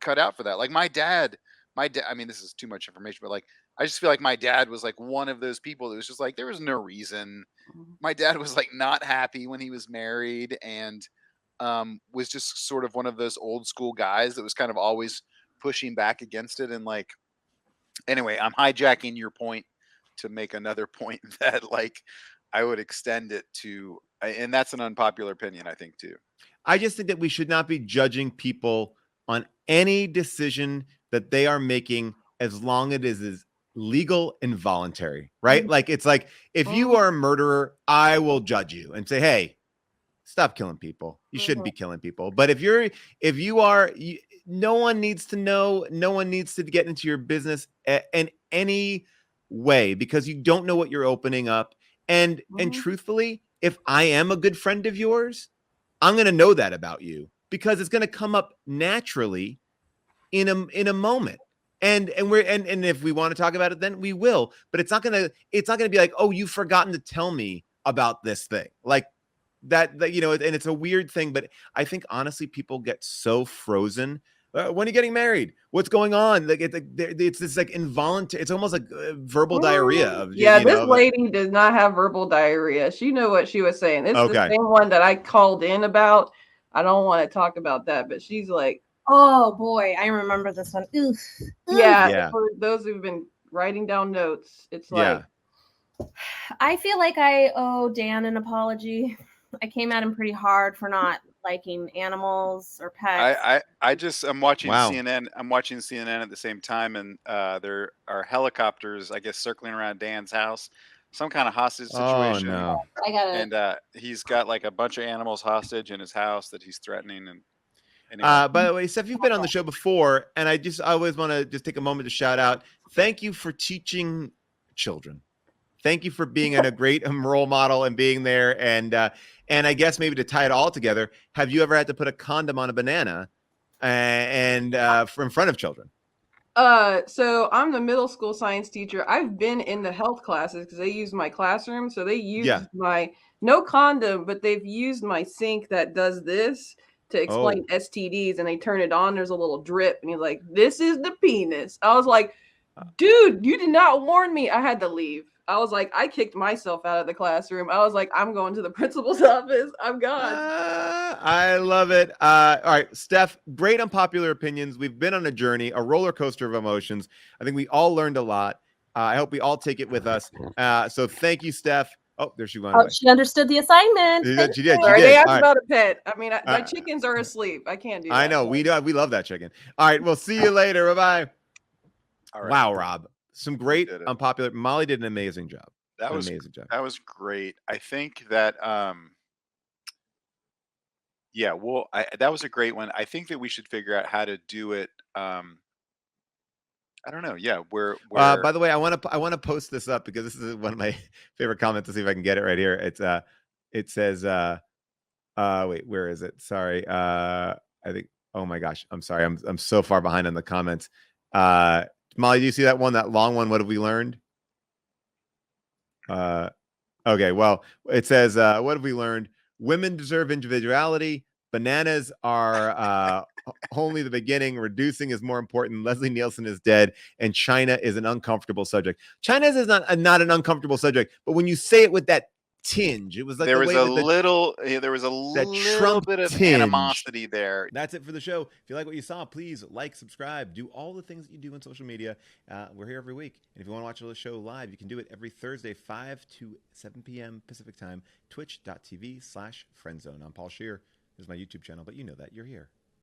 Speaker 2: cut out for that. Like my dad. I mean, this is too much information, but like I just feel like my dad was like one of those people that was just like there was no reason. My dad was like not happy when he was married, and was just sort of one of those old school guys that was kind of always pushing back against it. And like, anyway, I'm hijacking your point to make another point that like I would extend it to, and that's an unpopular opinion, I think, too.
Speaker 1: I just think that we should not be judging people on any decision that they are making as long as it is legal and voluntary, right? Like, it's like, if you are a murderer, I will judge you and say, hey, stop killing people. You shouldn't be killing people. But if you are, no one needs to know, no one needs to get into your business in any way, because you don't know what you're opening up. And truthfully, if I am a good friend of yours, I'm going to know that about you, because it's going to come up naturally in a moment. And if we want to talk about it, then we will, but it's not going to be like, oh, you've forgotten to tell me about this thing. Like that, and it's a weird thing, but I think honestly, people get so frozen. When are you getting married? What's going on? Like it's this like involuntary. It's almost like verbal diarrhea. Of
Speaker 13: this lady does not have verbal diarrhea. She knew what she was saying. It's the same one that I called in about. I don't want to talk about that, but she's like,
Speaker 9: oh boy, I remember this one. Oof.
Speaker 13: Yeah. For those who've been writing down notes, it's like,
Speaker 9: I feel like I owe Dan an apology. I came at him pretty hard for not liking animals or pets.
Speaker 2: I'm watching CNN. I'm watching CNN at the same time, and there are helicopters, I guess, circling around Dan's house. Some kind of hostage situation.
Speaker 1: Oh, no.
Speaker 9: I got it.
Speaker 2: And he's got like a bunch of animals hostage in his house that he's threatening. And
Speaker 1: anyway. By the way, Steph, you've been on the show before, and I always want to just take a moment to shout out. Thank you for teaching children. Thank you for being a great role model and being there. And I guess maybe to tie it all together, have you ever had to put a condom on a banana in front of children?
Speaker 13: So I'm the middle school science teacher. I've been in the health classes because they use my classroom. So they use my no condom, but they've used my sink that does this to explain STDs, and they turn it on. There's a little drip, and he's like, "This is the penis." I was like, "Dude, you did not warn me." I had to leave. I was like, I kicked myself out of the classroom. I was like, I'm going to the principal's office. I'm gone.
Speaker 1: I love it. All right, Steph, great unpopular opinions. We've been on a journey, a roller coaster of emotions. I think we all learned a lot. I hope we all take it with us. So thank you, Steph. Oh, there she went.
Speaker 9: Oh, she understood the assignment.
Speaker 1: She did.
Speaker 13: They asked about a pet. I mean, my chickens are asleep. I can't do that.
Speaker 1: I know. We love that chicken. All right, we'll see you later. Bye-bye. All right. Wow, Rob. Some great unpopular. Molly did an amazing job.
Speaker 2: That was great. I think that that was a great one. I think that we should figure out how to do it. I don't know. Yeah, where
Speaker 1: by the way, I want to post this up because this is one of my favorite comments. To see if I can get it right here. It's it says wait, where is it? Sorry. I think, oh my gosh, I'm sorry. I'm so far behind on the comments. Molly, do you see that one, that long one? What have we learned? Okay, well, it says, what have we learned? Women deserve individuality. Bananas are only the beginning. Reducing is more important. Leslie Nielsen is dead. And China is an uncomfortable subject. China is not an uncomfortable subject. But when you say it with that tinge. It was like
Speaker 2: there
Speaker 1: the
Speaker 2: was
Speaker 1: way
Speaker 2: a
Speaker 1: that
Speaker 2: little there was a little
Speaker 1: Trump
Speaker 2: bit of
Speaker 1: tinge.
Speaker 2: animosity there.
Speaker 1: That's it for the show. If you like what you saw, please like, subscribe, do all the things that you do on social media. We're here every week. And if you want to watch the show live, you can do it every Thursday, 5 to 7 p.m. Pacific time, twitch.tv/friendzone. I'm Paul Scheer. This is my YouTube channel, but you know that. You're here.